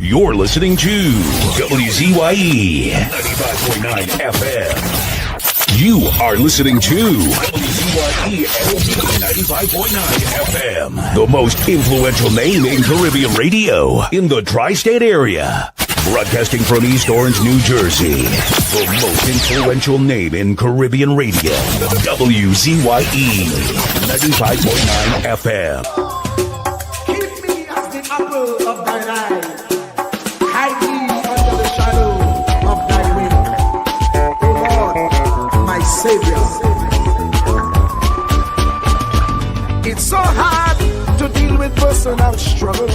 You're listening to WZYE 95.9 FM. You are listening to WZYE 95.9 FM, the most influential name in Caribbean radio in the tri-state area. Broadcasting from East Orange, New Jersey, the most influential name in Caribbean radio, WZYE 95.9 FM. Keep me as the apple of thine eye. Hide me under the shadow of thy wing. O Lord, my Savior. It's so hard to deal with personal struggle.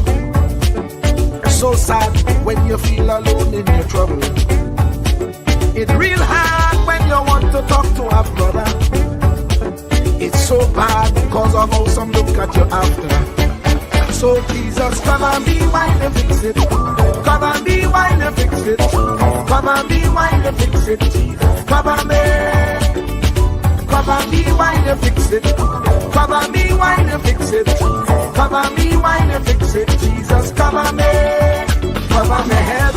So sad when you feel alone in your trouble. It's real hard when you want to talk to a brother. It's so bad because of how some look at you after. So Jesus, come and be while you fix it. Come and be while you fix it. Come and be while you fix it. Jesus, come and be. Come and be while you fix it. Come and be while you fix it. Come and be while you fix it. Jesus, come and be. Cover my head.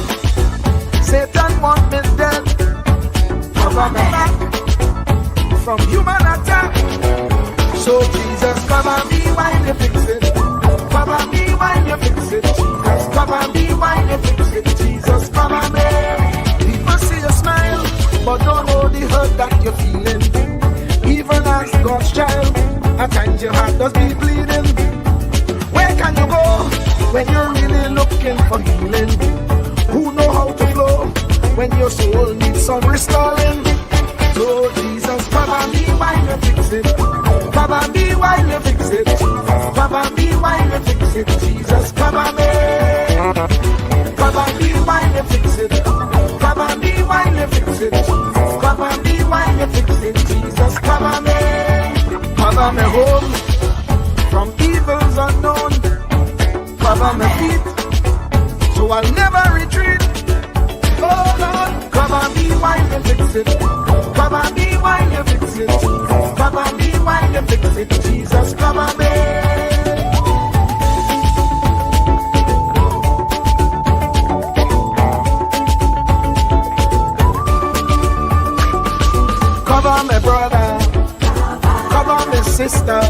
Satan want me dead. Cover my back from human attack. So Jesus, come and be while you fix it. Come and be while you fix it. Jesus, come and be while you fix it. Jesus, come and be. People see you smile, but don't know the hurt that you're feeling. Even as God's child, at times your heart does be bleeding. Where can you go when you're really looking for healing? Who know how to flow when your soul needs some restoring? So Jesus, come and be while you fix it. Come and be while you fix it. Come and be while you fix it. Jesus, come and be. Come and be while you fix it. Come and be while you fix it. Come and be while you fix it. Jesus, come and be. Cover me home from evils unknown. Cover my feet, so I'll never retreat. Oh Lord, come and be while you fix it. Come and be while you fix it. Come and be while you fix it. Jesus, come and be. Cover my brother, cover my sister,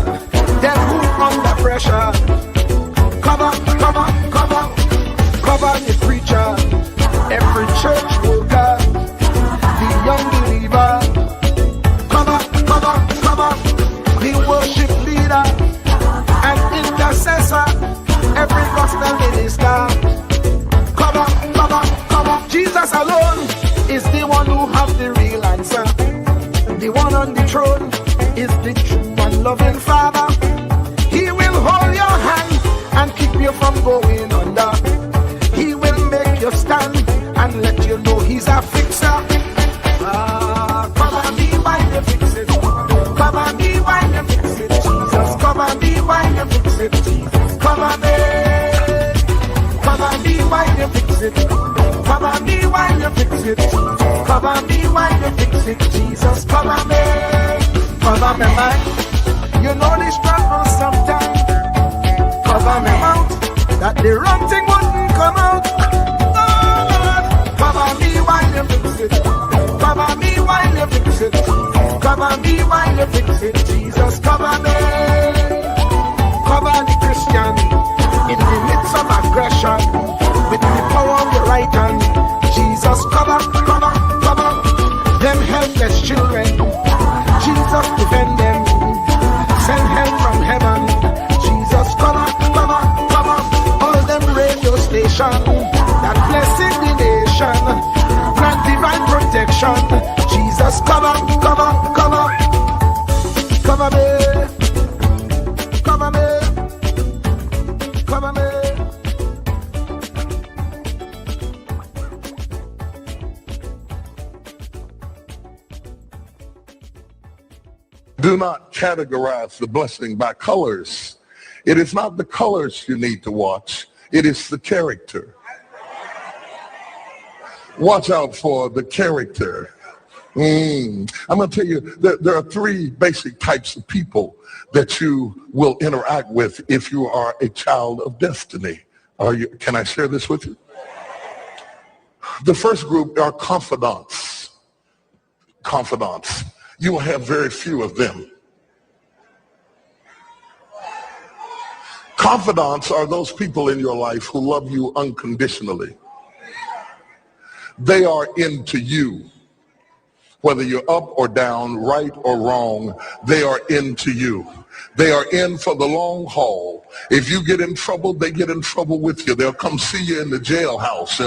them who under pressure. Cover the preacher, every church worker, the young believer. Cover the worship leader and intercessor, every gospel minister. Cover. Jesus alone is the one who has the real answer. The one on the throne is the true and loving Father. He will hold your hand and keep you from going under. He will make you stand and let you know he's a fixer. Come and be while you fix it. Come and be while you fix it. Jesus, come and be while you fix it. Jesus, come and be. Come and be while you fix it. Come and be while you fix it. Come and be while you fix it. Jesus, come and be. Cover my mind. You know the struggle sometimes. Cover my mouth, that the wrong thing wouldn't come out. Oh Lord, cover me while you fix it. Cover me while you fix it. Cover me while you fix it. Jesus, cover me. Cover the Christian in the midst of aggression with the power of your right hand. Jesus, cover them helpless children. Jesus, defend them. Send help from heaven. Jesus, cover all them radio stations that blessing the nation. Grant divine protection. Jesus, cover me. Do not categorize the blessing by colors. It is not the colors you need to watch. It is the character. Watch out for the character. I'm going to tell you that there are three basic types of people that you will interact with if you are a child of destiny. Can I share this with you? The first group are confidants. Confidants. You will have very few of them. Confidants are those people in your life who love you unconditionally. They are into you. Whether you're up or down, right or wrong, they are into you. They are in for the long haul. If you get in trouble, they get in trouble with you. They'll come see you in the jailhouse.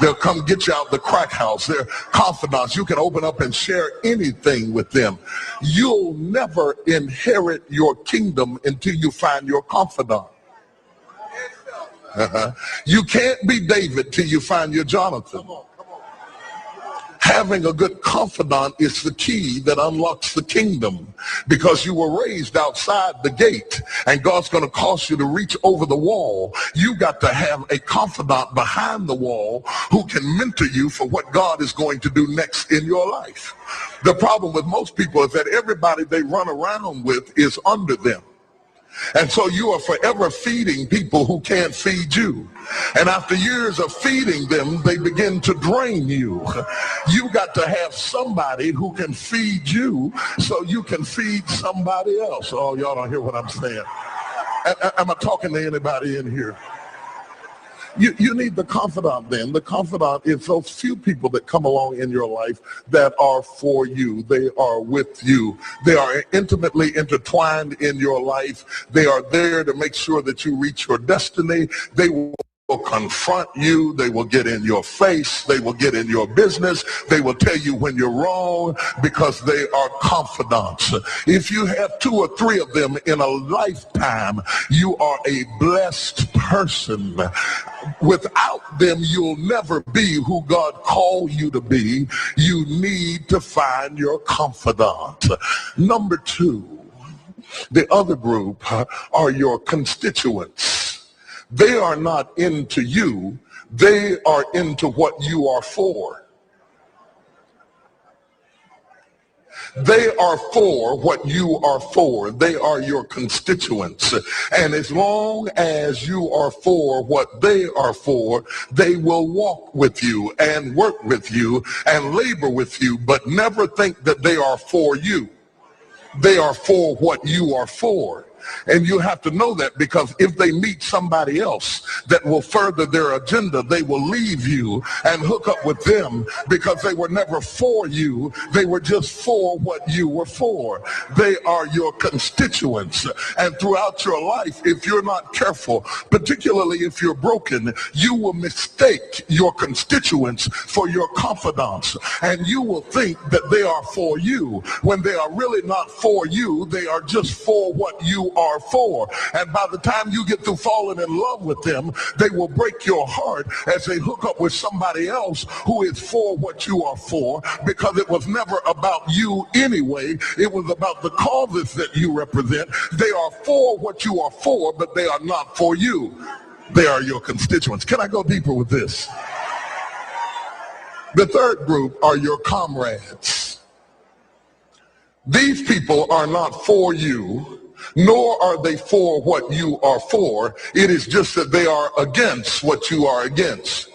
They'll come get you out the crack house. They're confidants. You can open up and share anything with them. You'll never inherit your kingdom until you find your confidant. You can't be David till you find your Jonathan. Having a good confidant is the key that unlocks the kingdom, because you were raised outside the gate and God's going to cause you to reach over the wall. You got to have a confidant behind the wall who can mentor you for what God is going to do next in your life. The problem with most people is that everybody they run around with is under them. And so you are forever feeding people who can't feed you. And after years of feeding them, they begin to drain you. You got to have somebody who can feed you so you can feed somebody else. Oh, y'all don't hear what I'm saying. Am I talking to anybody in here? You need the confidant then. The confidant is those few people that come along in your life that are for you. They are with you. They are intimately intertwined in your life. They are there to make sure that you reach your destiny. They will confront you. They will get in your face. They will get in your business. They will tell you when you're wrong, because they are confidants. If you have 2 or 3 of them in a lifetime, you are a blessed person. Without them, you'll never be who God called you to be. You need to find your confidant. Number 2, the other group are your constituents. They are not into you. They are into what you are for. They are for what you are for. They are your constituents. And as long as you are for what they are for, they will walk with you and work with you and labor with you, but never think that they are for you. They are for what you are for. And you have to know that, because if they meet somebody else that will further their agenda, they will leave you and hook up with them, because they were never for you. They were just for what you were for. They are your constituents. And throughout your life, if you're not careful, particularly if you're broken, you will mistake your constituents for your confidants. And you will think that they are for you when they are really not for you. They are just for what you are for. And by the time you get through falling in love with them, they will break your heart as they hook up with somebody else who is for what you are for, because it was never about you anyway. It was about the causes that you represent. They are for what you are for, but they are not for you. They are your constituents. Can I go deeper with this? The third group are your comrades. These people are not for you, nor are they for what you are for. It is just that they are against what you are against.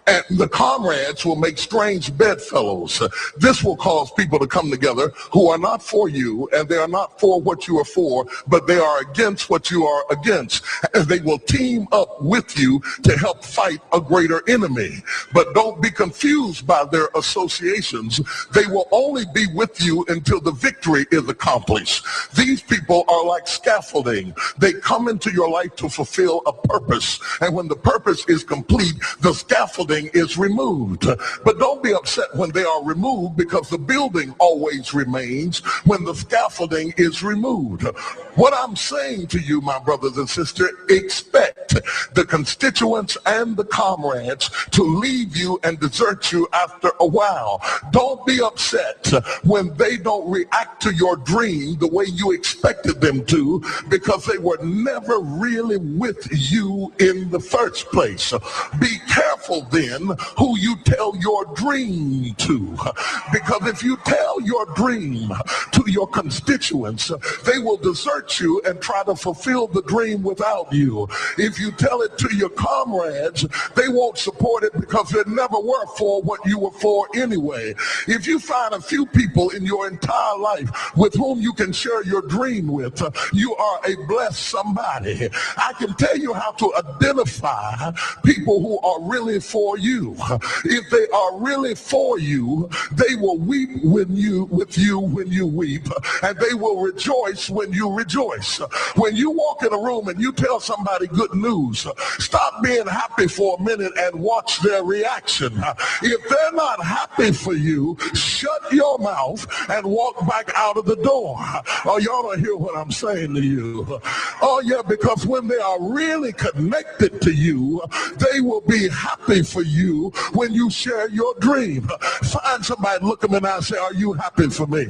And the comrades will make strange bedfellows. This will cause people to come together who are not for you, and they are not for what you are for, but they are against what you are against. And they will team up with you to help fight a greater enemy. But don't be confused by their associations. They will only be with you until the victory is accomplished. These people are like scaffolding. They come into your life to fulfill a purpose. And when the purpose is complete, the scaffolding is removed. But don't be upset when they are removed, because the building always remains when the scaffolding is removed. What I'm saying to you, my brothers and sisters, expect the constituents and the comrades to leave you and desert you after a while. Don't be upset when they don't react to your dream the way you expected them to, because they were never really with you in the first place. Be careful then who you tell your dream to, because if you tell your dream to your constituents, they will desert you and try to fulfill the dream without you. If you tell it to your comrades, they won't support it because they never were for what you were for anyway. If you find a few people in your entire life with whom you can share your dream with, you are a blessed somebody. I can tell you how to identify people who are really for you. If they are really for you, they will weep with you when you weep, and they will rejoice when you rejoice. When you walk in a room and you tell somebody good news, stop being happy for a minute and watch their reaction. If they're not happy for you, shut your mouth and walk back out of the door. Oh, y'all don't hear what I'm saying to you. Oh, yeah, because when they are really connected to you, they will be happy for you when you share your dream. Find somebody, look them in the eye and say, are you happy for me?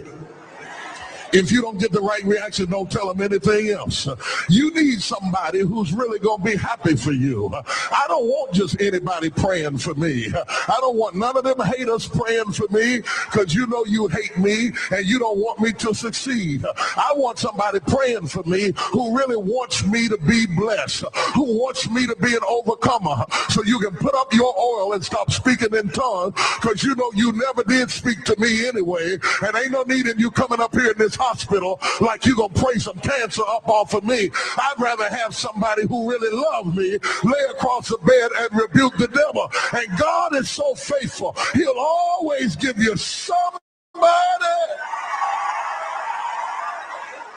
If you don't get the right reaction, don't tell them anything else. You need somebody who's really going to be happy for you. I don't want just anybody praying for me. I don't want none of them haters praying for me because you know you hate me and you don't want me to succeed. I want somebody praying for me who really wants me to be blessed, who wants me to be an overcomer, so you can put up your oil and stop speaking in tongues because you know you never did speak to me anyway, and ain't no need in you coming up here in this hospital like you gonna pray some cancer up off of me. I'd rather have somebody who really loves me lay across the bed and rebuke the devil. And God is so faithful, he'll always give you somebody.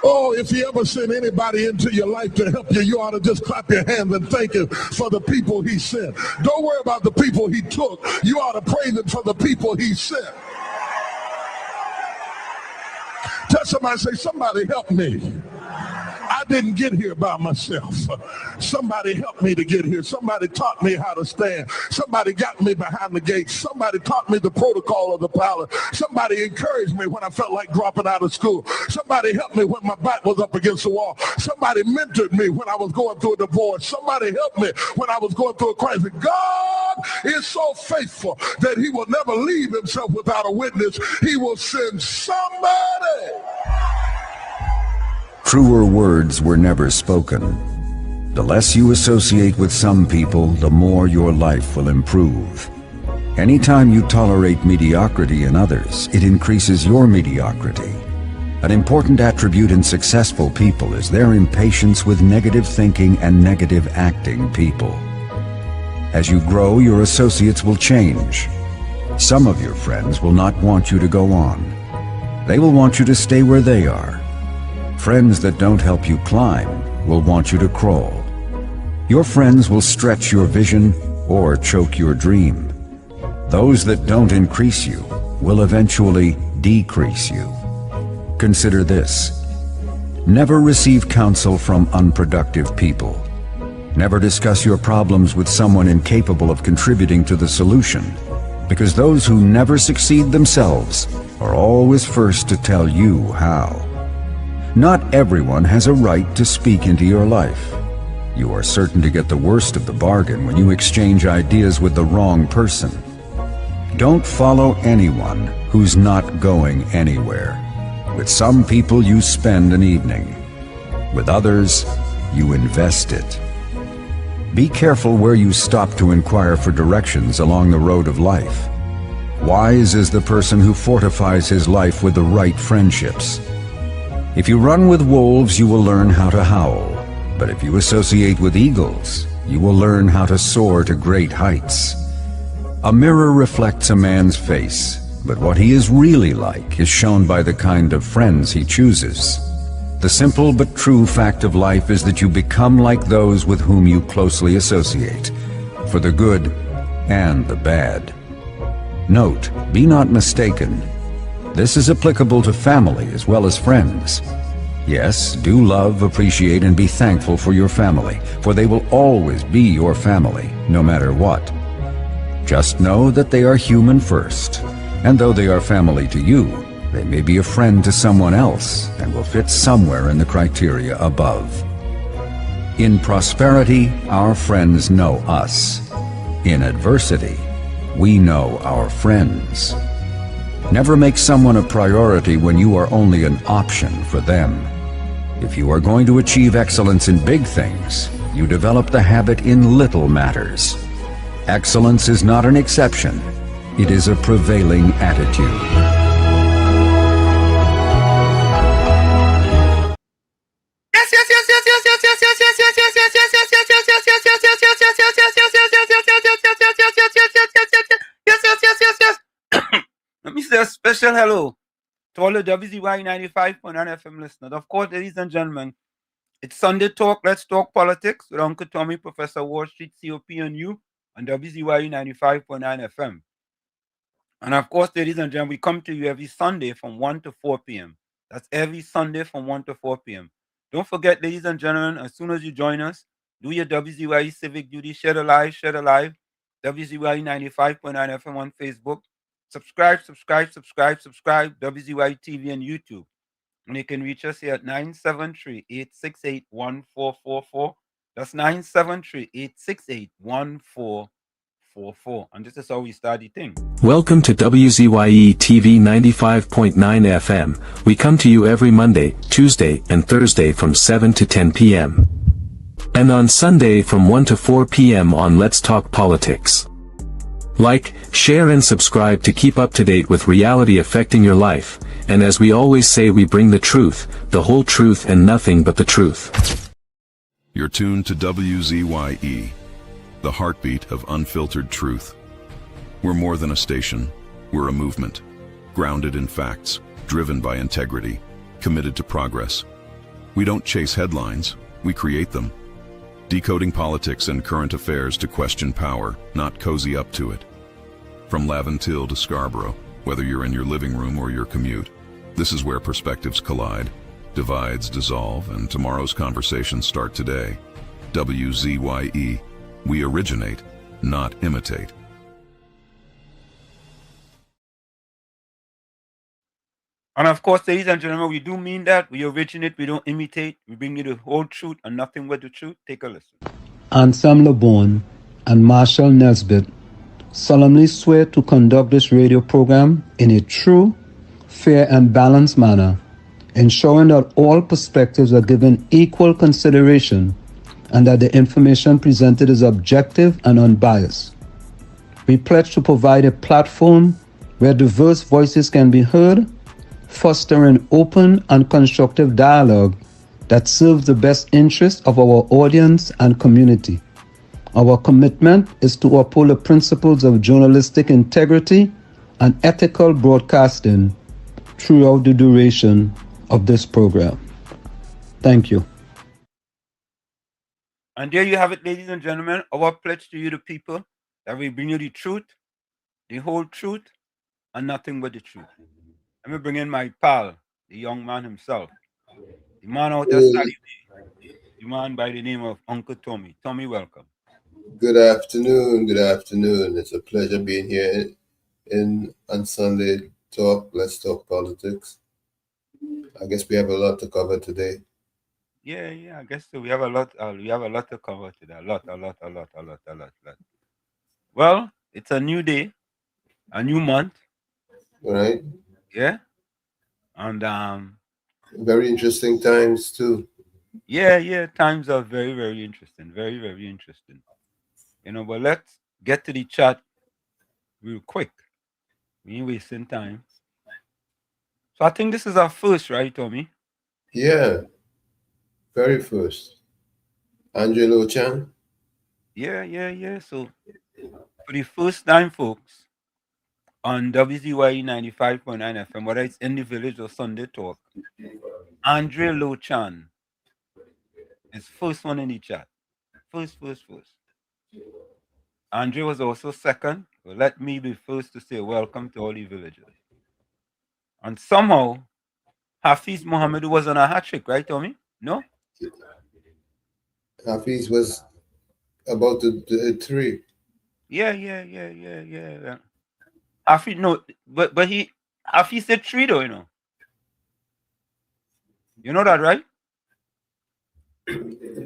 Oh, if he ever sent anybody into your life to help you, you ought to just clap your hands and thank him for the people he sent. Don't worry about the people he took. You ought to praise him for the people he sent. Tell somebody, say, somebody help me. I didn't get here by myself. Somebody helped me to get here. Somebody taught me how to stand. Somebody got me behind the gate. Somebody taught me the protocol of the palace. Somebody encouraged me when I felt like dropping out of school. Somebody helped me when my back was up against the wall. Somebody mentored me when I was going through a divorce. Somebody helped me when I was going through a crisis. God is so faithful that he will never leave himself without a witness. He will send somebody. Truer words were never spoken. The less you associate with some people, the more your life will improve. Anytime you tolerate mediocrity in others, it increases your mediocrity. An important attribute in successful people is their impatience with negative thinking and negative acting people. As you grow, your associates will change. Some of your friends will not want you to go on. They will want you to stay where they are. Friends that don't help you climb will want you to crawl. Your friends will stretch your vision or choke your dream. Those that don't increase you will eventually decrease you. Consider this. Never receive counsel from unproductive people. Never discuss your problems with someone incapable of contributing to the solution, because those who never succeed themselves are always first to tell you how. Not everyone has a right to speak into your life. You are certain to get the worst of the bargain when you exchange ideas with the wrong person. Don't follow anyone who's not going anywhere. With some people you spend an evening. With others, you invest it. Be careful where you stop to inquire for directions along the road of life. Wise is the person who fortifies his life with the right friendships. If you run with wolves, you will learn how to howl. But if you associate with eagles, you will learn how to soar to great heights. A mirror reflects a man's face, but what he is really like is shown by the kind of friends he chooses. The simple but true fact of life is that you become like those with whom you closely associate, for the good and the bad. Note, be not mistaken. This is applicable to family as well as friends. Yes, do love, appreciate, and be thankful for your family, for they will always be your family, no matter what. Just know that they are human first, and though they are family to you, they may be a friend to someone else and will fit somewhere in the criteria above. In prosperity, our friends know us. In adversity, we know our friends. Never make someone a priority when you are only an option for them. If you are going to achieve excellence in big things, you develop the habit in little matters. Excellence is not an exception. It is a prevailing attitude. Let me say a special hello to all the WZYE 95.9 FM listeners. Of course, ladies and gentlemen, it's Sunday Talk. Let's talk politics with Uncle Tommy, Professor Wall Street, COP, and you on WZYE 95.9 FM. And of course, ladies and gentlemen, we come to you every Sunday from 1 to 4 p.m. That's every Sunday from 1 to 4 p.m. Don't forget, ladies and gentlemen, as soon as you join us, do your WZYE civic duty, share the live, WZYE 95.9 FM on Facebook. Subscribe, WZYE TV and YouTube. And you can reach us here at 973-868-1444. That's 973-868-1444. And this is how we start the thing. Welcome to WZYE TV 95.9 FM. We come to you every Monday, Tuesday, and Thursday from 7 to 10 p.m. And on Sunday from 1 to 4 p.m. on Let's Talk Politics. Like, share and subscribe to keep up to date with reality affecting your life, and as we always say, we bring the truth, the whole truth and nothing but the truth. You're tuned to WZYE, the heartbeat of unfiltered truth. We're more than a station, we're a movement, grounded in facts, driven by integrity, committed to progress. We don't chase headlines, we create them. Decoding politics and current affairs to question power, not cozy up to it. From Laventille to Scarborough, whether you're in your living room or your commute, this is where perspectives collide, divides dissolve, and tomorrow's conversations start today. WZYE, we originate, not imitate. And of course, ladies and gentlemen, we do mean that. We originate, we don't imitate. We bring you the whole truth and nothing but the truth. Take a listen. Ansam LeBon and Marshall Nesbitt solemnly swear to conduct this radio program in a true, fair, and balanced manner, ensuring that all perspectives are given equal consideration and that the information presented is objective and unbiased. We pledge to provide a platform where diverse voices can be heard, fostering open and constructive dialogue that serves the best interests of our audience and community. Our commitment is to uphold the principles of journalistic integrity and ethical broadcasting throughout the duration of this program. Thank you. And there you have it, ladies and gentlemen, our pledge to you, the people, that we bring you the truth, the whole truth, and nothing but the truth. Let me bring in my pal, the young man himself, the man out there, the man by the name of Uncle Tommy. Tommy, welcome. Good afternoon. It's a pleasure being here on Sunday Talk. Let's talk politics. I guess we have a lot to cover today. Yeah, I guess so. We have a lot to cover today. A lot. Well, it's a new day, a new month. Right? Yeah. And very interesting times too. Yeah, times are very, very interesting. Very, very interesting. But let's get to the chat real quick. We ain't wasting time. So I think this is our first, right, Tommy? Yeah. Very first. Angelo Chan. Yeah. So for the first time, folks, on WZYE 95.9 FM, whether it's in the village or Sunday Talk, Andre Lochan is first one in the chat. First. Andre was also second. So let me be first to say welcome to all the villagers. And somehow, Hafiz Mohammed was on a hat trick, right, Tommy? No? Hafiz was about the three. Yeah. Hafiz, no, but Hafiz said three though, You know that, right?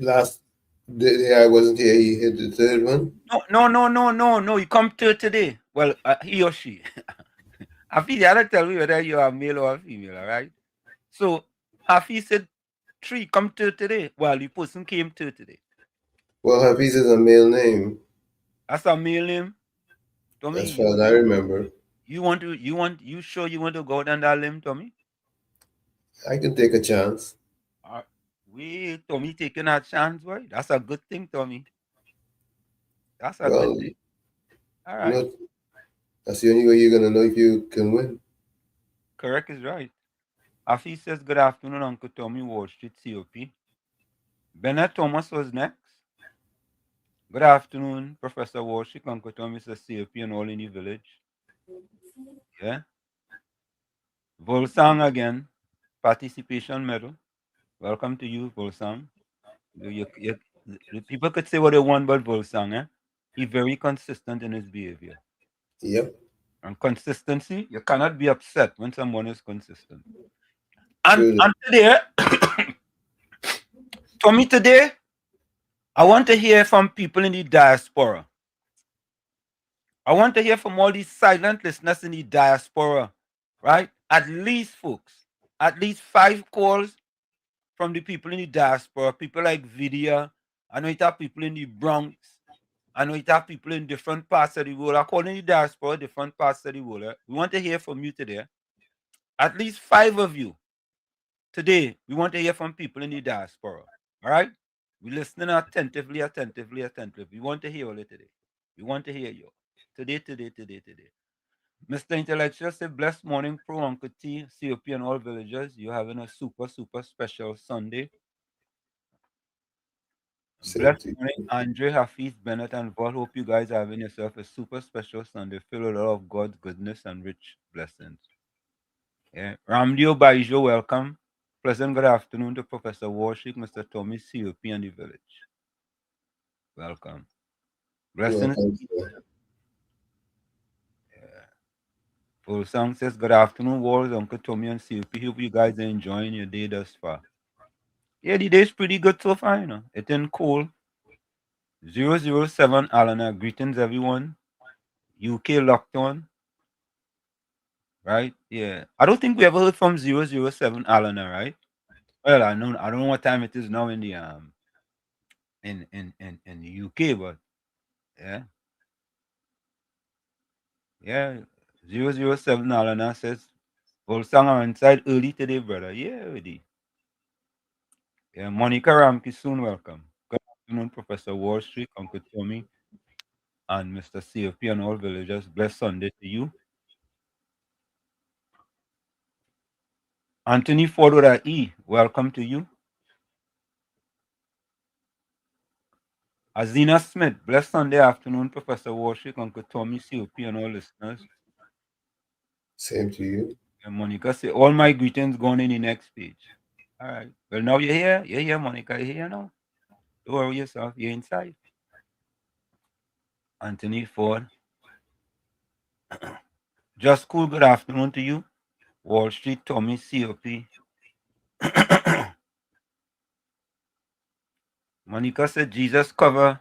Last day I wasn't here, he hit the third one. No. He come third today. Well, he or she. Hafiz, you gotta tell me whether you are male or female, all right? So Hafiz said 3 come to today. Well, the person came to today. Well, Hafiz is a male name, That's a male name. Tommy, as far as I remember. you sure you want to go down that limb, Tommy? I can take a chance. We Tommy taking a chance, boy. That's a good thing, Tommy. That's a good Well, thing. All you right. know, that's the only way you're gonna know if you can win. Correct is right. Hafiz says good afternoon, Uncle Tommy, Wall Street COP. Bernard Thomas was next. Good afternoon, Professor Walshik, Uncle Tommy says COP and all in the village. Yeah. Volsang again, participation medal. Welcome to you, Volsang. The people could say what they want about Volsang, eh? He's very consistent in his behavior. Yep. And consistency, you cannot be upset when someone is consistent. And Truly. today, Tommy, today, I want to hear from people in the diaspora. I want to hear from all these silent listeners in the diaspora, right? At least, folks, at least 5 calls from the people in the diaspora, people like Vidya. I know it have people in the Bronx. I know it have people in different parts of the world. I call in the diaspora, different parts of the world. Eh? We want to hear from you today. At least 5 of you. Today, we want to hear from people in the diaspora. All right? We're listening attentively. We want to hear all it today. We want to hear you. Today. Mr. Intellectual said, blessed morning, Pro Uncle T, COP, and all villagers. You're having a super special Sunday. Blessed morning, Andre, Hafiz, Bennett, and Vol. Hope you guys are having yourself a super special Sunday filled with a lot of God's goodness and rich blessings. Yeah. Ramdio Baijo, welcome. Pleasant good afternoon to Professor Warshik, Mr. Tommy, COP, and the village. Welcome. Blessings. Full Song says, good afternoon, Walls, Uncle Tommy, and COP. Hope you guys are enjoying your day thus far. Yeah, the day's pretty good so far, you know. It's in cool. 007 Alana, greetings everyone. UK locked on. Right? Yeah. I don't think we ever heard from 007 Alana, right? Well, I don't know what time it is now in the in the UK, but yeah. Yeah. 007 Alana says, well, song are inside early today, brother. Yeah, already. Yeah, Monica Ramki, soon welcome. Good afternoon, Professor Wall Street, Uncle Tommy, and Mr. CFP and all villagers. Blessed Sunday to you. Anthony Ford with an E, welcome to you. Azina Smith, blessed Sunday afternoon, Professor Warshik, Uncle Tommy, COP, and all listeners. Same to you. And Monica say, all my greetings going in the next page. All right. Well, now you're here. You're here, Monica. You're here now. Don't worry yourself. You're inside. Anthony Ford. Just cool. Good afternoon to you. Wall Street, Tommy, COP. Monica said, Jesus, cover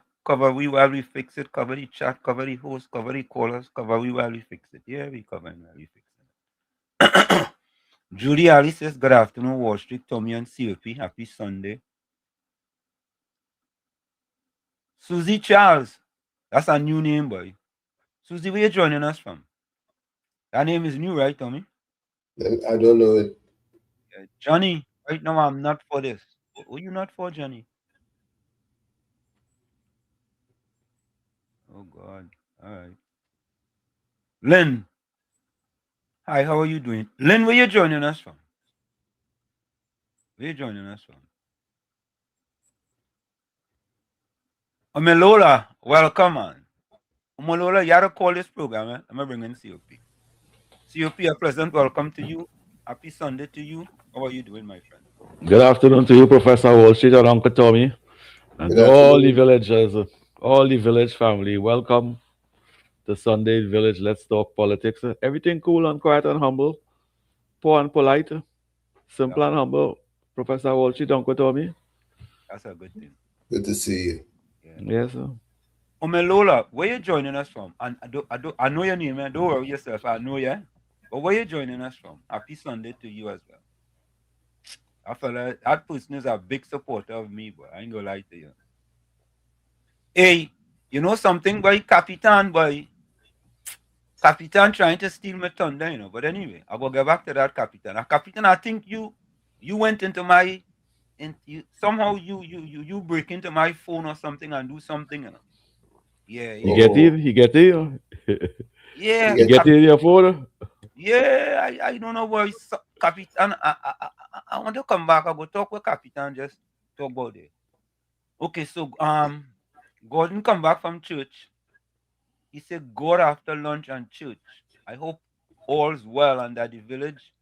we while we fix it. Cover the chat, cover the host, cover the callers, cover we while we fix it. Yeah, we covering while we fix it. Julie Ali says, good afternoon, Wall Street, Tommy and COP. Happy Sunday. Susie Charles. That's a new name, boy. Susie, where you joining us from? That name is new, right, Tommy? I don't know it. Yeah. Johnny, right now I'm not for this. Who you not for, Johnny? Oh, God. All right. Lynn. Hi, how are you doing? Lynn, where you joining us from? Where you joining us from? Omelola, welcome, man. Omelola, you gotta call this program, eh? I'm gonna bring in COP. COP, a pleasant welcome to you. Happy Sunday to you. How are you doing, my friend? Good afternoon to you, Professor Wall Street and Uncle Tommy, and Good to all the afternoon. villagers, all the village family. Welcome to Sunday Village. Let's talk politics. Everything cool and quiet and humble, poor and polite, simple Yeah, and humble. Professor Wall Street, Uncle Tommy. that's a good thing. Good to see you. Yeah. Yes, sir. Omelola, where you joining us from? And I know your name, man. Don't worry yourself. I know you. Or where you joining us from? Happy Sunday to you as well. That person is a big supporter of me, boy. I ain't gonna lie to you. Hey, you know something, boy? Capitan trying to steal my thunder, you know. But anyway, I will get back to that Capitan. Now, Capitan, I think you went into my somehow you break into my phone or something and do something, you know. Yeah, He yeah. get Oh, in. He get in. Yeah, He get in your phone. yeah, I don't know where Capitan. I want to come back. I go talk with Capitan. Just talk about it. Okay, so Gordon come back from church. He said, "God after lunch and church. I hope all's well and that the village.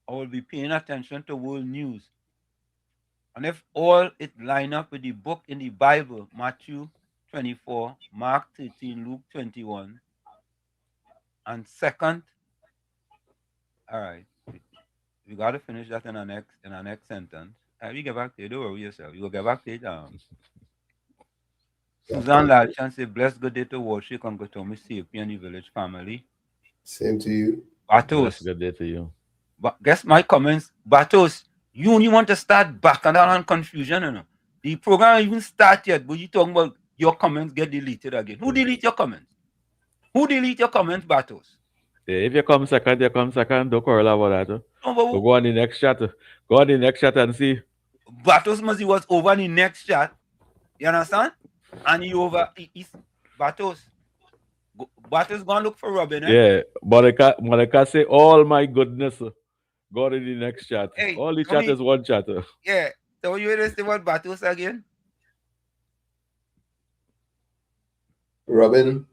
I will be paying attention to world news. And if all it line up with the book in the Bible, Matthew 24, Mark 13, Luke 21, and second, all right, we got to finish that in our next sentence. We get back to it. Don't worry yourself. You will get back to it. Susan Lalchan say, bless good day to worship and go to me CP and the village family. same to you. That's Batos. good day to you. But guess my comments. Batos, you only want to start back and down on confusion, you know. The program even start yet, but you talking about your comments get deleted again. Who delete your comments? Who delete your comments, Batos? Yeah, if you come second, you come second. Don't quarrel about that. No, but Go on the next chat. Go on the next chat and see. Batos must was over the next chat. You understand? And he's Batos. Batos gonna look for Robin, eh? Yeah, Monica say, "All my goodness." Go to the next chat. Hey, All the tell chat me, is one chat. yeah. So you want to say what Batos again? Robin,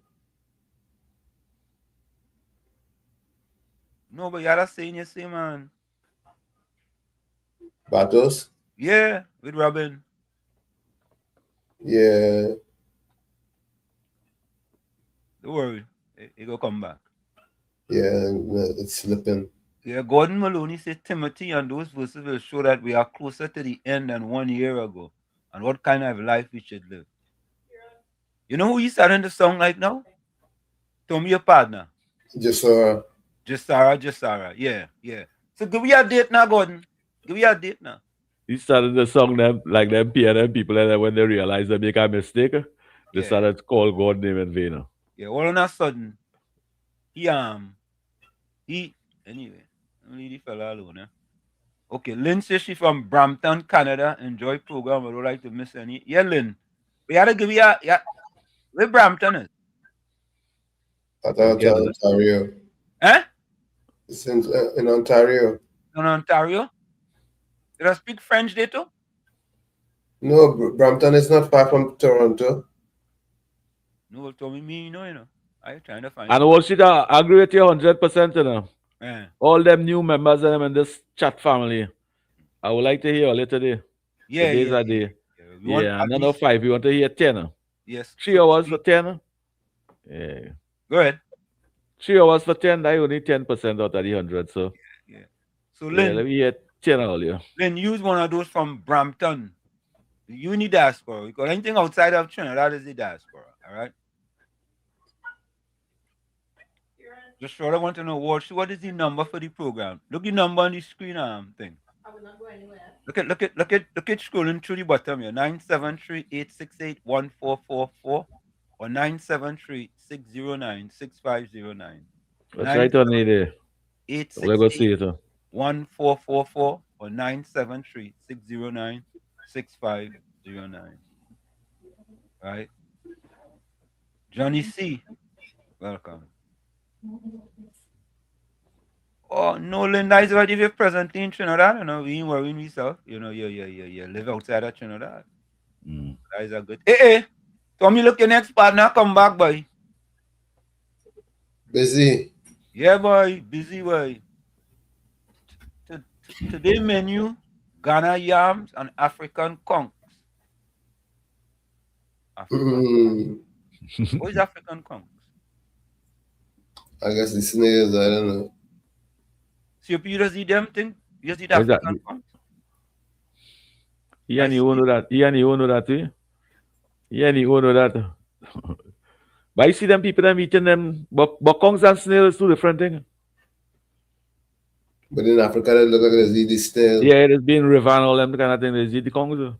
No, but you're saying you say, man. Batos, Yeah, with Robin. yeah, Don't worry. He go come back. yeah, it's slipping. Yeah, Gordon Maloney said Timothy and those verses will show that we are closer to the end than 1 year ago and what kind of life we should live. You know who he's starting the song like now? Tommy, your partner. Just Just Sarah. Yeah, yeah. So give me a date now, Gordon. Give me a date now. He started the song them like them PNM people, and then when they realize they make a mistake, they Yeah. started to call God name in vain. Yeah, all of a sudden, he anyway, leave the fella alone, eh? Okay, Lynn says she from Brampton, Canada. Enjoy program. I don't like to miss any. Yeah, Lynn. We gotta give you where Brampton is. I thought Ontario. Eh? It's in Ontario. In Ontario? Did I speak French there too? No, Brampton is not far from Toronto. No, told me, you know. I trying to find And it. all shit, I agree with you 100%, you know. Eh. All them new members of them in this chat family. I would like to hear a little today. Yeah, Today's yeah, a day. We want Yeah, at another least, 5. You want to hear 10? yes. 3 hours for 10? Yeah. Go ahead. 3 hours for 10, I only 10% out of the 100. So, Yeah. So yeah, let Lynn, me hear 10 earlier. Lynn, use one of those from Brampton. You need diaspora because anything outside of Trinidad is the diaspora. All right. Just sort of want to know what is the number for the program? Look the number on the screen thing. I will not go anywhere. Look at scrolling through the bottom here. 973-868-1444 or 973-609-6509. Let's write on it there. 868-1444 or 973-609-6509. Right? Johnny C. Welcome. Oh, no, Linda is right if you're presently in Trinidad. You know, we ain't worrying yourself. You know, you live outside of Trinidad. That is a good. Hey, Tommy, look your next partner. Come back, boy. Busy. Yeah, boy. Busy, boy. Today menu, Ghana yams and African conchs. What is African conchs? I guess the snails, I don't know. So you just eat them thing? You just eat African conchs? Yeah, and you know that. Yeah, and you know that. Yeah, and you know that. But I see them people them eating them buckongs and snails, two different things. But in Africa, they look like they eat the snail. Yeah, there's been river and all them kind of thing. They eat the kongs.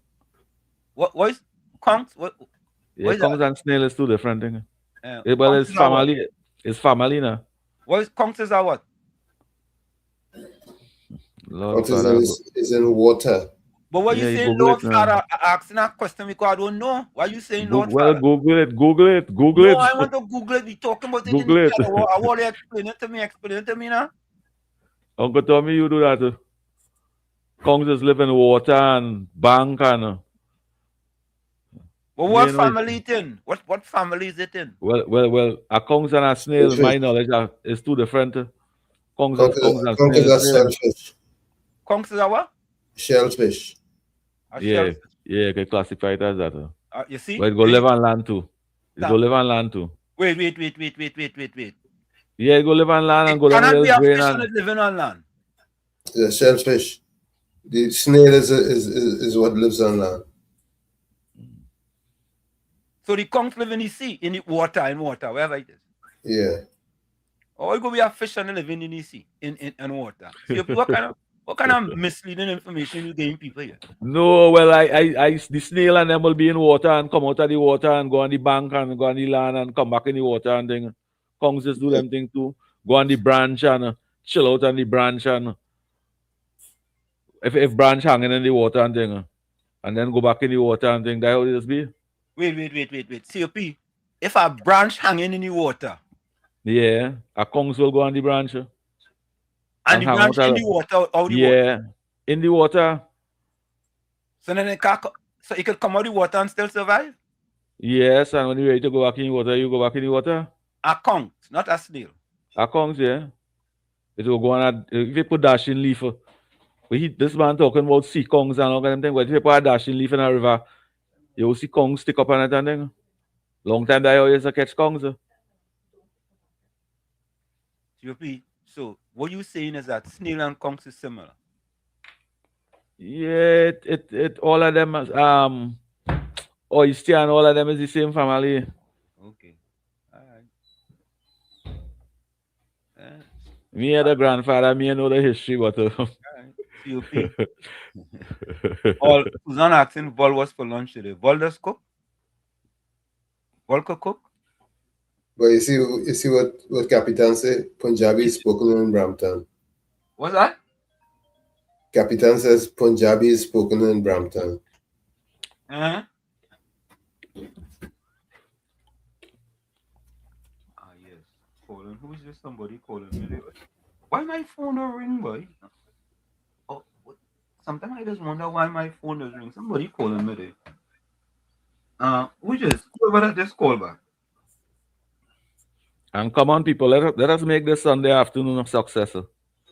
What is conch? What Yeah, is that? kongs and snail is two different things. Well, it's Conches are what? family. It's family now. What is conches are what? Lord Autism Father. is in water. But why Yeah, you you saying Google Lord it now. Father? Asking that question because I don't know. Why you saying Lord Well, Father? Google it. Google it. Google No, it. I want to Google it. We talking about it in the Google it. chat. I want to explain it to me. Explain it to me now. Uncle Tommy, you do that. Kongs just live in water and bank and. But You what know, family it in? What family is it in? well. A kongs and a snail, Shellfish. my knowledge, is two different. Kongs and Conchs snail. are Snail. shellfish. Conches are what? Shellfish. A Yeah, shellfish. yeah, can classify it as that. You see? But it go live on land too. It go Now, live on land too. wait. Yeah, it go live on land and It go down cannot little be a drain fish and and it living on land. The shellfish. The snail is what lives on land. So the conch live in the sea, in the water, wherever it is. Yeah. Or it could be a fish and living in the sea, in water. So what kind of misleading information you giving people here? no, well, the snail and them will be in water and come out of the water and go on the bank and go on the land and come back in the water and thing. Kongs just do them thing too. Go on the branch and chill out on the branch and if branch hanging in the water and thing, and then go back in the water and thing. That how it just be. Wait. COP, if a branch hanging in the water Yeah, a kongs will go on the branch and and the hang branch out. in the water, out the water, Yeah, in the water. so then so it could come out the water and still survive? Yes, and when you're ready to go back in the water, you go back in the water. A conch, not a snail. A kongs, yeah. It will go on. If you put dashing leaf, this man talking about sea kongs and all kind of thing. But if you put a dashing leaf in a river, you will see kongs stick up on it and thing. Long time that I used to catch kongs. COP, so what you saying is that snail and conch is similar. Yeah, it all of them oyster and all of them is the same family. Okay. All right. Me and the grandfather, me know the history, but All right. COP. All Susan asking Vol was for lunch today. Vol does cook? Vol could cook? But you see what Capitan say? Punjabi is spoken in Brampton. What's that? Capitan says Punjabi is spoken in Brampton. Uh-huh. Yes. Calling. Who is this? Somebody calling me. Why my phone don't ring, boy? Oh, sometimes I just wonder why my phone doesn't ring. Somebody calling me there. We just go over this call back. and come on, people, let us make this Sunday afternoon a success.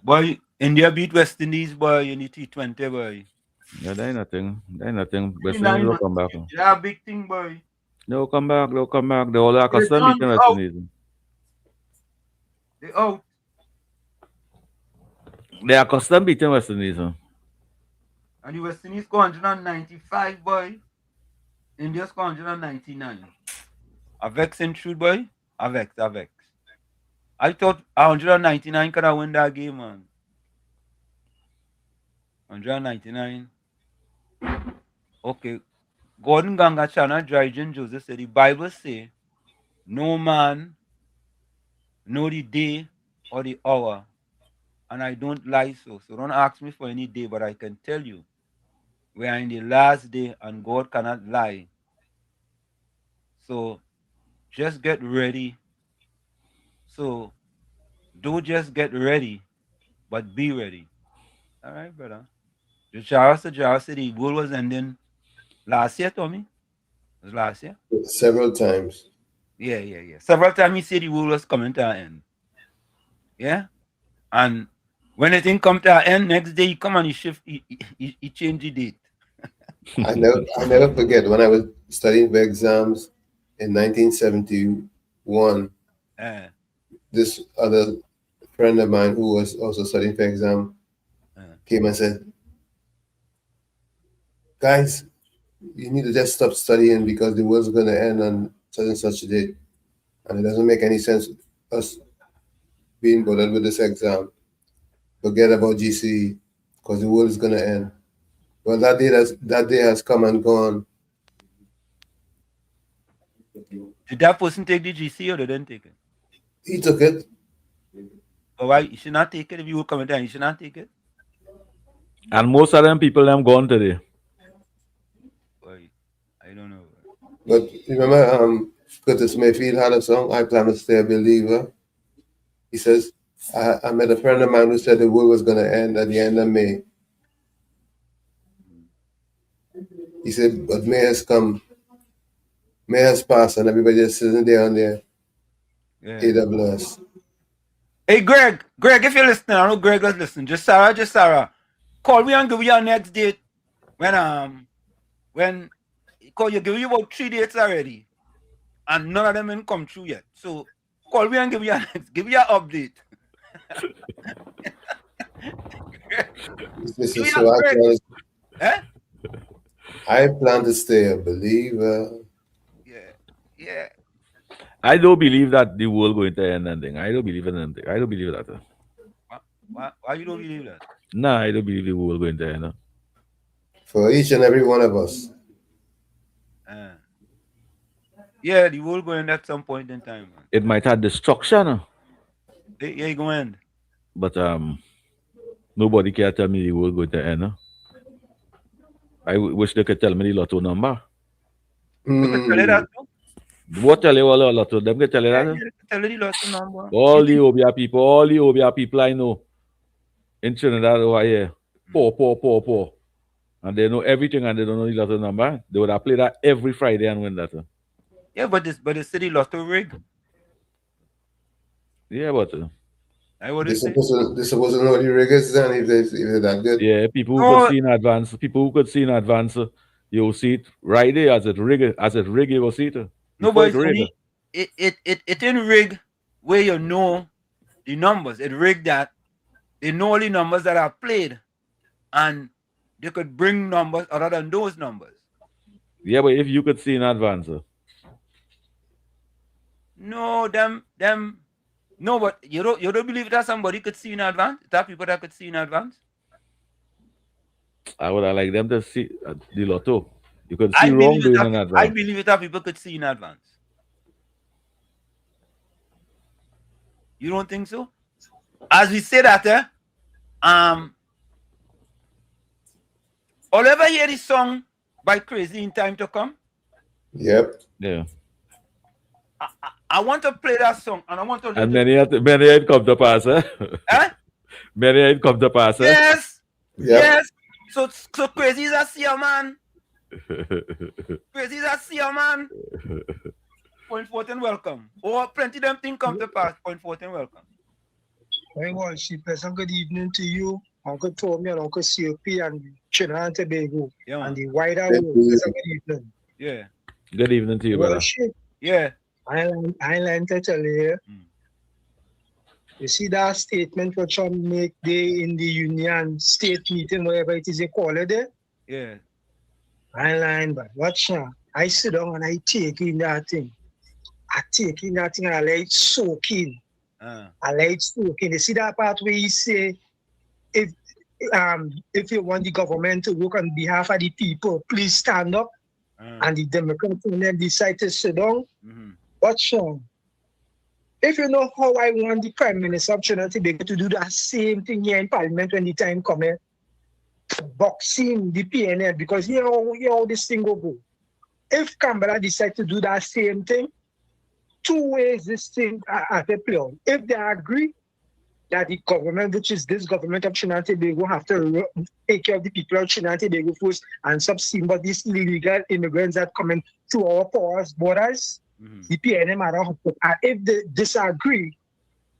Boy, India beat West Indies, boy, in the T20, boy. Yeah, they ain't nothing. West Nine Indies will months. come back. Yeah, big thing, boy. They'll come back. They all are They custom done beating West out. Indies. They out. They are custom beating West Indies. And the West Indies score 195, boy. India score 199. A vex in truth, boy. A vex. I thought 199 could have win that game, man. 199. Okay. Gordon Gangachana, Dryden Joseph said the Bible say, no man know the day or the hour. And I don't lie so. So don't ask me for any day, but I can tell you we are in the last day and God cannot lie. So just get ready. So don't just get ready, but be ready. All right, brother. Jara said the world was ending last year, Tommy. It was last year? Several times. Yeah. Several times he said the world was coming to an end. Yeah? And when the thing come to an end, next day he come and he change the date. I never forget when I was studying for exams in 1971. This other friend of mine who was also studying for exam came and said, "Guys, you need to just stop studying because the world's going to end on such and such a date, and it doesn't make any sense us being bothered with this exam." forget about GC because the world is gonna end. Well, that day has come and gone. Did that person take the GC or they didn't take it? He took it. But why you should not take it? If you will come down, you should not take it. And most of them people them gone today. Boy, I don't know. But remember, Curtis Mayfield had a song, I Plan to Stay a Believer. He says, I met a friend of mine who said the world was going to end at the end of May. He said, but May has come. May has passed, and everybody just sitting there on their AWS. Hey, Greg, if you're listening, I know Greg was listening. Just Sarah. Call me and give you your next date. When call you, give you about 3 dates already. And none of them ain't come true yet. So call me and give you an update. This is so I plan to stay a believer. Yeah. I don't believe that the world going to end anything. I don't believe in anything. I don't believe that. Why you don't believe that? Nah, I don't believe the world going to end. For each and every one of us. Yeah, the world going at some point in time. Man. It might have destruction. Yeah, it going end. But nobody can tell me the world going to end. I wish they could tell me the lotto number. You could tell you that too? What tell you all the lotto? Them can tell you that? Yeah, tell you the lotto number. All the Obia people I know in Trinidad over here. Poor. And they know everything and they don't know the lotto number. They would have played that every Friday and win that. Yeah, but the city lotto rig. Yeah, but this supposed to know the rig is then if they're that good. Yeah, people who could see in advance, you'll see it right there as it rig you will see it. No, but it in rig where you know the numbers. It rig that they know all the numbers that are played and they could bring numbers other than those numbers. Yeah, but if you could see in advance. No, no, but you don't believe that somebody could see in advance? That people that could see in advance? I would like them to see the lotto. You could see wrongdoing in advance. I believe that people could see in advance. You don't think so? As we say that, all ever hear this song by Crazy in Time to Come? Yep. Yeah. I want to play that song and I want to. And many had come to pass, eh? Huh? Many had come to pass, eh? Yes. Yep. Yes. So Crazy is a seer man. Crazy is a seer man. Point 14, welcome. Oh, plenty of them things come to pass. Point 14, welcome. Hey, worship, good evening to you, Uncle Tommy and Uncle COP and Trinidad and Tobago and the wider world. Good evening. Yeah. Good evening to you, brother. Worship. Yeah. I learned to tell you. You see that statement what Trump make there in the Union State meeting, whatever it is they call it there? Yeah. I learned, but watch now. I sit down and I take in that thing. I take in that thing and I let it soak in. I let it soak in. You see that part where he say, if you want the government to work on behalf of the people, please stand up. And the Democrats then decide to sit down. Watch now. If you know how I want the Prime Minister of Trinidad to do that same thing here in Parliament when the time comes, boxing the PNL, because you know how this thing will go. If Canberra decide to do that same thing, two ways this thing at a play on. If they agree that the government, which is this government of Trinidad and Tobago, have to take care of the people of Trinidad and Tobago first and subsume these illegal immigrants that come in through our porous borders, the PNM are not. And if they disagree,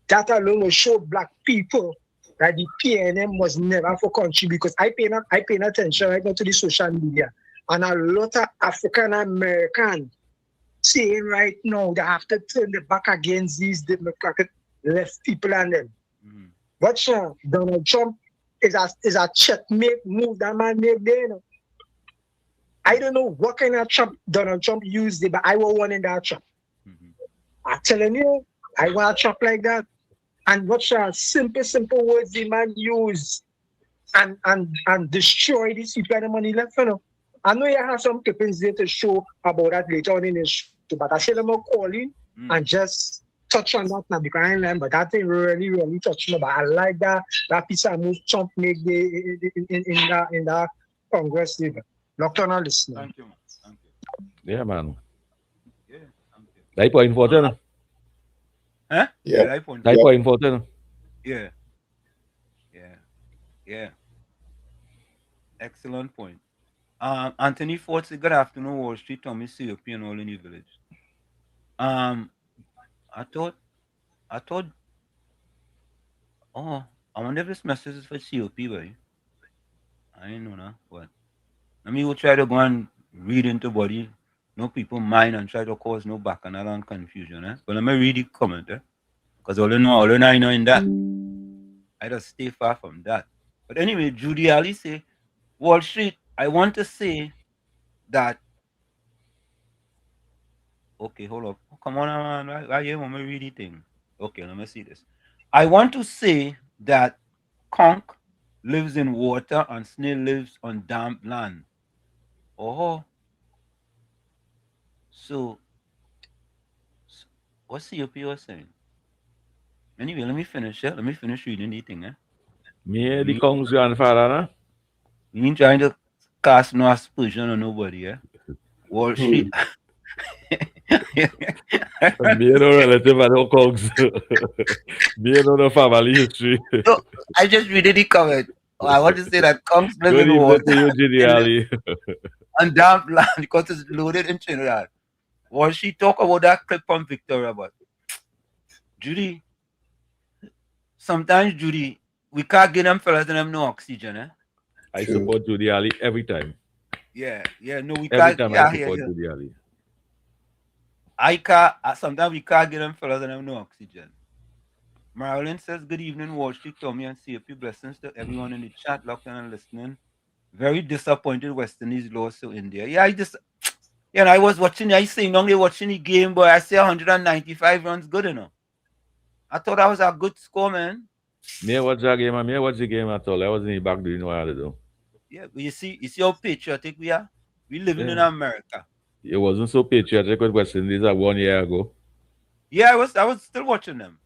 that alone will show black people that the PNM was never for country, because I pay attention right now to the social media. And a lot of African Americans saying right now they have to turn their back against these Democratic left people and them. But Donald Trump is a checkmate move that man made there. You know? I don't know what kind of trap Donald Trump used it, but I was one in that trap. I'm telling you, I want a trap like that. And what simple words the man use and destroy this kind of money left, you know. I know you have some clippings there to show about that later on in the show, but I said I'm gonna call in and just touch on that now because I ain't but that thing really touched me. But I like that piece of move Trump make in that Congress level. Nocturnal listening. Thank you, man. Thank you. Yeah, man. Yeah, thank you. That point important. Huh? Yeah. That point. That point important. Yeah. Yeah. Excellent point. Anthony Ford said, good afternoon, Wall Street, Tommy COP and all in the village. I thought, oh, I wonder if this message is for COP, boy. I didn't know that, but let me try to go and read into body, no people mind and try to cause no bacchanal and confusion, eh? But let me read the comment, eh? Because all I know in that, I just stay far from that. But anyway, Judy Ali say, Wall Street, I want to say that. Okay, hold up. Come on, man. Why you want me to read the thing? Okay, let me see this. I want to say that conch lives in water and snail lives on damp land. Oh. So what's COP was saying? Anyway, let me finish it. Let me finish reading the thing, eh? Me, the Kong's grandfather, nah? You ain't trying to cast no aspersion on nobody, eh? Wall Street. Me no relative and no Kongs. Me no family history. No, I just read the comment. Oh, I want to say that conchs live in water and damp land because it's loaded in Trinidad. Well, she talk about that clip from Victoria, but Judy, sometimes Judy, we can't give them fellas and them no oxygen, eh? I support Judy Ali every time. Yeah, no, we every can't. Time yeah, I support Judy Ali. I can't. Sometimes we can't give them fellas and them no oxygen. Marilyn says, good evening, Wall Street, Tommy, and CFP. Blessings to everyone in the chat, locked and listening. Very disappointed West Indies lost to India. Yeah, and I was watching, I saying only watching the game, but I say 195 runs good enough. I thought that was a good score, man. Me watch that game, and me watch the game at all. I wasn't back doing what I had to do. Yeah, but you see how patriotic we are. We living in America. It wasn't so patriotic with West Indies 1 year ago. Yeah, I was still watching them.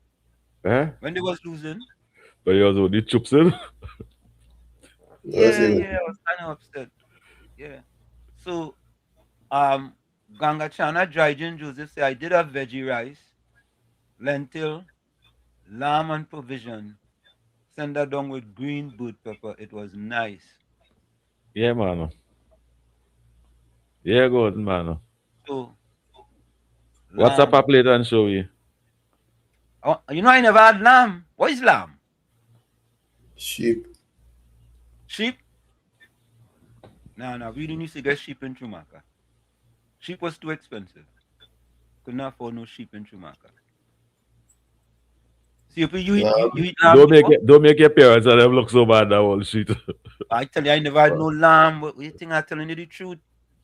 When they was losing. But you was only chips in. Yeah, I was kind of upset. Yeah. So, Gangachana Dryden Joseph say I did have veggie rice, lentil, lamb and provision. Send that down with green bird pepper. It was nice. Yeah, man. Yeah, good, man. So, what's up a plate and show you? Oh, you know I never had lamb. What is lamb? Sheep. Sheep? No, we didn't used to get sheep in Chumaka. Sheep was too expensive. Could not afford no sheep in Chumaka. See, if you eat lamb. Don't make your parents and them look so bad that whole shit. I tell you, I never had no lamb. What you think I'm telling you the truth?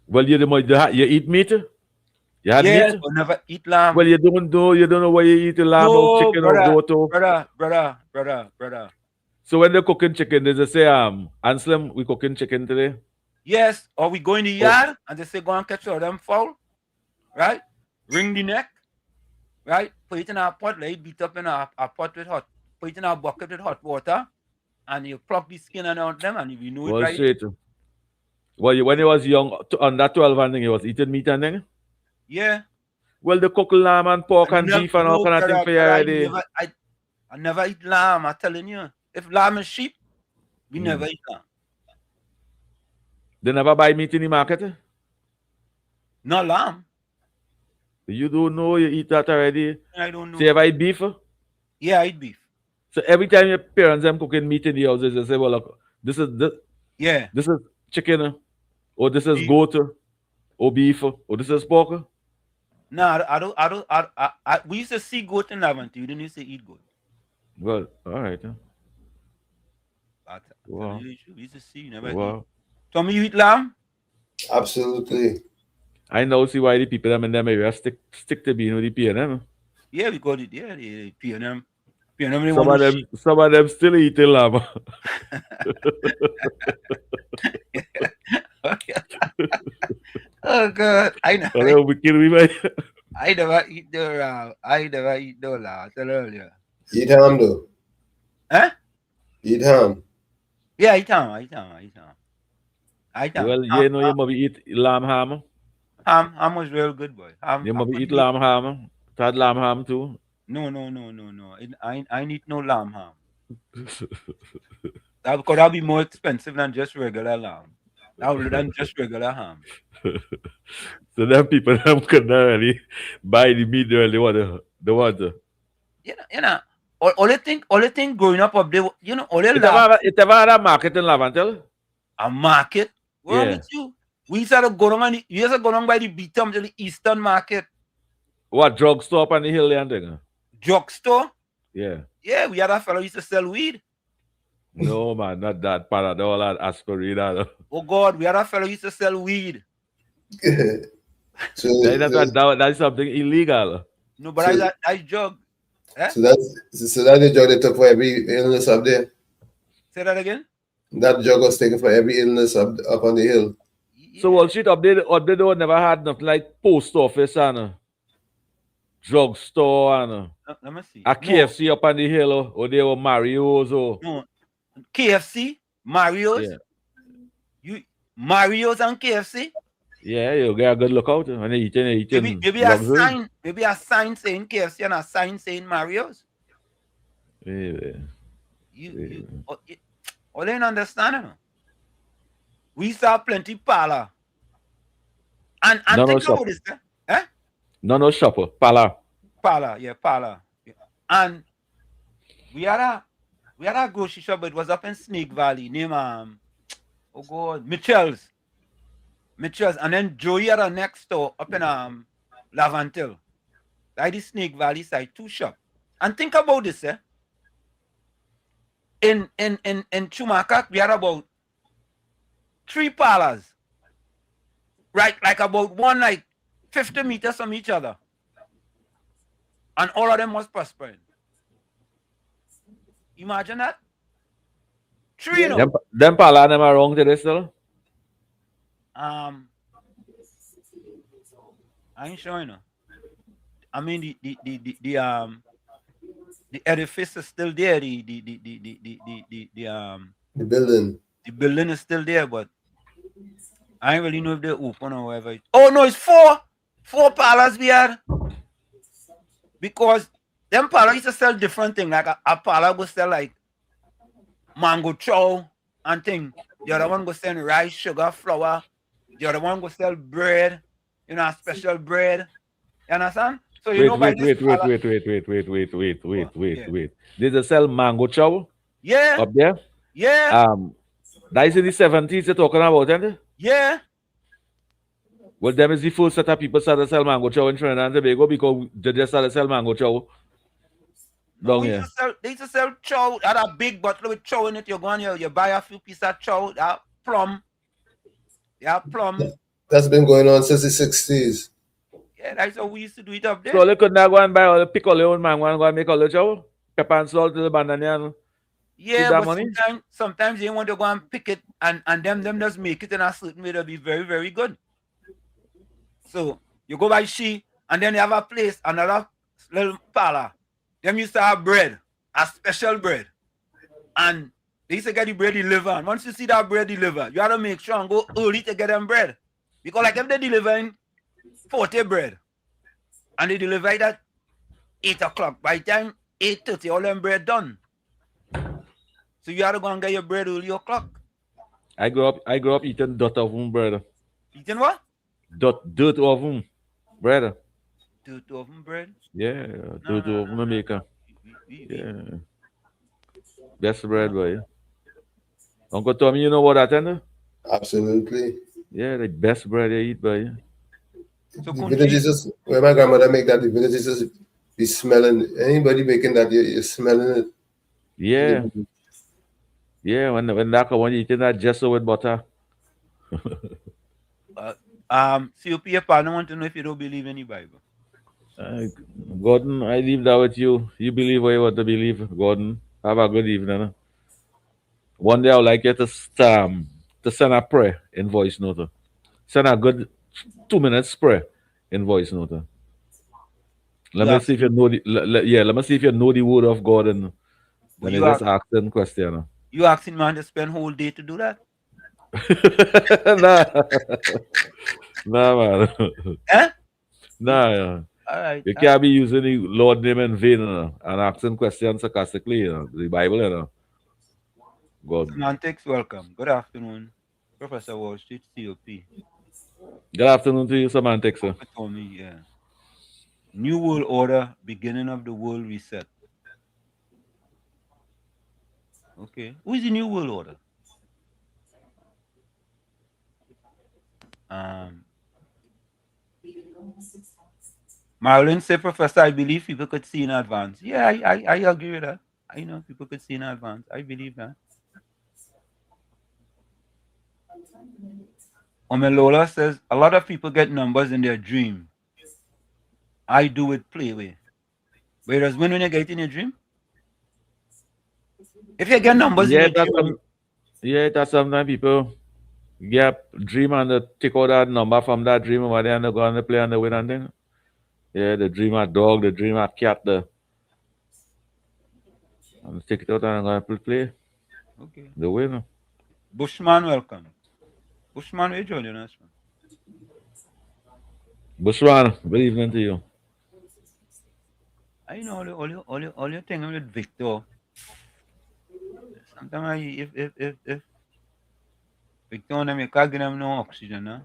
Well, you eat meat? You had meat? I never eat lamb. Well, you don't know why you eat lamb or chicken or goat. Brother. So when they're cooking chicken, they say, Anselm, we cooking chicken today? Yes, or we go in the yard and they say, go and catch all them fowl, right? Wring the neck, right? Put it in a pot, let it beat up in a pot with hot, put it in a bucket with hot water, and you pluck the skin out them, and if you know it right. Straight. Well, when he was young, under 12 and thing, he was eating meat and thing? Yeah. Well, they cook lamb and pork and beef and all kind of things for you already. I never eat lamb, I'm telling you. If lamb is sheep, we never eat lamb. They never buy meat in the market? No lamb. You don't know you eat that already? I don't know. So you ever eat beef? Yeah, I eat beef. So every time your parents them cooking meat in the houses, they say, well, look, this is chicken, or this is goat, or beef, or this is pork. No, I don't. We used to see goat in Laventry. We didn't used to eat goat. Well, all right. Wow. We used to see, never eat. Tommy, you eat lamb? Absolutely. I now see why the people them in them area stick to being with the P&M. Yeah, we got it. Yeah, the P&M. Some of them still eating lamb. Oh God, I know. We kill me, man. I never eat no lamb. I never eat no lamb. I tell earlier. Eat ham though. Huh? Eat ham. Yeah, eat ham. Well, you know you must eat lamb ham. Ham was real good, boy. You must eat lamb ham. Had lamb ham too. No. I need no lamb ham. That could be more expensive than just regular lamb. Than just regular ham. So them people could not really buy the meat they want to. You know. Only thing growing up there, you know, only it ever had a market in Lavantel? A market? What's wrong with you? We used to go on by the Beatum to the Eastern Market. What, drugstore up on the hill and thing? Drugstore? Yeah. Yeah, we had a fellow used to sell weed. No, man, not that Paradol and aspirin. Oh, God, we had a fellow used to sell weed. So that's something illegal. No, but that's drug. Eh? So that's the drug they took for every illness up there. Say that again? That drug was taken for every illness up on the hill. Yeah. So Wall Street up there never had nothing like post office and drugstore and let me see. A KFC up on the hill or they were Mario's or no. KFC, Mario's. Yeah. Mario's and KFC. Yeah, you get a good lookout and eating. Maybe a sign saying KFC and a sign saying Mario's. Yeah. You don't understand. We saw plenty parlor. And think about this, eh? No shopper, parlor. Parlor. Yeah. And we had a grocery shop, but it was up in Snake Valley, named Mitchell's. And then Joey had a next door up in Lavantel. Like the Snake Valley side, 2 shops. And think about this, eh? In Chumakak, we had about 3 parlors. Right, like about 50 meters from each other. And all of them was prospering. Imagine that. 3, you know. Them parlors are wrong today still? I ain't sure, you know. I mean, the edifice is still there. The building. The building is still there, but I ain't really know if they're open or whatever. Oh no, it's 4 parlors we had. Because them parlors used to sell different things. Like a parlor go sell like mango chow and thing. The other one go sell rice, sugar, flour. The other one go sell bread, special bread. You understand? So wait. Did they sell mango chow? Yeah. Up there? Yeah. That is in the 70s you're talking about, isn't it? Yeah. Well, them is the first set of people started to sell mango chow in Trinidad and Tobago because they just started to sell mango chow. No, they used to sell chow. Had a big bottle with chow in it. You go on you buy a few pieces of chow, that plum. Yeah, plum. That's been going on since the 60s. Yeah, that's how we used to do it up there. So they could not go and buy all the pick all your own mango and go and make all the chow? Pepper and salt to the banana. Yeah, but sometimes you want to go and pick it and them just make it in a certain way to be very, very good. So you go by she and then you have a place, another little parlor. Them used to have bread, a special bread. And they used to get the bread delivered. And once you see that bread delivered, you have to make sure and go early to get them bread. Because like if they delivering 40 bread and they deliver it at 8 o'clock, by the time 8:30, all them bread done. So you have to go and get your bread early o'clock. I grew up eating dirt oven bread. Eating what? Dirt oven bread. Dirt oven bread? Yeah, dirt oven maker. Yeah. Best bread, boy. Uncle Tommy, you know what that is? Absolutely. Yeah, the best bread you eat, boy. So the villages, where my grandmother make that, the villages be smelling. Anybody making that, you're smelling it. Yeah. Yeah, when you eating that gesso with butter. COP, I don't want to know if you don't believe in the Bible. Gordon, I leave that with you. You believe what you want to believe, Gordon. Have a good evening. One day I would like you to send a prayer in voice note. Send a good 2 minutes prayer in voice note. Let me see if you know let me see if you know the word of God and then you just ask them question. You asking man to spend whole day to do that? Nah, man. Eh? Nah. All right. You can't be using the Lord name in vain and asking questions sarcastically. The Bible, God. Semantics, welcome. Good afternoon, Professor Wall Street, COP. Good afternoon to you, Semantics, sir. Told me, yeah. New World Order, beginning of the world reset. Okay. Who is the New World Order? Marilyn said, Professor, I believe people could see in advance. Yeah, I agree with that. I know people could see in advance. I believe that. Omelola says, a lot of people get numbers in their dream. I do it playway. Whereas when you get in your dream, if you get numbers in your dream. That's sometimes people get dream and they take out that number from that dream over there and they go and they play and they win and thing. Yeah, the dream a dog, the dream a cat, and take it out and go and play. Okay. The winner. Bushman, welcome. Bushman, where you joining us from? Bushman, good evening to you. I know all your thing with Victor. Sometimes if Victor and them, you can't get them no oxygen, huh?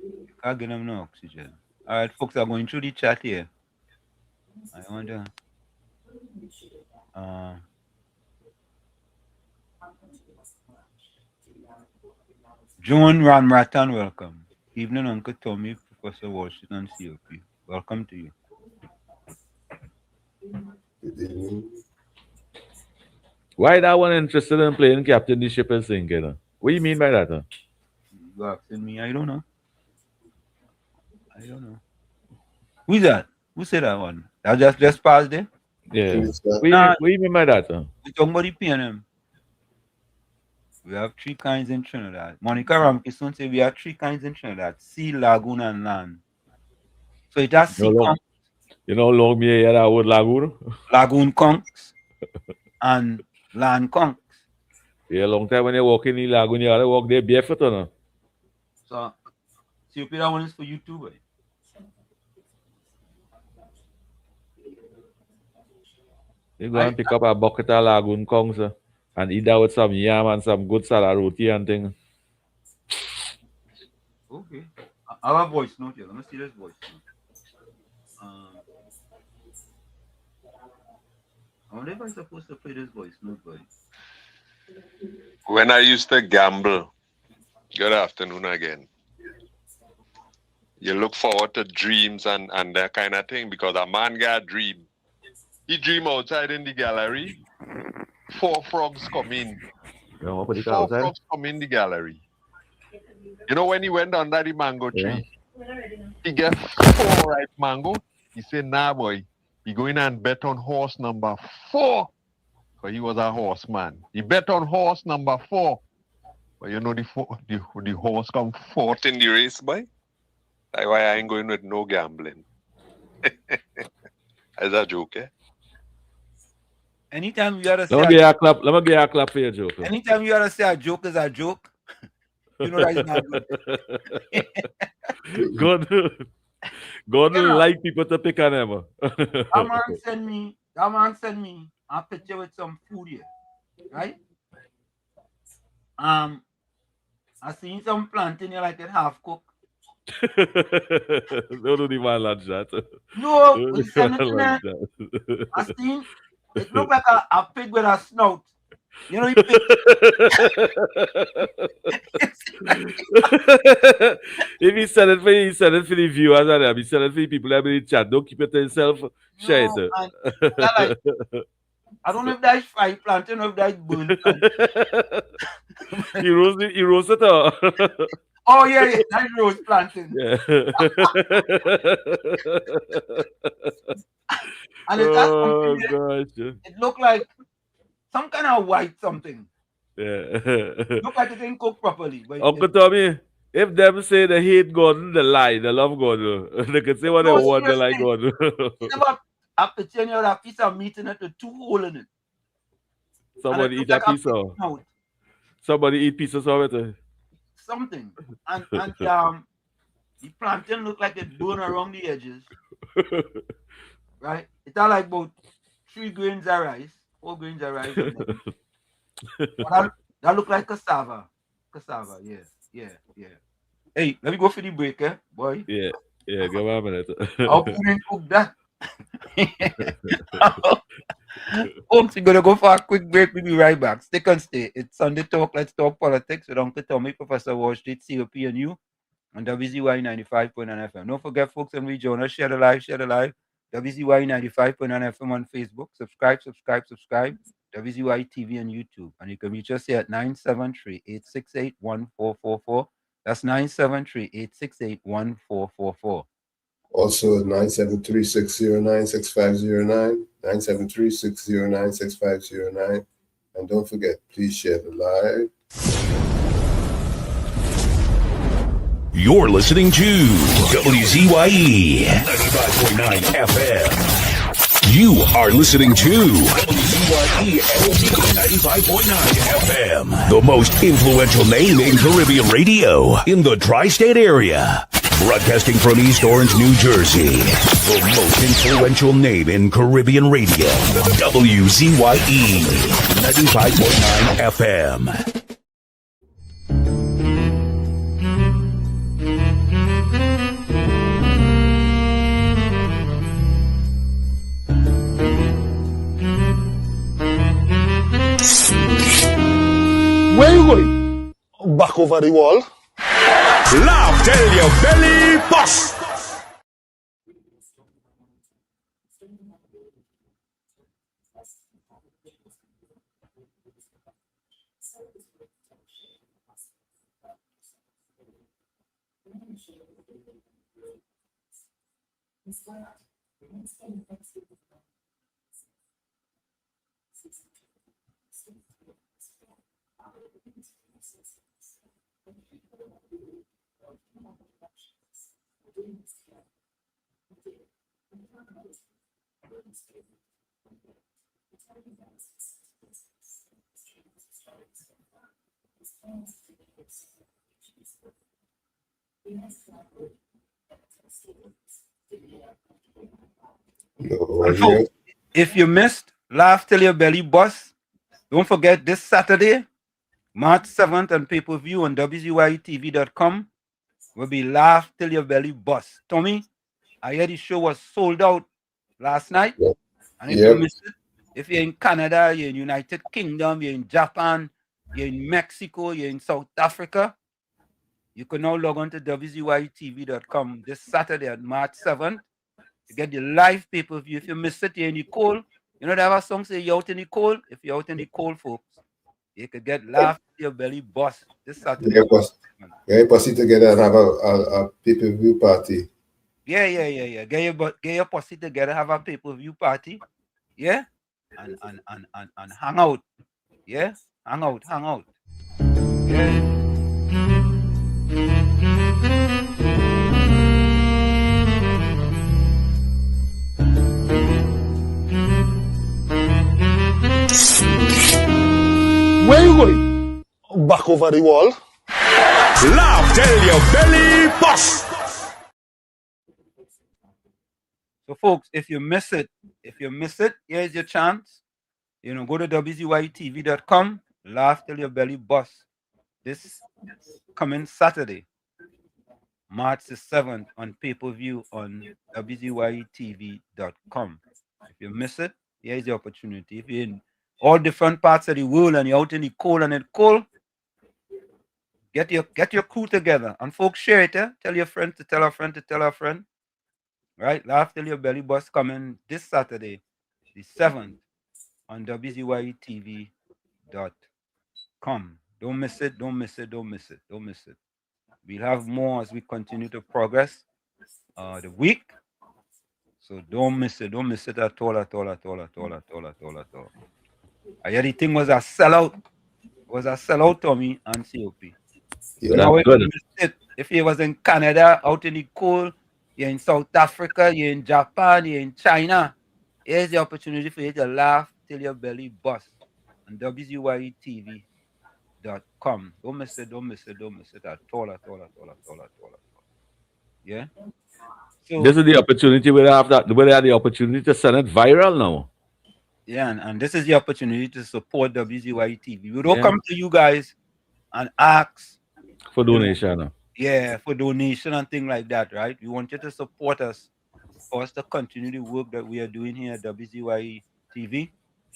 You can't get them no oxygen. All right, folks are going through the chat here. I wonder. Joan Ranratan, welcome. Evening, Uncle Tommy, Professor Washington, COP. Welcome to you. Why that one interested in playing captain the ship is sinking? What do you mean by that? You asking me? I don't know. Who's that? Who said that one? I just passed there? Yeah. What do you mean by that? We're talking about the PNM. We have 3 kinds in Trinidad. Monica Ramkison said we have 3 kinds in Trinidad: sea, lagoon, and land. So it has sea conchs. You know, long me hear that word lagoon? Lagoon conchs and land conchs. Yeah, long time when you walk in the lagoon, you gotta walk there barefoot, no? So, COP, that one is for you too, boy. You go and pick up a bucket of lagoon conchs and eat that with some yam and some good salad roti and thing. Okay. I have a voice note here. Let me see this voice note. I wonder if I'm supposed to play this voice note, boy. When I used to gamble, good afternoon again. You look forward to dreams and that kind of thing because a man got a dream. He dream outside in the gallery. 4 frogs come in. 4 frogs come in the gallery. You know when he went under the mango tree, he get 4 ripe mango. He said, nah, boy, he go in and bet on horse number 4. Because he was a horseman. He bet on horse number 4. But you know the horse come 4th in the race, boy. That's why I ain't going with no gambling. That's a joke, eh? Anytime you gotta say let me get a clap for your joke. Anytime you gotta say a joke is a joke, you know that is not good. God like people to pick on him. That man send me a picture with some food here, right? I seen some plantain here like it half cooked. Don't do the man like that. No, we send it in there. I seen it look like a pig with a snout. You know, if he send it for you, he send it for the viewers and he send it for the people that in the chat. Don't keep it to yourself. Share it. I don't know if that's fried plantain or if that's burnt plantain. He roasted it. Oh yeah, that's roast plantain. Yeah. And it has Oh something gosh. it looked like some kind of white something. Yeah. Look like it didn't cook properly. But Uncle Tommy, if them say they hate God, they lie. They love God. They can say what they no, want. They like seriously. God. You never have to change out a piece of meat in it with 2 holes in it. And it Somebody looked eat a like a piece of. mouth. Somebody eat pieces of it. Something. And the plantain looked like it burned around the edges. Right? It had like about 3 grains of rice, 4 grains of rice. But that looked like cassava. Cassava, yeah. Hey, let me go for the break, boy. Yeah, give me a minute. I hope you didn't cook that. Folks, we're gonna go for a quick break. We'll be right back. Stick and stay. It's Sunday Talk. Let's talk politics with Uncle Tommy, Professor Wall Street, COP, and you on WZYE 95.9 FM. Don't forget, folks, and we join us. Share the live. WZYE 95.9 FM on Facebook. Subscribe. WZYE TV and YouTube. And you can reach us here at 973-868-1444. That's 973-868-1444. Also 973-609-6509, 973-609-6509. And don't forget, please share the live. You're listening to WZYE 95.9 FM. You are listening to WZYE 95.9 FM, the most influential name in Caribbean radio in the tri-state area. Broadcasting from East Orange, New Jersey, the most influential name in Caribbean radio, WZYE 95.9 FM. Where you going? Back over the wall. Laugh till your belly bust. Folks, if you missed Laugh Till Your Belly Bust, don't forget this Saturday, March 7th on pay-per-view on WZYTV.com will be Laugh Till Your Belly Bust. Tommy, I hear the show was sold out last night. Yep. And if you missed it, if you're in Canada, you're in United Kingdom, you're in Japan, you're in Mexico, you're in South Africa, you can now log on to WZYTV.com this Saturday on March 7th to get the live pay-per-view. If you miss it, you're in the cold. You know, they have a song say you're out in the cold. If you're out in the cold, folks, you could get Laugh Till Your Belly Bust this Saturday. Get pussy together and have a pay-per-view party. Yeah. Get your pussy together, have a pay-per-view party. Yeah? And hang out. Yeah? Hang out. Yeah. Where you going? Back over the wall. Laugh till your belly bust. So, folks, if you miss it, here's your chance. You know, go to WZYTV.com, Laugh Till Your Belly Bust. This coming Saturday, March the 7th, on pay-per-view on WZYTV.com. If you miss it, here's the opportunity. If you're in all different parts of the world and you're out in the cold and it's cold, get your crew together. And folks, share it. Tell your friend to tell a friend to tell a friend. Right? Laugh Till Your Belly Bust coming this Saturday, the 7th, on WZYETV.com. Don't miss it. Don't miss it. Don't miss it. Don't miss it. We'll have more as we continue to progress the week. So don't miss it. Don't miss it at all, at all, at all, at all, at all, at all, at all. I hear the thing was a sellout. Was a sellout, Tommy, and COP. Yeah, now, that's good. if you was in Canada, out in the cold, you're in South Africa, you're in Japan, you're in China, here's the opportunity for you to laugh till your belly busts on WZYETV.com. Don't miss it, don't miss it, don't miss it at all, at all, at all, at all, at all, at all. Yeah? So, this is the opportunity where they have the opportunity to send it viral now. Yeah, and this is the opportunity to support WZYE TV. We don't come to you guys and ask for donation. Yeah, for donation and things like that, right? We want you to support us for us to continue the work that we are doing here at WZYE TV.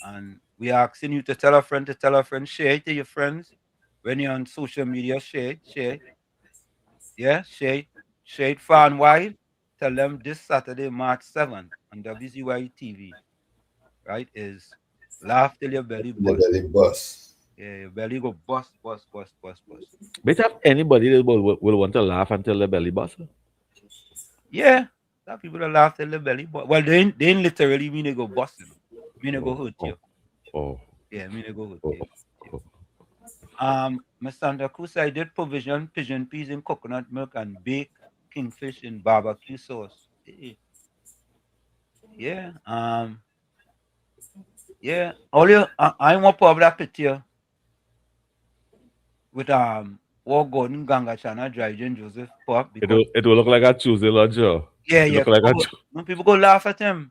And we are asking you to tell a friend, share it to your friends. When you're on social media, share it. Yeah, share it far and wide. Tell them this Saturday, March 7th on WZYE TV, right, is laugh till your belly bust. Yeah, your belly go bust. But have anybody that will want to laugh until their belly bust? Yeah, that people that laugh till their belly bust. Well, they ain't literally mean they go busting. Mean they go hurt you. Yeah, mean they go hurt you. Miss Santa Cruz, I did provision pigeon peas in coconut milk and bake kingfish in barbecue sauce. Yeah. Yeah. I want to have that picture with War Gordon Ganga Chana Dry Jane Joseph Pop. It will look like a Tuesday lunch. Yeah. People go laugh at him.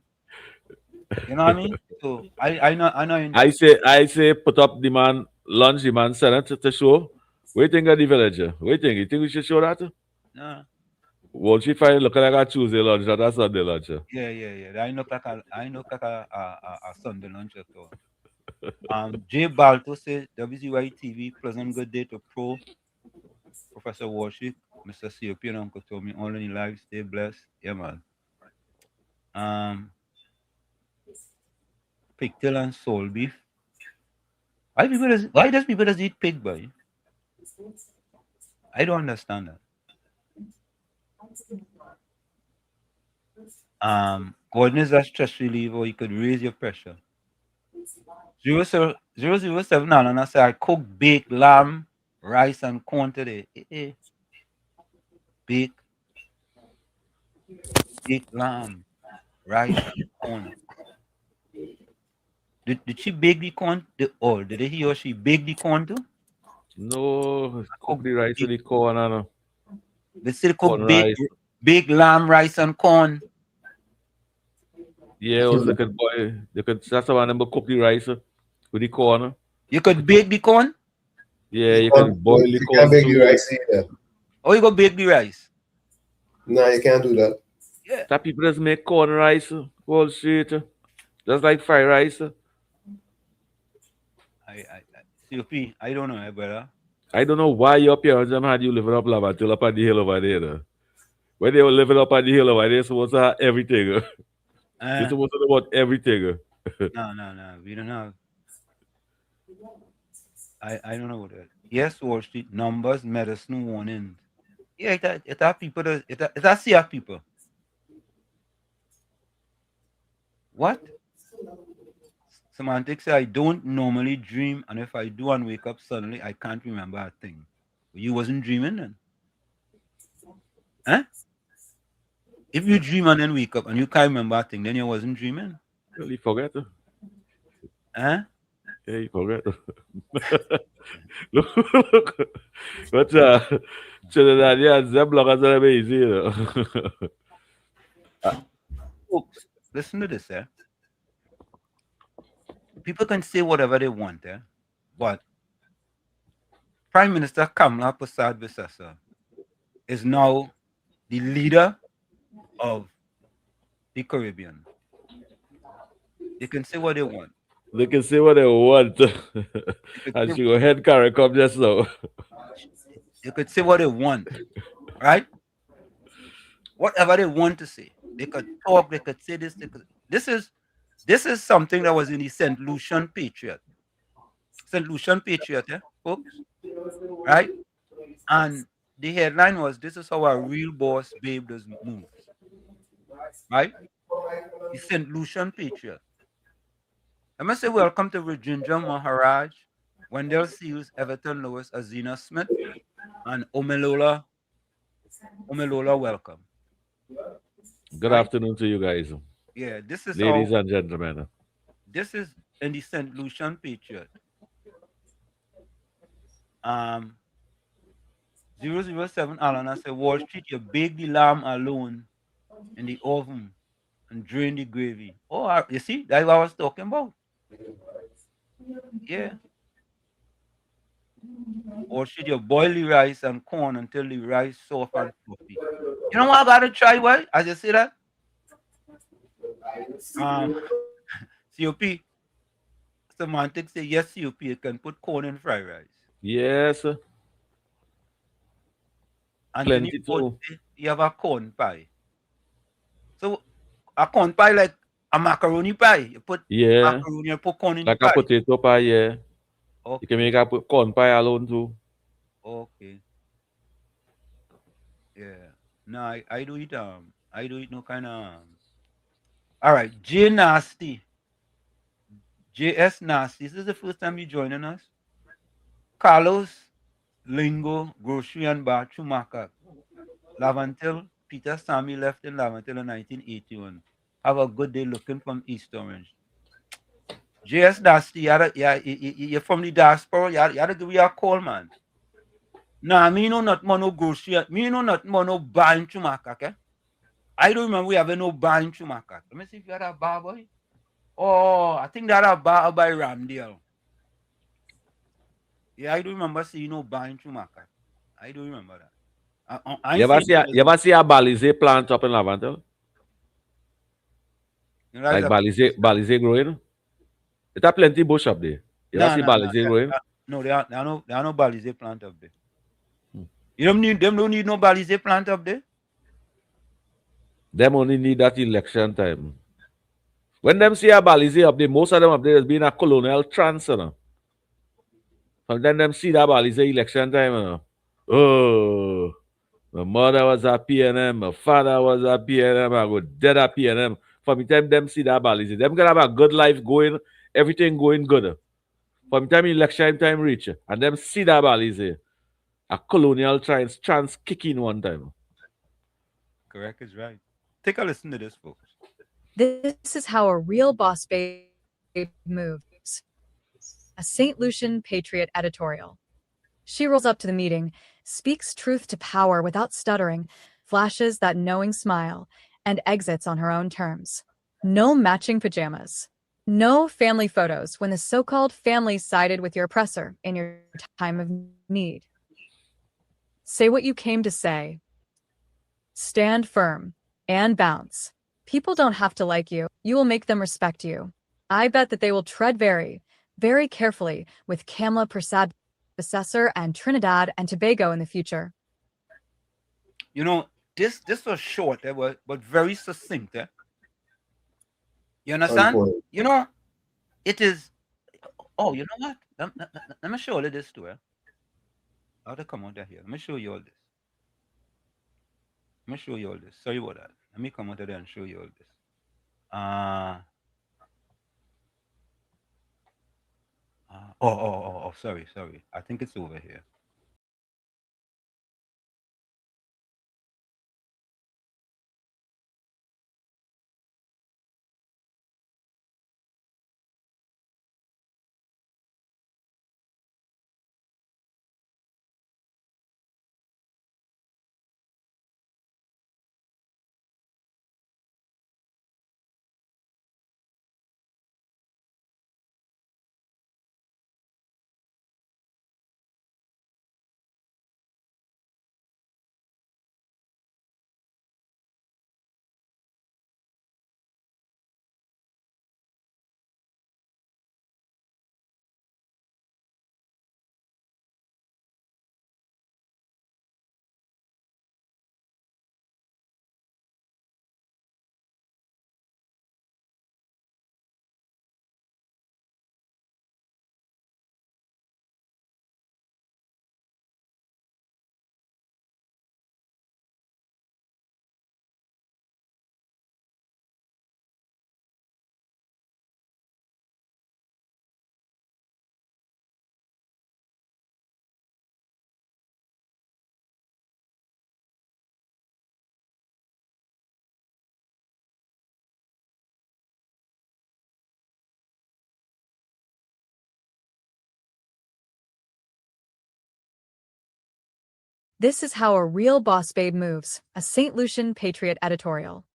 You know what I mean? So I know. I say put up the man lunch, the man send it to show. What do you think of the villager? What do you think? You think we should show that? No. Won't she find look like a Tuesday lunch or a Sunday lunch? Yeah. I look like a Sunday lunch at all. Jay Balto says WZYE TV, pleasant good day to Professor Warshik, Mr. COP and Uncle Tommy, all in life, stay blessed. Yeah, man. Pigtail and soul beef. Why does people eat pig, boy? I don't understand that. Gordon is a stress reliever. You could raise your pressure. 007 and I say I cook baked lamb, rice and corn today. Baked lamb, rice and corn. Did she bake the corn? Or did he or she bake the corn too? No, cook the rice with the corn. They still cook baked lamb, rice and corn. Yeah, also they could that's the one them cook the rice with the corn. You could bake the corn? Yeah, you can boil the corn. You can't bake the rice either. Oh, you go bake the rice? No, you can't do that. Yeah. That people just make corn rice, whole shit. Just like fried rice. COP, I don't know, brother. I don't know why your parents had you living up Lavatil up on the hill over there. When they were living up on the hill over there, supposed to have everything. You're supposed to know about everything. No. We don't have. I don't know what that. Yes, Wall Street numbers, medicine warnings. Yeah, it's our people. It's our CF people. What? Semantics say I don't normally dream, and if I do and wake up suddenly, I can't remember a thing. You wasn't dreaming then? Huh? If you dream and then wake up and you can't remember a thing, then you wasn't dreaming. Well, you forget. Huh? Yeah, you forget. Look. But Trinidad, yeah, them bloggers are easy. Folks, listen to this, eh? People can say whatever they want, but Prime Minister Kamala Persad-Bissessar is now the leader of the Caribbean. They can say what they want. They can say what they want. And she go head carry come just now. They could say what they want, right? Whatever they want to say. They could talk, they could say this. This is This is something that was in the St. Lucian Patriot. St. Lucian Patriot, yeah, folks? Right? And the headline was, "This is how a real boss babe does moves." Right? The St. Lucian Patriot. I must say welcome to Virginia Maharaj, Wendell Seals, Everton Lewis, Azina Smith, and Omelola. Omelola, welcome. Good afternoon to you guys. Yeah, this is ladies how, and gentlemen. this is in the St. Lucian Patriot. 007 Alan, I said, Wall Street, you bake the lamb alone in the oven and drain the gravy. Oh, you see, that's what I was talking about. Yeah. Or should you boil the rice and corn until the rice soft and fluffy? You know what I gotta try, what? As you see that? Um, COP. Semantics say yes, COP, you can put corn in fried rice. Yes. Anthony Plenty Ford too. say you have a corn pie. So a corn pie like a macaroni pie. You put Yeah. macaroni, you put corn in the Like a pie. potato pie, yeah. You can Okay. make a corn pie alone too. Okay. Yeah. No, I do it I do it no kind of all right, J Nasty. JS Nasty. This is the first time you joining us. Carlos Lingo, Grocery and Bar, Chumaca. Lavantil, Peter Sammy left in Lavantil in 1981. Have a good day looking from East Orange. JS Nasty, you're from the diaspora. You had to give me a call, man. Nah, me know not more no grocery. Me know not more no bar in Chumaca, okay? I don't remember we having no bar in Chumaca. Let me see if you had a bar, boy. Oh, I think that a bar by Ramdale. Yeah, I do remember seeing no bar in Chumaca. I do remember that. I You ain't ever seen see a, you ever see a Balize plant up in Lavantel? you know, Like Balize growing? It have plenty bush up there. You ever no, see no, no. Balize growing? No, there are no Balize plant up there. You don't need no Balize plant up there. Them only need that election time. When them see a Balize up there, most of them up there has been a colonial trance, you know. And then them see that Balize election time, you know. Oh, my mother was a PNM, my father was a PNM, I go dead a PNM. From the time them see that Balize, them gonna have a good life going, everything going good. From the time election time reach, and them see that Balize, a colonial trance kicking one time. Correct is right. Take a listen to this, folks. This is how a real boss babe moves. A St. Lucian Patriot editorial. She rolls up to the meeting, speaks truth to power without stuttering, flashes that knowing smile, and exits on her own terms. No matching pajamas. No family photos when the so-called family sided with your oppressor in your time of need. Say what you came to say. Stand firm and bounce. People don't have to like you. You will make them respect you. I bet that they will tread very, very carefully with Kamla Persad, Assessor, and Trinidad and Tobago in the future. You know, this was short, but very succinct. You understand? You know, it is. Oh, you know what? Let me show you this too. How to come out of here? Let me show you all this. Let me show you all this. Sorry about that. Let me come out of there and show you all this. Sorry. I think it's over here. This is how a real boss babe moves, a St. Lucian Patriot editorial.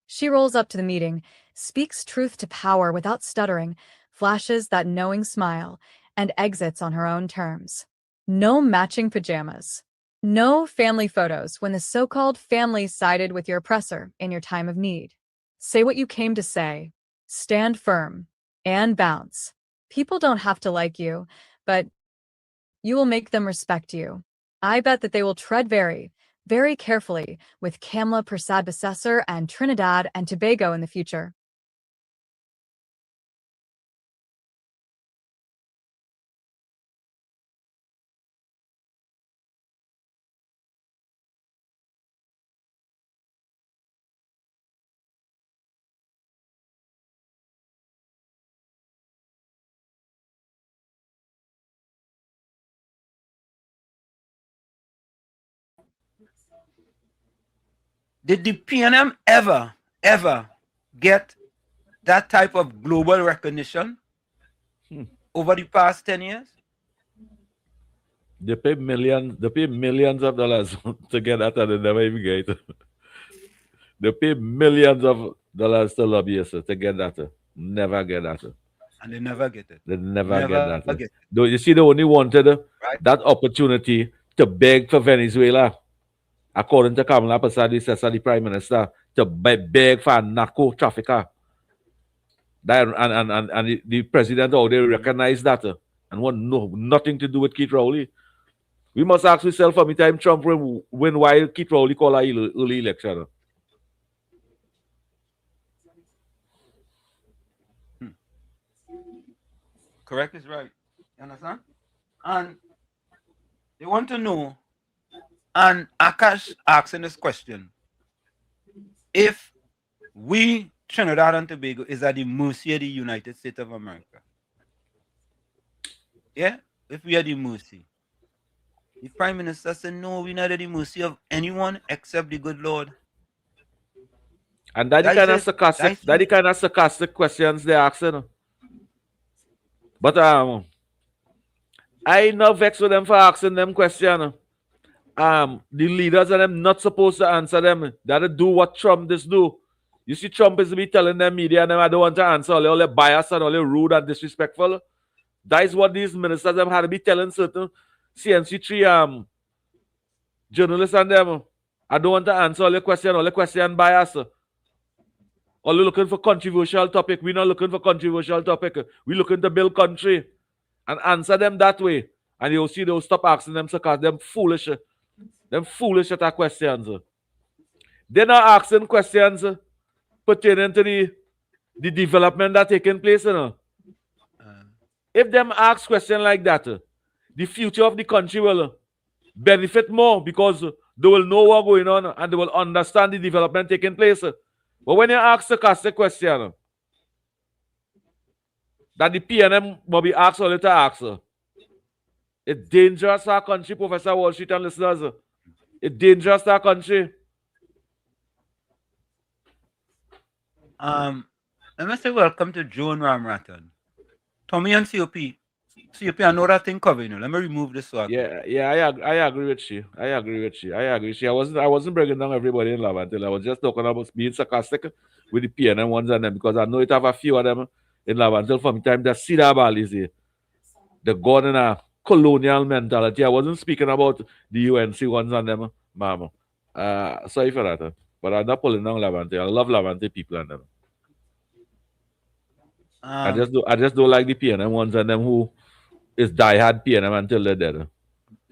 She rolls up to the meeting, speaks truth to power without stuttering, flashes that knowing smile, and exits on her own terms. No matching pajamas. No family photos when the so-called family sided with your oppressor in your time of need. Say what you came to say. Stand firm. And bounce. People don't have to like you, but you will make them respect you. I bet that they will tread very, very carefully with Kamla Persad-Besesser and Trinidad and Tobago in the future. Did the PNM ever get that type of global recognition over the past 10 years? They pay millions of dollars to get that and they never even get it. They pay millions of dollars to lobbyists to get that. Never get that. And they never get it. They never get that. Though you see, they only wanted that opportunity to beg for Venezuela, according to Kamala Persad-Besesser, the Prime Minister, to beg for a narco trafficker. That, and the president already recognized that and want nothing to do with Keith Rowley. We must ask ourselves from the time Trump win why Keith Rowley call an early election. Correct is right. You understand? And they want to know, and Akash asking this question, if we, Trinidad and Tobago, is at the mercy of the United States of America. Yeah? If we are the mercy. The Prime Minister said, no, we're not at the mercy of anyone except the good Lord. And that the kind of sarcastic questions they're asking. But I not vexed with them for asking them questions. The leaders of them not supposed to answer them. They have to do what Trump does do. You see, Trump is be telling them media and them I don't want to answer. All they biased and all they rude and disrespectful. That is what these ministers them had to be telling certain CNC3 journalists and them. I don't want to answer all the question bias. All looking for controversial topic. We're not looking for controversial topic. We're looking to build country. And answer them that way. And you'll see they'll stop asking them because them foolish at our questions. They're not asking questions pertaining to the development that's taking place. You know? If them ask questions like that, the future of the country will benefit more because they will know what's going on and they will understand the development taking place. But when you ask the question that the PNM will be asked or later asked, it's dangerous to our country, Professor Wall Street and listeners. It's dangerous to our country. Let me say welcome to Joan Ramratan. Tommy and COP. COP, I know that thing covering you. Let me remove this one. Yeah, I agree with you. I wasn't breaking down everybody in Lavantil. I was just talking about being sarcastic with the PNM ones and them because I know it have a few of them in Lavantil from the time that Sida Balize. They're gone in a colonial mentality. I wasn't speaking about the UNC ones and them, mama. Sorry for that. But I'm not pulling down Lavante. I love Lavante people and them. I just don't like the PNM ones and them who is diehard PNM until they're dead.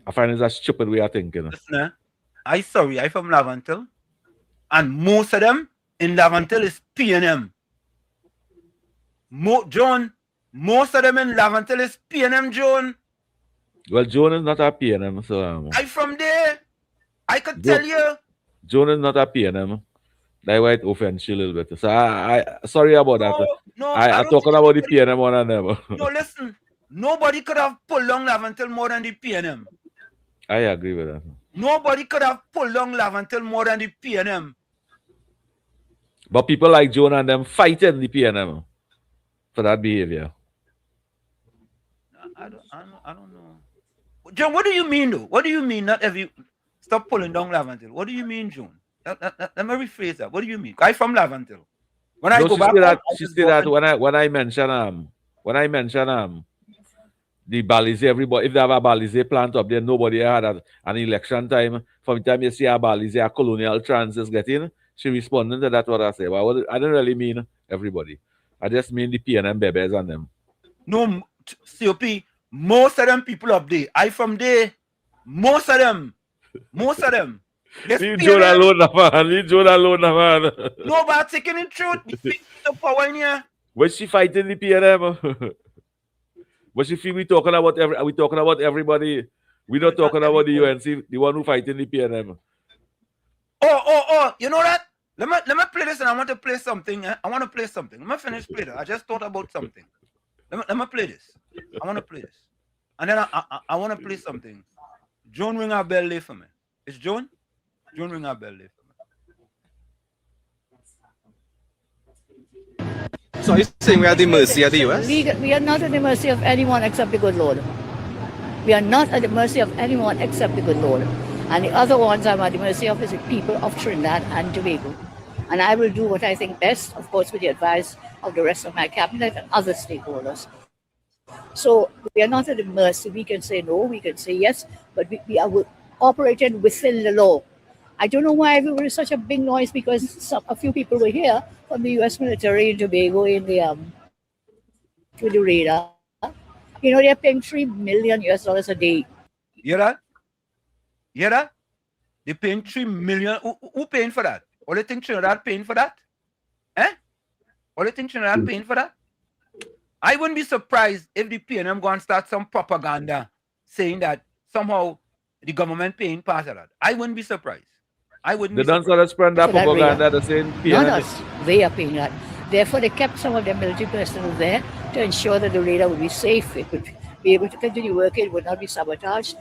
I find it's a stupid way of thinking. Listen, I'm from Lavantil. And most of them in Lavantil is PNM. John, most of them in Lavantil is PNM, John. Well, Joan is not a PNM, so I'm from there. I could tell you. Joan is not a PNM. That might offend you a little bit. So I sorry about that. I'm talking about the PNM one and them. No, listen. Nobody could have pulled down Lavantil more than the PNM. I agree with that. Nobody could have pulled down Lavantil more than the PNM. But people like Joan and them fighting the PNM for that behavior. I don't know. John, what do you mean though? What do you mean not every Stop pulling down Laventille. What do you mean, June? Let me rephrase that. What do you mean? I from Laventille. When I go back, she said that when I mention the Balize, everybody, if they have a Balize plant up there, nobody had an election time. From the time you see a Balize, a colonial transits getting, she responded to that what I say. Well, I don't really mean everybody. I just mean the PNM bebes and them. No, COP, most of them people up there. I from there, most of them. Leave Joe alone, man. Leave Joe alone, man. No, but taking the truth, we speak the power in here. Was she fighting the PNM? But she feel we talking about everybody. We're not talking about the UNC, the one who fighting the PNM. Oh, you know that? Let me play this, and I want to play something. I want to play something. Let me finish playing it. I just thought about something. Let me play this. I want to play this. And then I want to play something. Joan ring our bell for me. It's Joan? Joan ring our bell for me. So you're saying we are at the mercy of the US? We are not at the mercy of anyone except the good Lord. We are not at the mercy of anyone except the good Lord. And the other ones I'm at the mercy of is the people of Trinidad and Tobago. And I will do what I think best, of course, with the advice of the rest of my cabinet and other stakeholders. So we are not at the mercy. We can say no, we can say yes, but we are operating within the law. I don't know why everybody is such a big noise, because a few people were here from the U.S. military in Tobago in the with the radar. You know, they're paying $3 million a day. Hear that? Hear that? They're paying $3 million. Who paying for that? Or they think Trinidad paying for that? Or they think Trinidad paying for that? I wouldn't be surprised if the PNM go and start some propaganda saying that somehow the government paying part of that. I wouldn't be surprised. I wouldn't. They don't sort of spread that propaganda the same PNM. Not us. They are paying that. Therefore, they kept some of their military personnel there to ensure that the radar would be safe. It would be able to continue working. It would not be sabotaged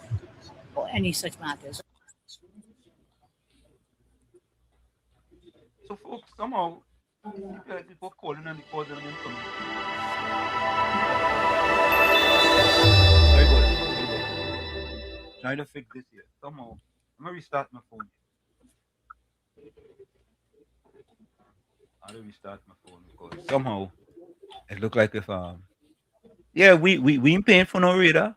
or any such matters. So, folks, somehow people calling and calling them coming. Very good. Trying to fix this here. Somehow, I'm gonna restart my phone. How do we start my phone? Because somehow it looked like if yeah, we ain't paying for no radar.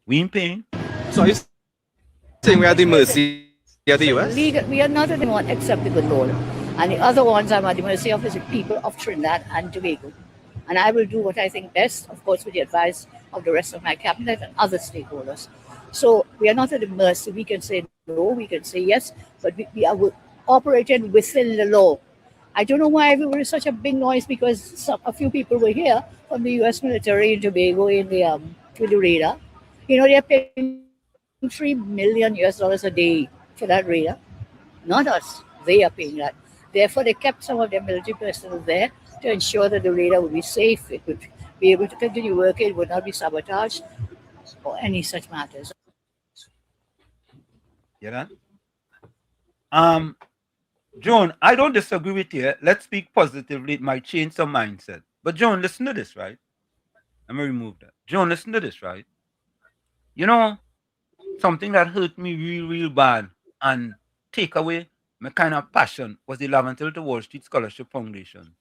We ain't paying. So you're saying we are at the mercy of the US? We are not at the one except the good Lord. And the other ones I'm at the mercy of is the people of Trinidad and Tobago. And I will do what I think best, of course, with the advice of the rest of my cabinet and other stakeholders. So we are not at the mercy. We can say no, we can say yes, but we are operating within the law. I don't know why everybody is such a big noise, because a few people were here from the U.S. military in Tobago in the with the radar. You know, they're paying $3 million a day for that radar. Not us. They are paying that. Therefore, they kept some of their military personnel there to ensure that the radar would be safe. It would be able to continue working. It would not be sabotaged or any such matters. You know? Joan, I don't disagree with you. Let's speak positively. It might change some mindset. But Joan, listen to this, right? Let me remove that. Joan, listen to this, right? You know, something that hurt me real bad and take away my kind of passion was the Laventille to Wall Street Scholarship Foundation.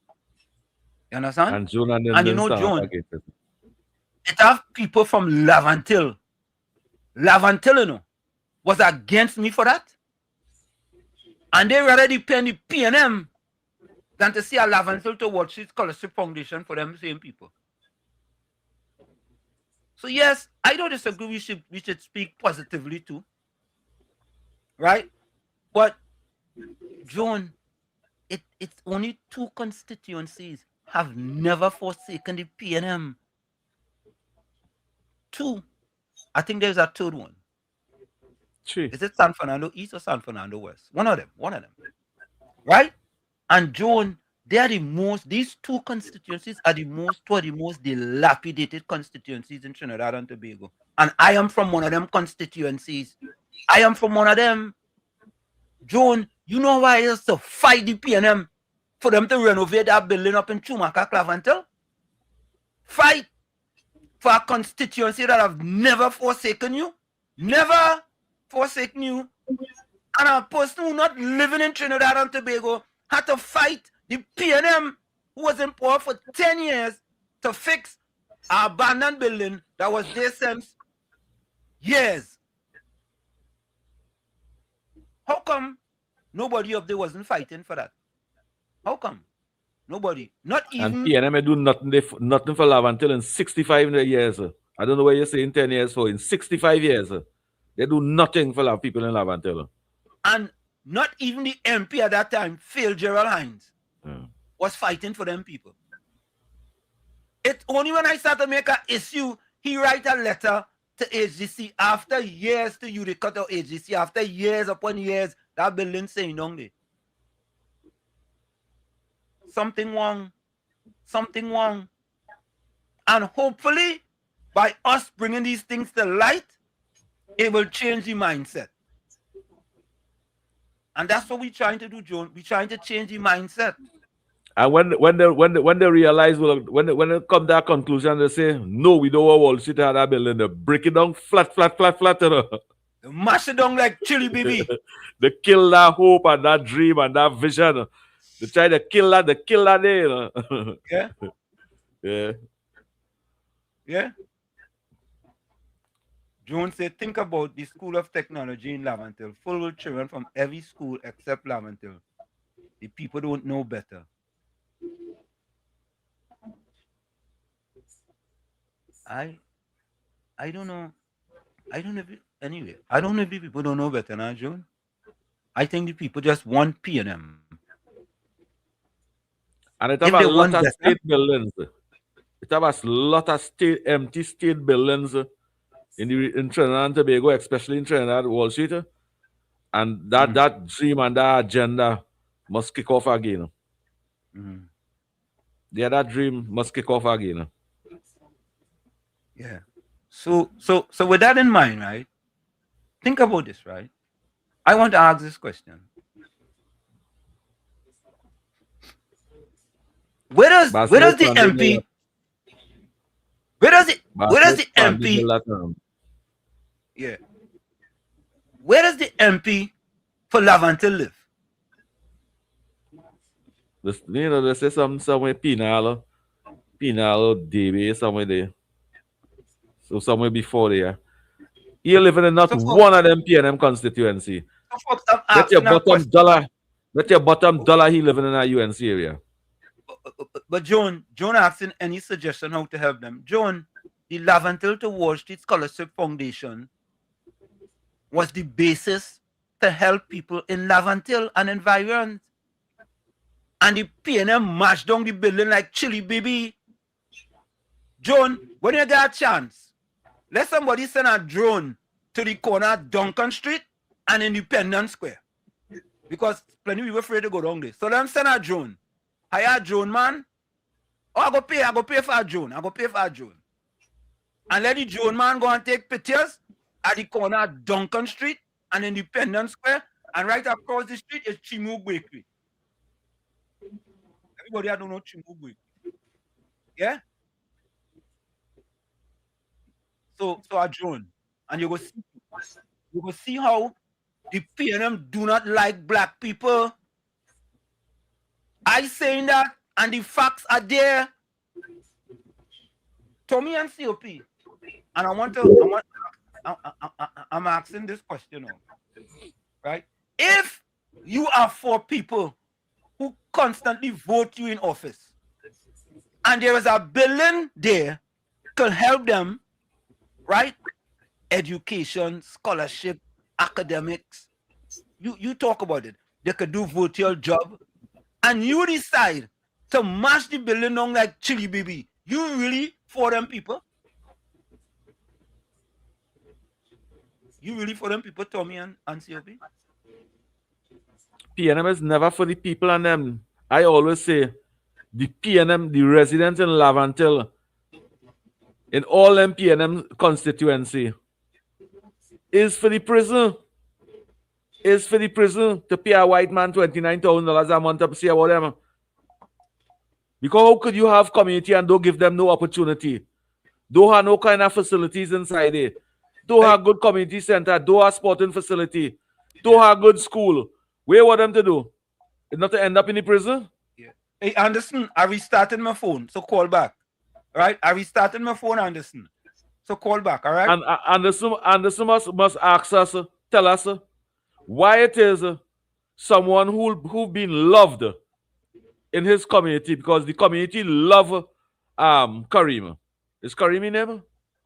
You understand? And Joan and you know, Joan, it have people from Laventille, you know, was against me for that. And they rather depend the PNM than to see a Laventille to Wall Street Scholarship Foundation for them same people. So yes, I don't disagree. We should speak positively too, right? But Joan, it's only 2 constituencies have never forsaken the PNM. 2. I think there's a third one. Is it San Fernando East or San Fernando West? One of them. Right? And Joan, they are these 2 constituencies are the most dilapidated constituencies in Trinidad and Tobago. And I am from one of them constituencies. I am from one of them. Joan, you know why I used to fight the PNM for them to renovate that building up in Chumaka, Laventille? Fight for a constituency that have never forsaken you? never forsaken you, and a person who not living in Trinidad and Tobago had to fight the PNM who was in power for 10 years to fix an abandoned building that was there since years. How come nobody up there wasn't fighting for that? How come? Nobody. Not even. And PNM do nothing for Lavantil in 65 years. I don't know what you're saying 10 years for. In 65 years, they do nothing for people in Lavantil. And not even the MP at that time, Phil Gerald Hines, was fighting for them people. It's only when I start to make an issue, he write a letter to HGC after years to you, they cut out HGC, after years upon years, that building saying down there. Something wrong. Something wrong. And hopefully, by us bringing these things to light, it will change the mindset. And that's what we're trying to do, Joan. We're trying to change the mindset. And when they realize, when they come to that conclusion, they say, no, we don't want Wall Street to have that building. They break it down flat. They mash it down like chili baby. They kill that hope and that dream and that vision. They try to kill that, day, you know? Yeah. Yeah. Yeah. Jones said, think about the School of Technology in Lavantil, full with children from every school except Lavantil. The people don't know better. I don't know. I don't know if anyway. I don't know if people don't know better now, Joan. I think the people just want PNM. And it have a lot of state buildings. It have a lot of empty state buildings in Trinidad and Tobago, especially in Trinidad, Wall Street. And that dream and that agenda must kick off again. Yeah, that dream must kick off again. Yeah. So with that in mind, right? Think about this, right? I want to ask this question. Where does the MP Yeah. Where does the MP for Lavantil live? They say somewhere Pinal, DB, somewhere there. So somewhere before there. You're living in not one of them PNM constituency. Let your bottom dollar he living in a UNC area. But Joan asking any suggestion how to help them. Joan, the Lavantil to Wall Street Scholarship Foundation was the basis to help people in Lavantil and environs. And the PNM mashed down the building like chili baby. Joan, when you get a chance, let somebody send a drone to the corner of Duncan Street and Independence Square. Because plenty of people afraid to go down there. So let them send a drone. Hire a drone, man. Oh, I go pay for a drone. And let the drone man go and take pictures at the corner of Duncan Street and Independence Square. And right across the street is Chimu Bakery. Everybody I don't know Chimu Bakery. Yeah? So a drone. And you go see how the PNM do not like black people. I saying that, and the facts are there. Tommy and COP. And I'm asking this question now. Right? If you are for people who constantly vote you in office, and there is a building there to help them, right? Education, scholarship, academics. You talk about it. They could do virtual job. And you decide to mash the building down like chili baby. You really for them people? You really for them people, Tommy and COP? PNM is never for the people and them. I always say the PNM, the residents in Lavantil, in all them PNM constituency, is for the prison. Is for the prison to pay a white man $29,000 a month to see about them. Because how could you have community and don't give them no opportunity? Don't have no kind of facilities inside there. Doha good community center, Doha sporting facility, Doha good school. Where want them to do? It's not to end up in the prison? Yeah. Hey, Anderson, I restarted my phone, so call back. Right? I restarted my phone, Anderson. So call back, all right? And Anderson must ask us, tell us why it is someone who been loved in his community, because the community love Kareem. Is Kareem in name?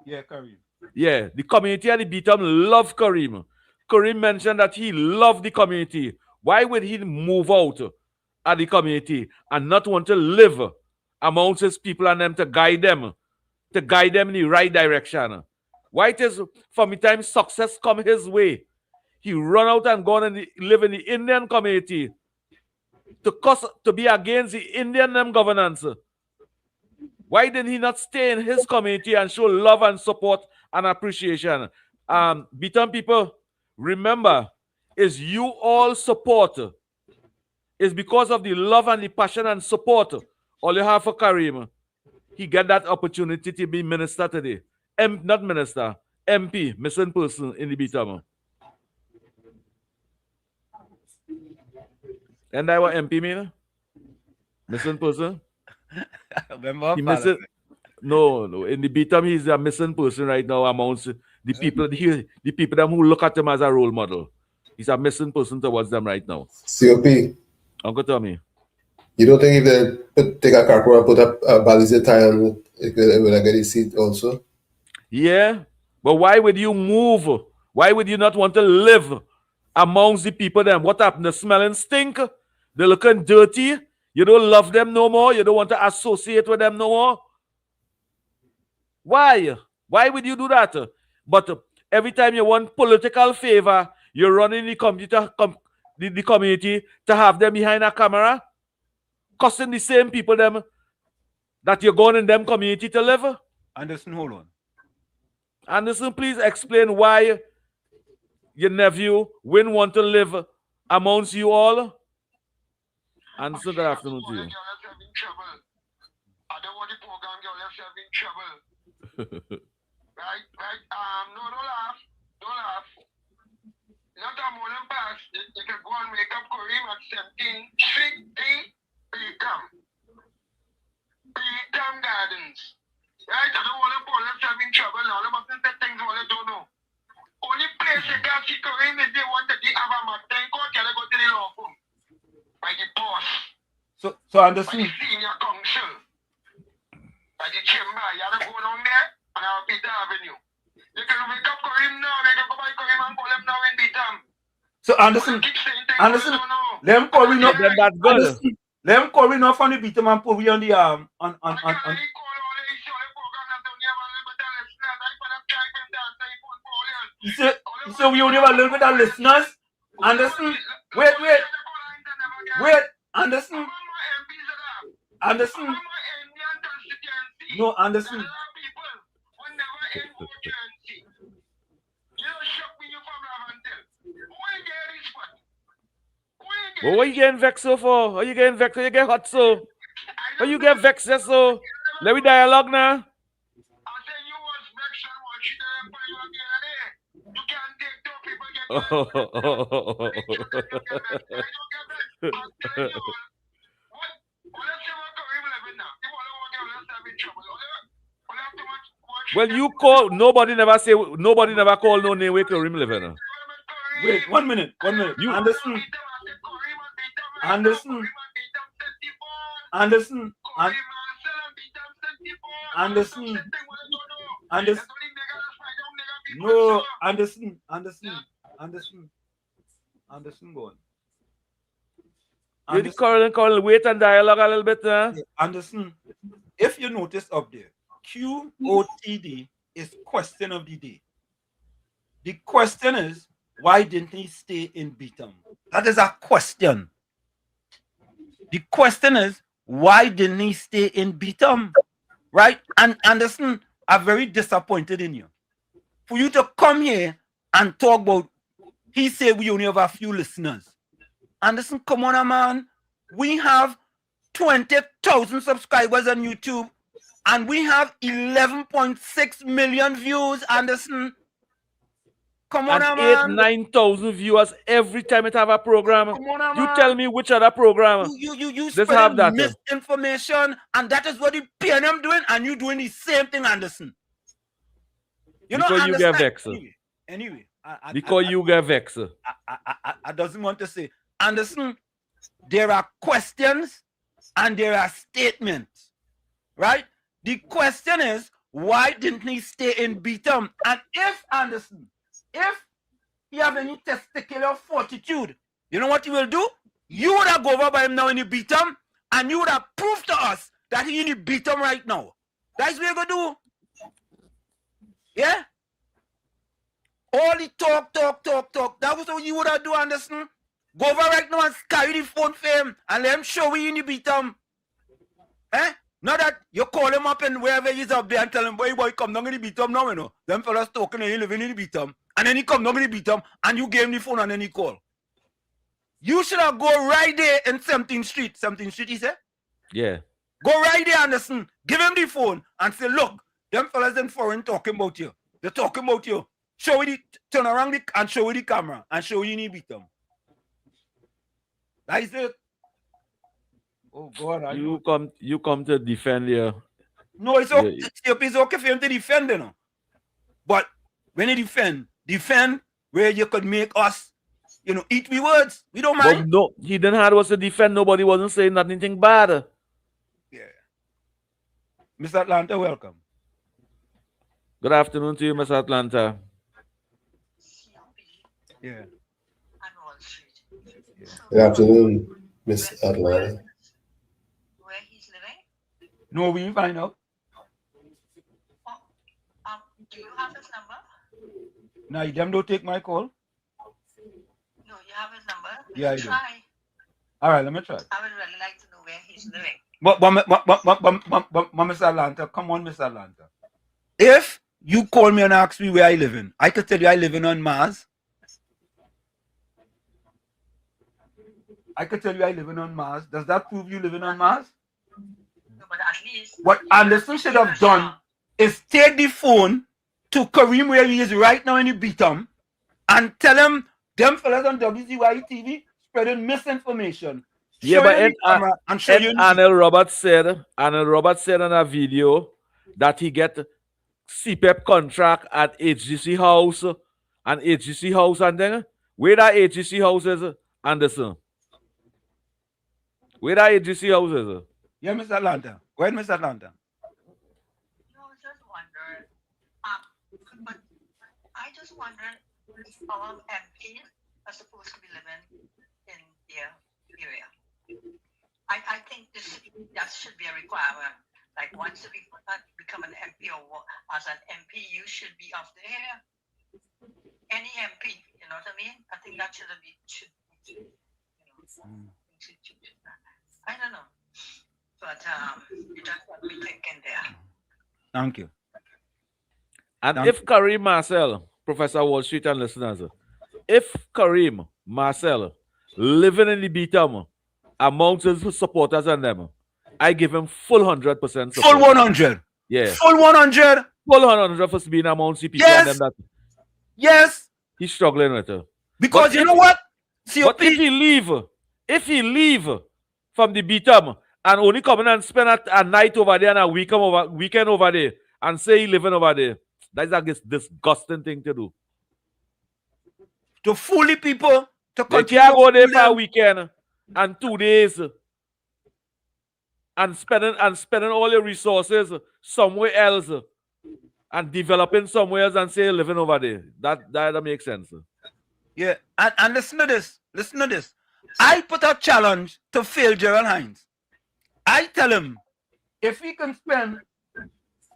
Yeah, Kareem. Yeah, the community and the Beatum love Kareem. Kareem mentioned that he loved the community. Why would he move out of the community and not want to live amongst his people and them to guide them in the right direction? Why it is from the time success come his way, he run out and gone and live in the Indian community to be against the Indian governance? Why did he not stay in his community and show love and support and appreciation? Beaton people, remember, is you all support. It's because of the love and the passion and support all you have for Kareem. He get that opportunity to be minister today. Not minister, MP, missing person in the Beaton. And I was MP mean? Missing person? Remember, no. In the Beaton, he's a missing person right now amongst the people. The people them who look at him as a role model. He's a missing person towards them right now. COP. Uncle Tommy. You don't think if they take a car and put a baliza tie on, it will get his seat also? Yeah, but why would you move? Why would you not want to live amongst the people them? What happened? The smelling stink? They're looking dirty? You don't love them no more? You don't want to associate with them no more? Why? Why would you do that? But every time you want political favor, you're running the community to have them behind a camera, costing the same people them that you're going in them community to live. Anderson, hold on. Anderson, please explain why your nephew wouldn't want to live amongst you all. Anderson, good afternoon to you. I don't want the program girl left in trouble. Right? No, don't laugh. Not a moment pass. You can go and make up Kareem at 17. Strictly Beaton Gardens. Right? I don't want the police having trouble now. They mustn't say things what they don't know. Only place you can see Kareem is they want to have a Martin court, can they go to the law firm? By the boss. So Anderson. By the senior counsel. By the chamber. You have to go down there and have Peter Avenue. You can wake up Kareem now. You can go by Kareem and call him now in Beaton. So Anderson, let him call me up. Let him call me up from the Beaton and put me on the on. You say we only have a little bit of listeners. Anderson, wait, Anderson. No, Anderson. Well, what you getting vexed for? What you getting vexed? You get hot so? What you get vexed so? Let me dialogue now. Well, you call, nobody never call no name where Kareem living. Wait, 1 minute. You Anderson. No, Anderson, go on. You the call, wait and dialogue a little bit, Anderson, if you notice up there, QOTD is question of the day. The question is, why didn't he stay in Beaton? That is a question. The question is, why didn't he stay in Beaton? Right? And Anderson, I'm very disappointed in you. For you to come here and talk about, he said we only have a few listeners. Anderson, come on, man. We have 20,000 subscribers on YouTube and we have 11.6 million views, Anderson. Come on, and man. 8,000-9,000 viewers every time it have a program. Come on, You man. tell me which other program. You Let's have spreading that. misinformation, and that is what the PNM doing, and you doing the same thing, Anderson. Because you get vexed. Anyway, because you get vexed. I doesn't want to say, Anderson, there are questions and there are statements, right? The question is, why didn't he stay in Beatum? And if Anderson, if he have any testicular fortitude, you know what he will do? You would have go over by him now in the Beatum, and you would have proved to us that he in the Beatum right now. That's what you're going to do. Yeah? All the talk. That was what you would have do, Anderson. Go over right now and carry the phone for him and let him show you in the Beatum. Eh? Not that you call him up and wherever he's up there and tell him, boy, come down in the Beatum now, you know. Them fellas talking and he living in the Beatum. And then he come down in the Beatum and you gave him the phone and then he call. You should have go right there in 17th Street. 17th Street, he said? Yeah. Go right there, Anderson. Give him the phone and say, look, them fellas in foreign talking about you. They're talking about you. Show you turn around and show you the camera and show you in the Beatum. That is it. Oh God! You come to defend here. No, it's okay. It's okay for him to defend, you know. But when you defend where you could make us, you know, eat we words. We don't mind. But no, he didn't have us to defend. Nobody wasn't saying nothing bad. Yeah. Mr. Atlanta, welcome. Good afternoon to you, Mr. Atlanta. Yeah. Good afternoon, Miss Atlanta. Where he's living? No, we find out. Do you have his number? No, them don't take my call. No, you have his number? Yeah, I do. Try. All right, let me try. I would really like to know where he's living. But Mr. Atlanta, come on, Mr. Atlanta. If you call me and ask me where I live in, I could tell you I live in on Mars. I could tell you I live in on Mars. Does that prove you living on Mars? No, but at least what Anderson should have done is take the phone to Kareem where he is right now in the Beatum and tell him them fellas on WZYE TV spreading misinformation. Yeah, but Arnold Roberts said in a video that he get CPEP contract at HGC House and then where that HGC House is, Anderson? Where that HGC House is? Yeah, Mr. Atlanta. Go ahead, Mr. Atlanta. No, I just wonder. But I just wonder if our MPs are supposed to be living in their area. I think that should be a requirement. Like once you become an MP or as an MP, you should be of the area. Any MP, you know what I mean? I think that should be. I don't know. But that's what we're thinking there. Thank you. And if Kareem Marcel, Professor Wall Street and listeners, if Kareem Marcel living in the Beatum amongst his supporters and them, I give him full 100% support. Full 100. Yeah. Full 100. Full 100 for being amongst the people and them that. Yes. He's struggling with it. Because you know what? But if he leave from the Beatum and only come in and spend a night over there and a weekend over there and say he living over there, that's a disgusting thing to do. To fool the people, to they can't go there for a weekend and 2 days and spending all your resources somewhere else and developing somewhere else and say living over there. That makes sense. Yeah, and listen to this. Listen to this. I put a challenge to Phil Gerald Hines. I tell him, if he can spend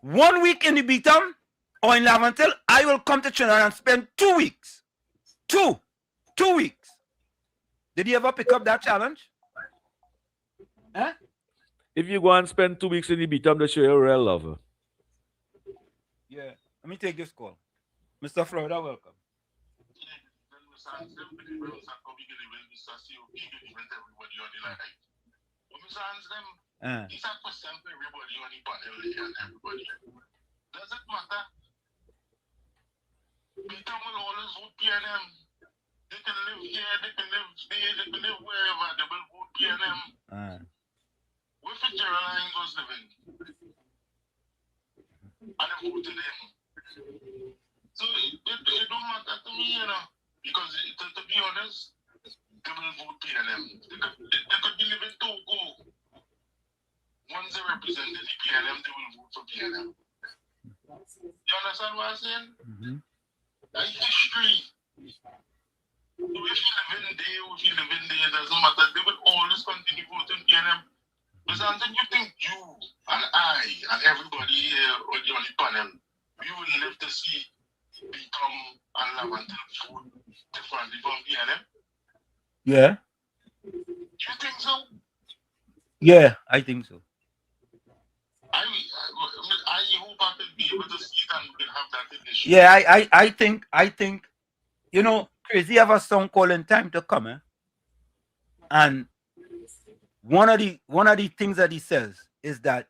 1 week in the Beatum or in Lavantil, I will come to Trinidad and spend 2 weeks. 2 weeks. Did he ever pick up that challenge? Huh? If you go and spend 2 weeks in the Beatum, they show you real love. Yeah. Let me take this call. Mr. Florida, welcome. It's a question for everybody on the panel and everybody. Does it matter? town will always vote PNM. They can live here, they can live there, they can live wherever, they will vote PNM. Where Fitzgerald Hines was living. And they voted him. So it don't matter to me, you know. Because to be honest, they will vote PNM. They could be living Togo. Once they represent the PNM, they will vote for PNM. You understand what I'm saying? That's history. So if you live in there or if you live in there, it doesn't matter. They will always continue voting PNM. But something you think you and I and everybody here on the panel, we will live to see become and love until vote differently from PNM? Yeah. You think so? Yeah, I think so. I hope I can be able to see it and we can have that issue. Yeah, I think, you know, Crazy have a song called In Time to Come, eh? And one of the things that he says is that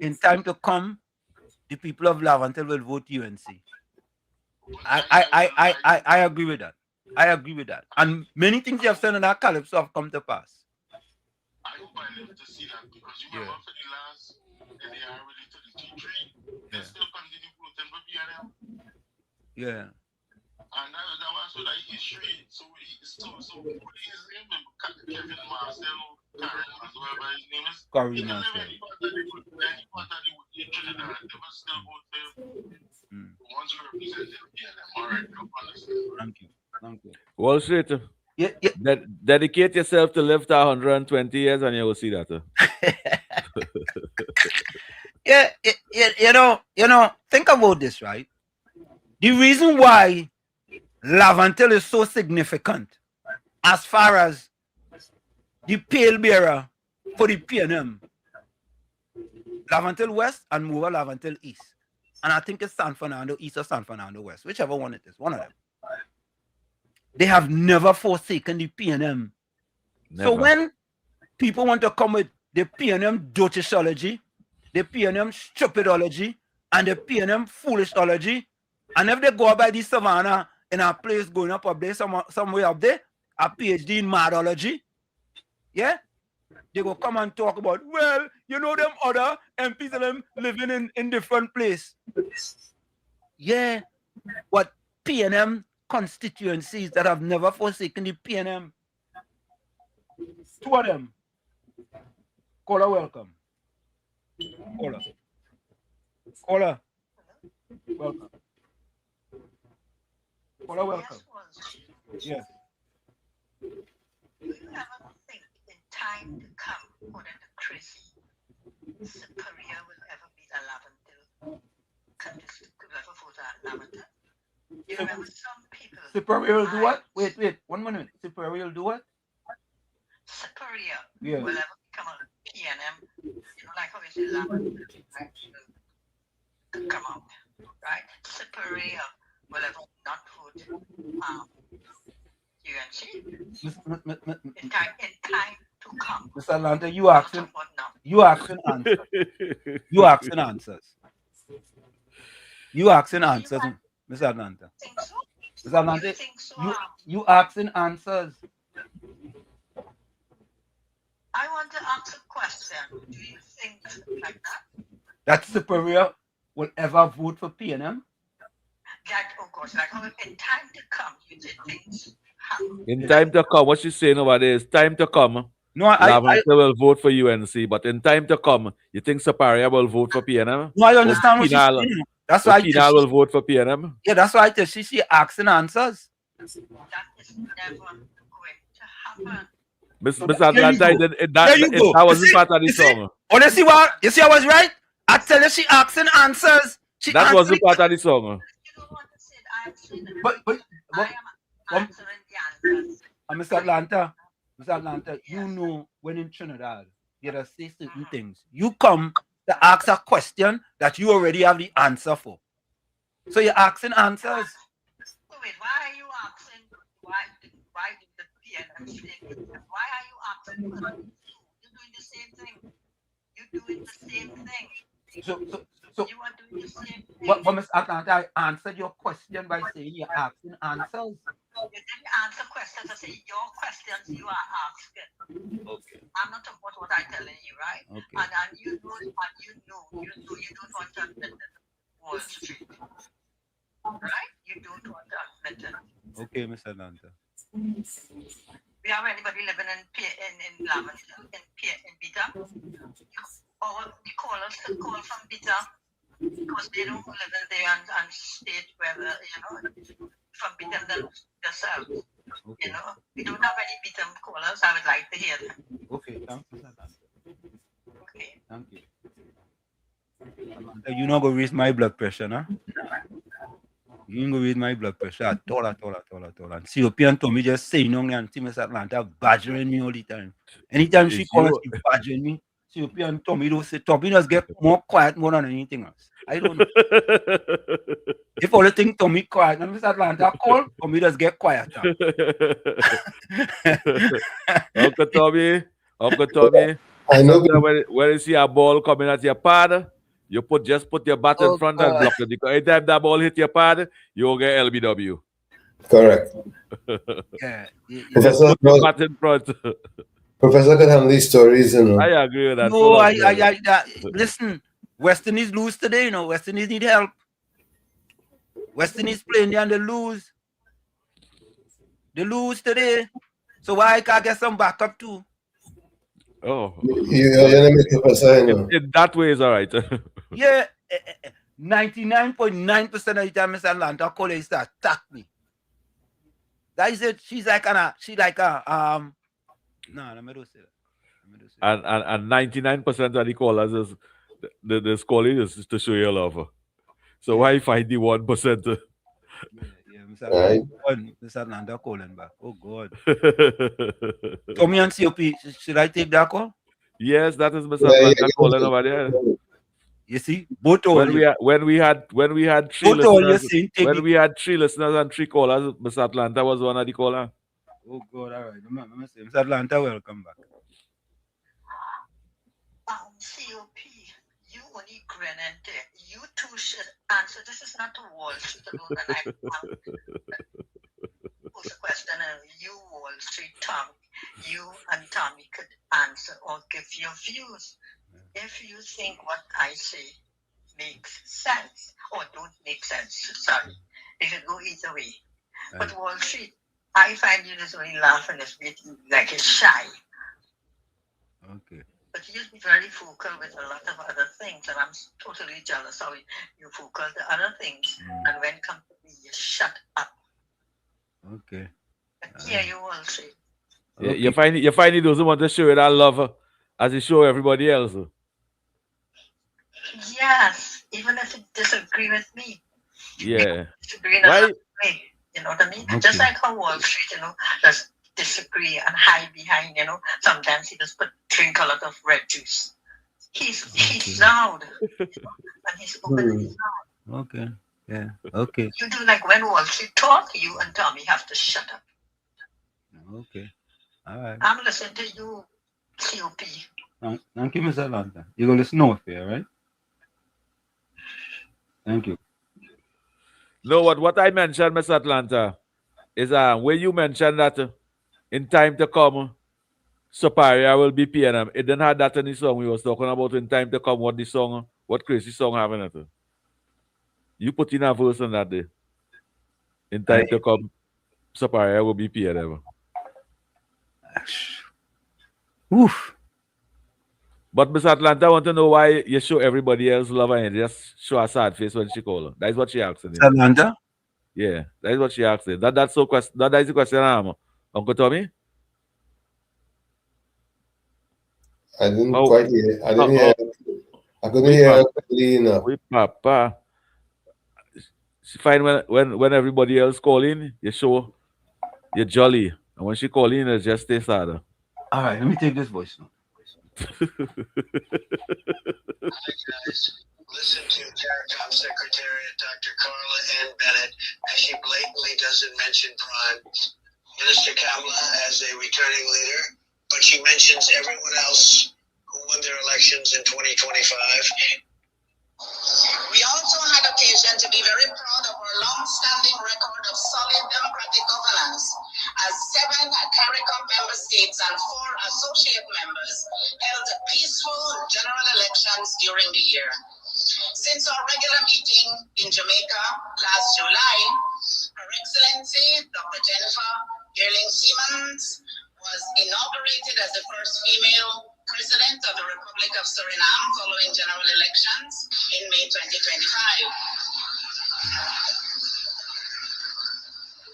in time to come, the people of Lavantel will vote UNC. I agree with that. I agree with that. And many things you have said in that calypso have come to pass. I hope I live to see that because you remember for the last and they are ready to the T3, they still continue voting for PNM. Yeah. And that was so that history. So what is his name? Kevin Marcel, Karen, whatever his name is. He can live any part of the wood in Trinidad. They will still vote for him. Once you represent PNM. All right, no understand. Thank you. Wall Street. Yeah. Dedicate yourself to live to 120 years and you will see that. Yeah, you know, think about this, right? The reason why Lavantel is so significant as far as the pale bearer for the PNM, Lavantel West and Mova Lavantel East. And I think it's San Fernando East or San Fernando West, whichever one it is, one of them. They have never forsaken the PNM. So when people want to come with the PNM dotishology, the PNM stupidology, and the PNM foolishology, and if they go by the savannah in a place going up there, somewhere up there, a PhD in madology, yeah, they go come and talk about, well, you know, them other MPs and them living in different place. Yeah, but PNM constituencies that have never forsaken the PNM. Two of them. Caller, welcome. Caller. Welcome. Caller, welcome. Yes. Do you ever think in time to come, according to Chris, Superior will ever be the Lavantel? Could ever vote at Lavantel? You remember some people. Superior will do what? Wait, 1 minute. Superior will do what? Superior will ever become a PNM. You know, like how we say Lavantel, right? To come out, right? Superior will ever not vote UNC. In time to come. Mr. Atlanta, you asking answers. You asking answers. You asking answers, Mr. Atlanta. Mr. Atlanta, you asking answers. I want to ask a question. Do you think like that? That Superior will ever vote for PNM? That, of course, like in time to come, you did things happen. In time to come, what she's saying over there is time to come. No, Lavantel will vote for UNC, but in time to come, you think Superior will vote for PNM? No, I understand what she's saying. That's why Keenal will vote for PNM. Yeah, that's why she asking answers. That is never going to happen. Miss Atlanta, that wasn't part of the song. Oh, you see I was right? I tell you she asking answers. That wasn't part of the song. You don't want to say but I am answering the answers. Mr. Atlanta, you know when in Trinidad, you have to say certain things. You come to ask a question that you already have the answer for. So you're asking answers. Wait, why are you asking? Why did the PNM say? Why are you asking? You're doing the same thing. You're doing the same thing. So you are doing the same thing. But Miss Atlanta, I answered your question by saying you're asking answers. You didn't answer questions. I say your questions you are asking. Okay. I'm not talking about what I'm telling you, right? Okay. And you know you don't want to admit it. Wall Street. Right? You don't want to admit it. Okay, Miss Atlanta. We have anybody living in Lavender, in Beta? Or the callers could call from Beta because they don't live in there and state whether, from Beta themselves. Okay. We don't have any Beta callers. I would like to hear them. Okay, thank you, Miss Atlanta. Okay. Thank you. You're not going to raise my blood pressure, no? You ain't going to raise my blood pressure at all. And COP and Tommy just saying on and Miss Atlanta badgering me all the time. Anytime she calls, she badgering me. COP and Tommy don't say, Tommy does get more quiet more than anything else. I don't know. If all the thing Tommy quiet, and Miss Atlanta call, Tommy does get quieter. Uncle Tommy. I know when you see a ball coming at your pad, you just put your bat in front and block it. Because anytime that ball hit your pad, you'll get LBW. Correct. Yeah. Just put your bat in front. Professor can handle these stories, I agree with that. No, listen. West Indies lose today, West Indies need help. West Indies playing there and they lose. They lose today. So why I can't get some backup too? Oh. In that way is all right. Yeah. 99.9% of the time Miss Atlanta call is to attack me. That is it. She's like no, let me do say that. And 99% of the callers is the calling is to show your love. So why find the 1%? Yeah, Miss Atlanta calling back. Oh God. Tommy and COP, should I take that call? Yes, that is Miss Atlanta calling over there. You see, both when we had 3 listeners, we had 3 listeners and 3 callers, Miss Atlanta was one of the callers. Oh God, all right. Miss Atlanta, welcome back. COP, you only grin and there. You two should answer. This is not a Wall Street alone, and I pose a question, and you, Wall Street, Tom, you and Tommy could answer or give your views. If you think what I say makes sense or don't make sense, sorry, it should go either way. But Wall Street, I find you just only laughing as like it's shy. Okay. But you just be very focal with a lot of other things, and I'm totally jealous how you focal the other things, and when it comes to me, you shut up. Okay. But yeah, you Wall Street. Yeah, you find he doesn't want to show you that love as he show everybody else. Yes, even if you disagree with me. Yeah. Disagree in another way. You know what I mean? Okay. Just like how Wall Street, does disagree and hide behind, sometimes he just drink a lot of red juice. He's loud. And he's open his mouth. Okay. Yeah. Okay. You do like when Wall Street talk, you and Tommy have to shut up. Okay. All right. I'm listening to you, COP. Thank you, Miss Atlanta. You're going to listen off here, right? Thank you. No, what I mentioned, Miss Atlanta, is when you mentioned that in time to come, Superior will be PNM. It didn't have that in the song we was talking about in time to come. What crazy song having it? You put in a verse on that day. In time to come, Superior will be PNM. Oof. But Miss Atlanta, I want to know why you show everybody else love and you just show a sad face when she call her. That's what she asked. Atlanta? Yeah, that's what she asked. That's the question, Uncle Tommy? I didn't quite hear. I didn't hear. I couldn't hear clearly enough. Papa. She find when everybody else call in, you show you're jolly. And when she call in, it just stay sad. All right, let me take this voice now. Hi guys, listen to CARICOM Secretariat Dr. Carla Ann Bennett as she blatantly doesn't mention Prime. Minister Kamala as a returning leader, but she mentions everyone else who won their elections in 2025. occasion to be very proud of our long-standing record of solid democratic governance, as 7 CARICOM member states and 4 associate members held peaceful general elections during the year. Since our regular meeting in Jamaica last July, Her Excellency Dr. Jennifer Gerling-Siemens was inaugurated as the first female President of the Republic of Suriname following general elections in May 2025.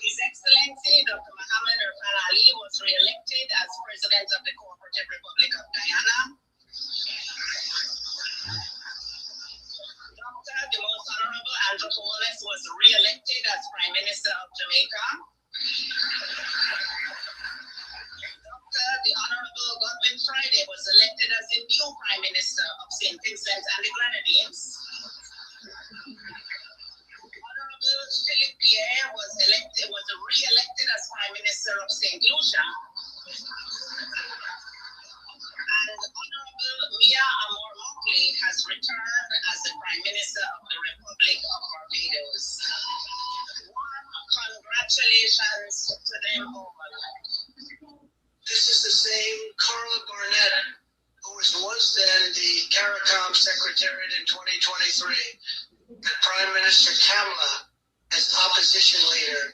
His Excellency Dr. Mohamed Irfan Ali was re-elected as President of the Cooperative Republic of Guyana. Dr. the Most Honorable Andrew Holness was re-elected as Prime Minister of Jamaica. The Honorable Godwin Friday was elected as the new Prime Minister of St. Vincent and the Grenadines. Honorable Philip Pierre was re-elected as Prime Minister of St. Lucia. And Honorable Mia Amor Mockley has returned as the Prime Minister of the Republic of Barbados. Congratulations to them all. This is the same Carla Barnett who was once then the CARICOM Secretariat in 2023, that Prime Minister Kamala, as opposition leader,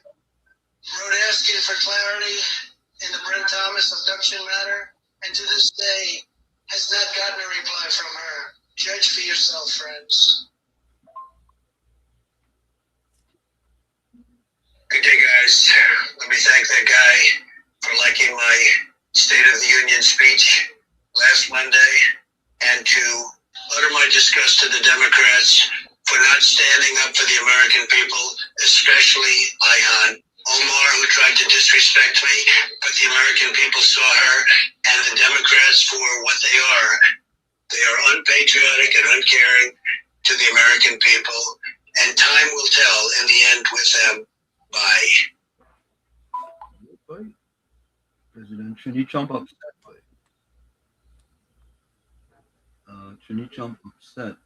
wrote asking for clarity in the Brent Thomas abduction matter, and to this day has not gotten a reply from her. Judge for yourself, friends. Good day, guys. Let me thank that guy for liking my State of the Union speech last Monday, and to utter my disgust to the Democrats for not standing up for the American people, especially Ayhan Omar, who tried to disrespect me, but the American people saw her and the Democrats for what they are. They are unpatriotic and uncaring to the American people, and time will tell in the end with them. Bye. President Trini Trump upset. Trini Trump upset.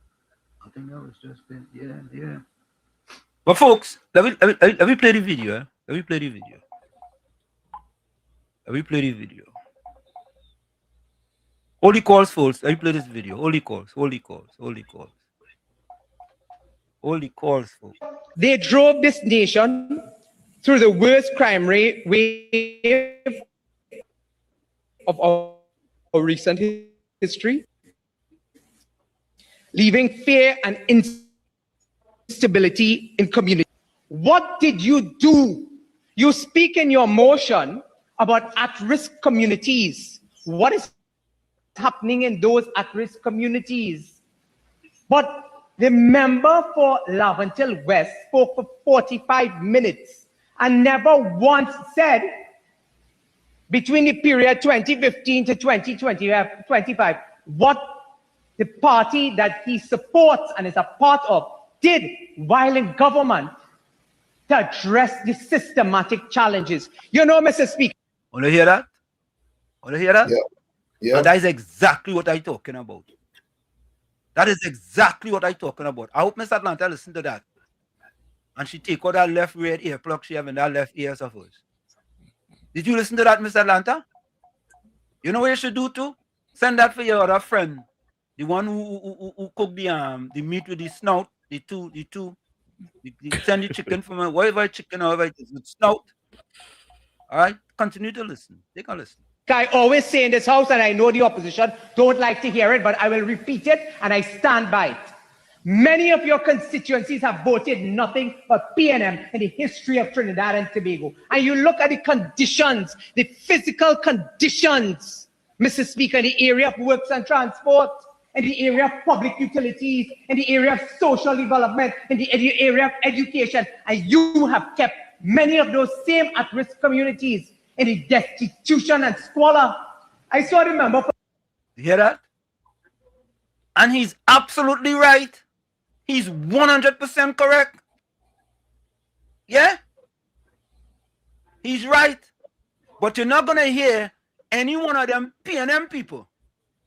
I think that was just it. Yeah. But folks, let me play the video. Let me play the video. Holy calls, folks. Let me play this video. Holy calls, folks. They drove this nation through the worst crime rate wave of our recent history, leaving fear and instability in community. What did you do? You speak in your motion about at-risk communities. What is happening in those at-risk communities? But the member for Laventille West spoke for 45 minutes and never once said, between the period 2015 to 2025, what the party that he supports and is a part of did while in government to address the systematic challenges. You know, Mr. Speaker. Want to hear that? Yeah. And that is exactly what I'm talking about. I hope Miss Atlanta listen to that. And she take out that left red ear plug she have in that left ear of hers. Did you listen to that, Miss Atlanta? You know what you should do too? Send that for your other friend. The one who cook the meat with the snout, the two. Send the chicken from whatever chicken or whatever it is with snout. All right, continue to listen. Take a listen. I always say in this house, and I know the opposition don't like to hear it, but I will repeat it and I stand by it. Many of your constituencies have voted nothing but PNM in the history of Trinidad and Tobago. And you look at the conditions, the physical conditions, Mr. Speaker, in the area of works and transport, in the area of public utilities, in the area of social development, in the area of education. And you have kept many of those same at-risk communities in the destitution and squalor. I saw the member. You hear that? And he's absolutely right. He's 100% correct. Yeah? He's right. But you're not going to hear any one of them PNM people,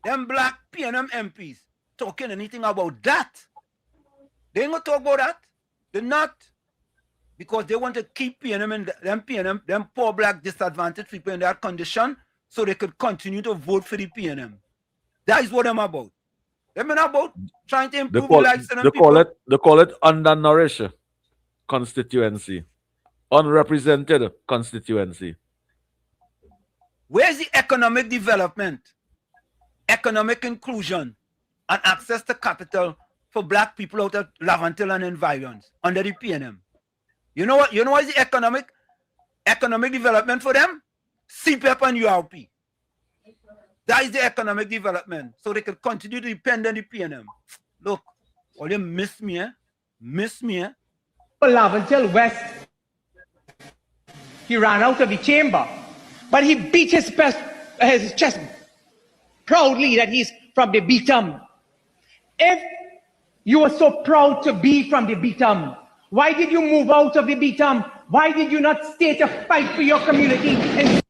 them black PNM MPs, talking anything about that. They ain't going to talk about that. They're not. Because they want to keep paying them poor black disadvantaged people in that condition so they could continue to vote for the PNM. That is what I'm about. They're about trying to improve the lives of them people. They call it undernourished constituency. Unrepresented constituency. Where's the economic development, economic inclusion, and access to capital for black people out of Laventille and environs under the PNM? You know what? You know what is the economic development for them? CPEP and URP. That is the economic development. So they can continue to depend on the PNM. Look, all you miss me, eh? Miss me, eh? Laventille West, he ran out of the chamber, but he beat his chest proudly that he's from the Beatum. If you were so proud to be from the Beatum, why did you move out of the Beatum? Why did you not stay to fight for your community?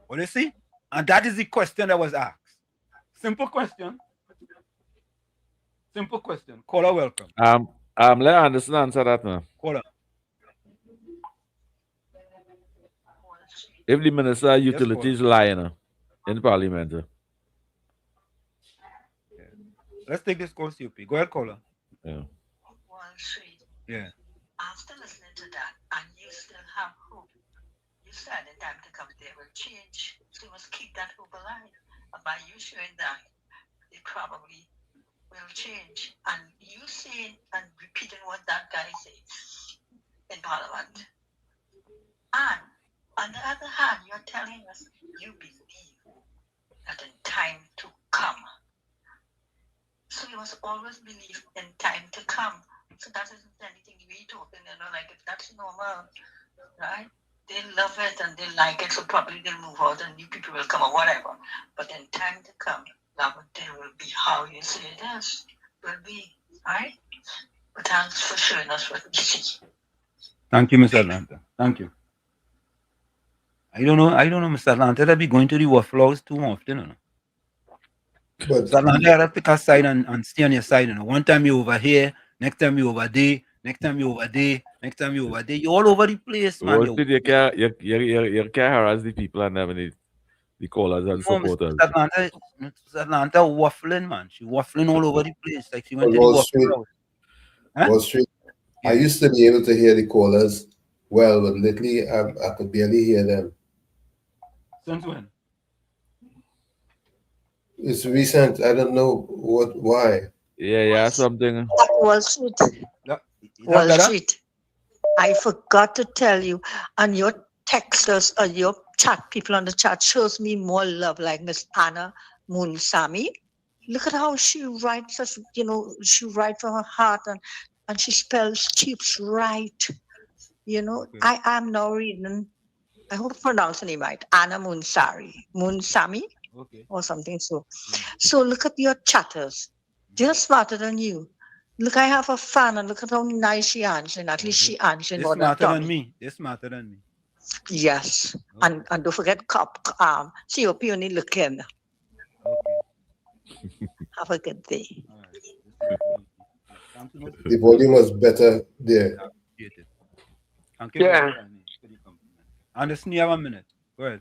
Well, you see? And that is the question that was asked. Simple question. Simple question. Caller, welcome. Let Anderson answer that now. Caller. If the Minister of Utilities lying in Parliament. Let's take this call, COP. Go ahead, caller. Yeah. Yeah. After listening to that, and you still have hope, you said in time to come they will change. So you must keep that hope alive. And by you showing that, they probably will change. And you saying and repeating what that guy says in Parliament. And on the other hand, you're telling us you believe that in time to come. So you must always believe in time to come. So that isn't anything we talking, like if that's normal, right? They love it and they like it, so probably they'll move out and new people will come or whatever. But in time to come, Laventille will be how you say it is. Will be, right? But thanks for showing us what we see. Thank you, Mr. Atlanta. Thank you. I don't know, Mr. Atlanta. I'll be going to the Waffle House too often, But Mr. Atlanta, I have to pick a side and stay on your side, One time you're over here, next time you're over there, next time you're over there, next time you're over there. You're all over the place, man. You can't harass the people and have the callers and supporters. Mr. Atlanta waffling, man. She waffling all over the place. Like she went to the Waffle House. Wall Street. I used to be able to hear the callers well, but lately I could barely hear them. Since when? It's recent. I don't know why. Yeah, something. Wall Street. Wall Street. I forgot to tell you, and your texters or your chat people on the chat shows me more love, like Miss Anna Munsami. Look at how she writes us, she writes from her heart and she keeps right. Okay. I am now reading, I hope I pronounce her name right, Anna Munsami, okay, or something so. Yeah. So look at your chatters. They're smarter than you. Look, I have a fan, and look at how nice she answers. At least she answers more than Tommy. They're smarter than me. Yes, okay. And don't forget COP only looking. Okay. Have a good day. Right. The volume was better there. Thank you. Yeah. Anderson, you have a minute. Go ahead.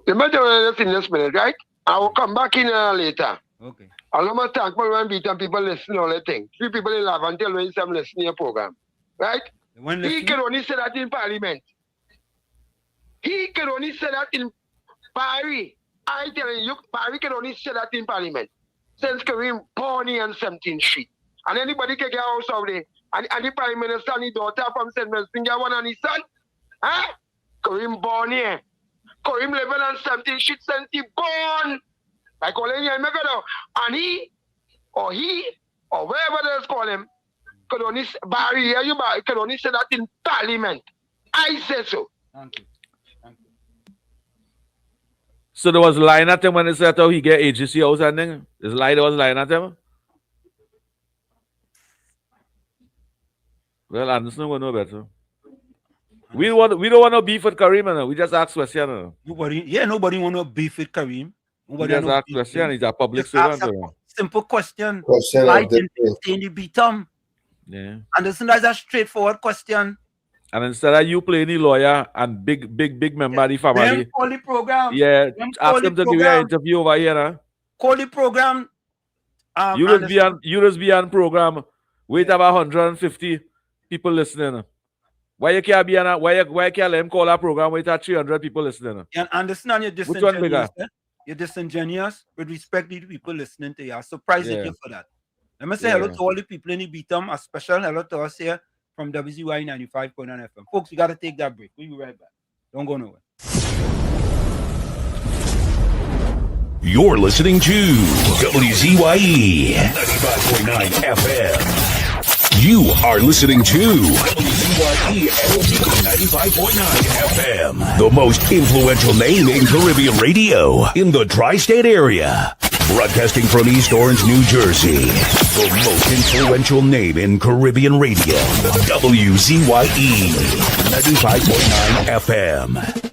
The matter in this minute, right? I will come back in later. Okay. I'm not thankful when people listen all the things. Few people in Laventille when some listen to your program. Right? He can only say that in Parliament. He can only say that in Paris. I tell you, Paris can only say that in Parliament. Since Kareem Pony and 17th Street. And anybody can get out of there. And the Prime Minister and his daughter from St. Melsinger, one and his son. Huh? Kareem born here. Kareem living on 17th Street since he born. Like all any and he or wherever they call him could only could only say that in Parliament. I say so. Thank you. So there was lying at him when they said how he get agency house and thing? There was lying at him? Well, Anderson will know better. We don't want to beef with Kareem, we just ask questions. Nobody want to beef with Kareem. Nobody just ask questions. He's a public servant. Simple question. Why didn't they stay in the Beatum? Yeah. And listen, that's a straightforward question. And instead of you playing the lawyer and big member of the family, Them call the program. yeah, Them ask them to give you an interview over here. Huh? Call the program. You just be on program. Wait about 150 people listening. Why you can't be on why can't let him call our program with 300 people listening? And understand you're Which one bigger? disingenuous. You're disingenuous with respect to the people listening to you. I'm surprised at you for that. Let me say hello to all the people in the Beatum. A special hello to us here from WZYE 95.9 FM. Folks, we got to take that break. We'll be right back. Don't go nowhere. You're listening to WZYE 95.9 FM. You are listening to WZYE 95.9 FM, the most influential name in Caribbean radio in the tri-state area. Broadcasting from East Orange, New Jersey, the most influential name in Caribbean radio, WZYE 95.9 FM.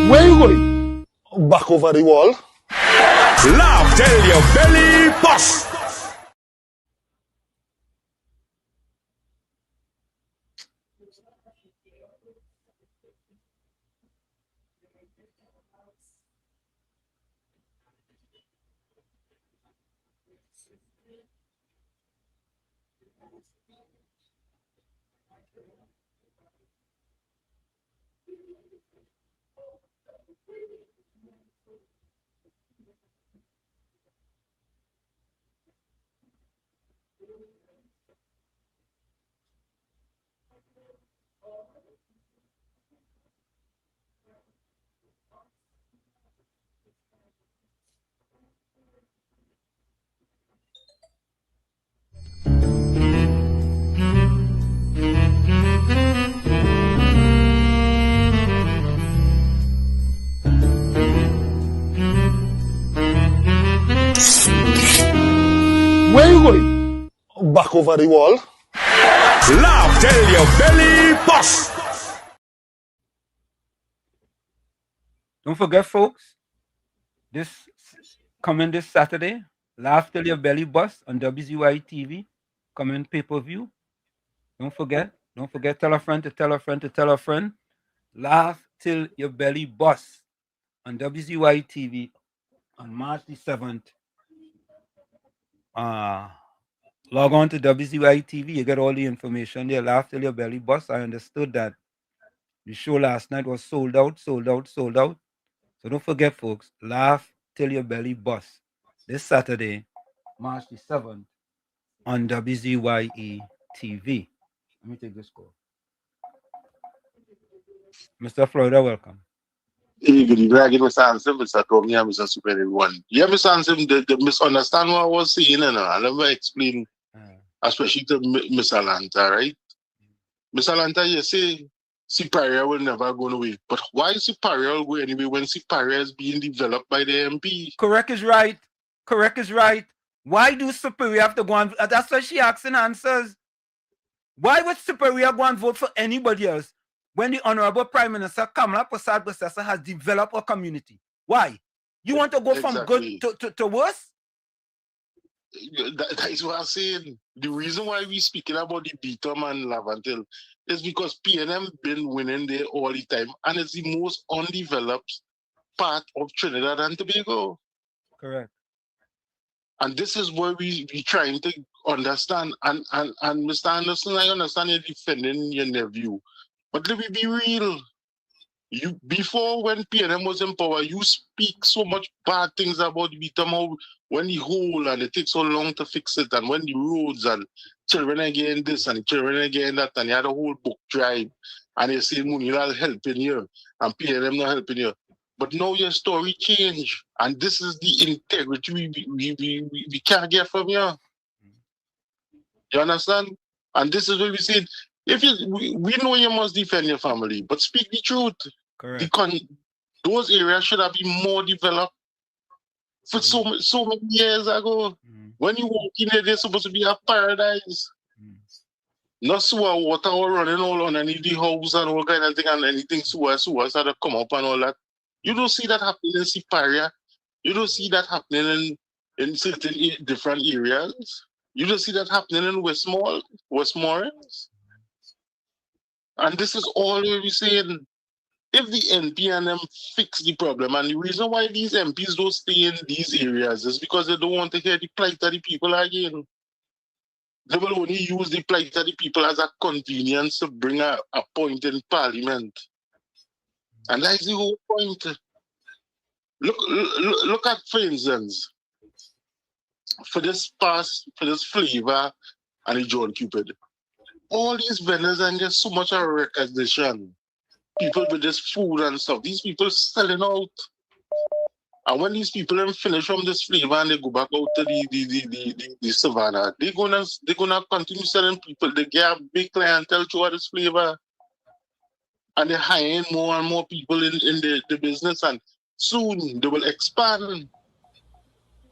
Where you going? Back over the wall. Laugh till your belly bust. Where you going? Back over the wall. Laugh till your belly bust. Don't forget, folks, this coming this Saturday, Laugh Till Your Belly Bust on WZYE TV, coming pay-per-view. Don't forget, tell a friend to tell a friend to tell a friend. Laugh Till Your Belly Bust on WZYE TV on March the 7th. Log on to WZYE TV, you get all the information there. Laugh Till Your Belly Bust. I understood that the show last night was sold out. So don't forget, folks, Laugh Till Your Belly Bust this Saturday, March the 7th on WZYE TV. Let me take this call. Mr. Florida, welcome. Hey, good evening. Mr. Hansen, Mr. Tommy, and Mr. Super everyone. Yeah, Mr. Hansen, the misunderstand what I was saying, you know, I never explain, especially to Miss Alanta, right? Miss Alanta, you say Siparia will never go away. But why Siparia will go anyway when Siparia is being developed by the MP? Correct is right. Why do Superior have to go and that's why she asks and answers. Why would Superior go and vote for anybody else when the Honorable Prime Minister Kamala Persad-Bessessa has developed a community? Why? You want to go from good to worse? That is what I'm saying. The reason why we're speaking about the Beatum and Lavantil is because PNM been winning there all the time, and it's the most undeveloped part of Trinidad and Tobago. Correct. And this is where we trying to understand. And Mr. Anderson, I understand you're defending your nephew, but let me be real. You before when PNM was in power, you speak so much bad things about Beatum, when the hole and it takes so long to fix it, and when the roads and children again this and children again that, and you had a whole book drive, and you say Munilal helping you and PNM not helping you. But now your story changed, and this is the integrity we can't get from you. You understand? And this is what we said. If we know you must defend your family, but speak the truth. Correct. Those areas should have been more developed. for so many years ago. When you walk in there, there's supposed to be a paradise. Not sewer water all running all underneath the house and all kind of thing, and anything sewer had to come up and all that. You don't see that happening in Siparia. You don't see that happening in certain different areas. You don't see that happening in Westmoreland. And this is all we're saying. If the NP and them fix the problem, and the reason why these MPs don't stay in these areas is because they don't want to hear the plight of the people again. They will only use the plight of the people as a convenience to bring a point in parliament. And that's the whole point. Look at, for instance, for this flavor and the John Cupid. All these vendors and get so much recognition. People with this food and stuff. These people selling out. And when these people finish from this flavor and they go back out to the savannah, they're gonna continue selling people. They get a big clientele through this flavor. And they're hiring more and more people in the business, and soon they will expand.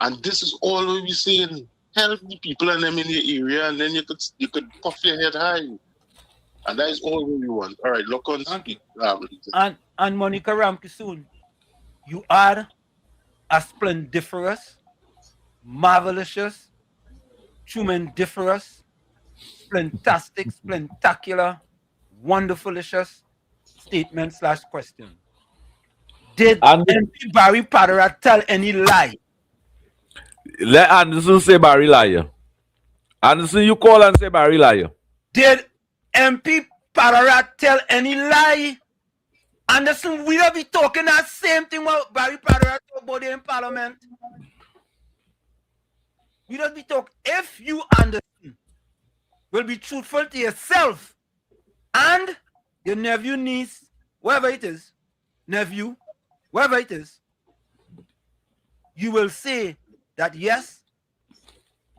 And this is all we're saying. Help the people and them in the area, and then you could puff your head high. And that is all we want. All right, look on speak. And Monica Ramke soon. You are a splendiferous, marvelous, tremendous, splentastic, spectacular, wonderfulicious statement / question. Did MP Barry Padera tell any lie? Let Anderson say Barry liar. Anderson, you call and say Barry liar. Did MP Padera tell any lie? Anderson, we don't be talking that same thing what Barry Padera talk about in Parliament. We don't be talking. If you, Anderson, will be truthful to yourself and your nephew, niece, whoever it is, nephew, whoever it is, you will say that yes,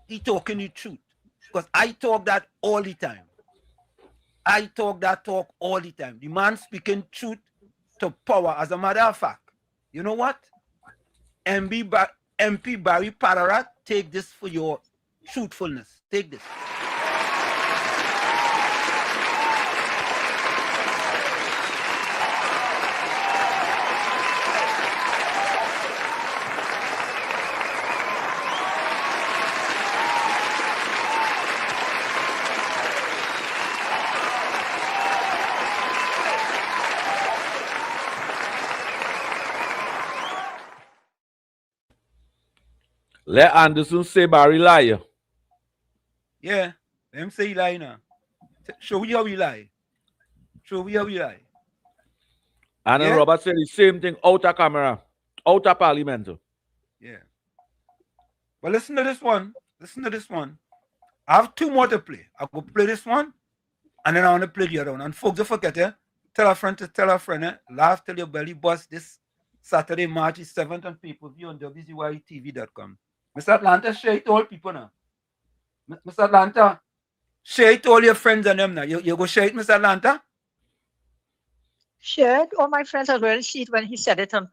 he talking the truth. Because I talk that all the time. I talk that talk all the time. The man speaking truth to power. As a matter of fact, you know what? MP Barry Padera, take this for your truthfulness. Take this. Let Anderson say Barry liar. Yeah, let him say he lie now. Show me how he lie. Show me how he lie. And then Robert said the same thing out of camera, out of parliament. Yeah. But listen to this one. Listen to this one. I have two more to play. I'll go play this one, and then I want to play the other one. And folks, don't forget, tell a friend to tell a friend, laugh till your belly bust this Saturday, March 7th on pay-per-view on WZYTV.com. Mr. Atlanta, share it to all people now. Mr. Atlanta, share it to all your friends and them now. You go share it, Mr. Atlanta? Share it. All my friends already see it when he said it on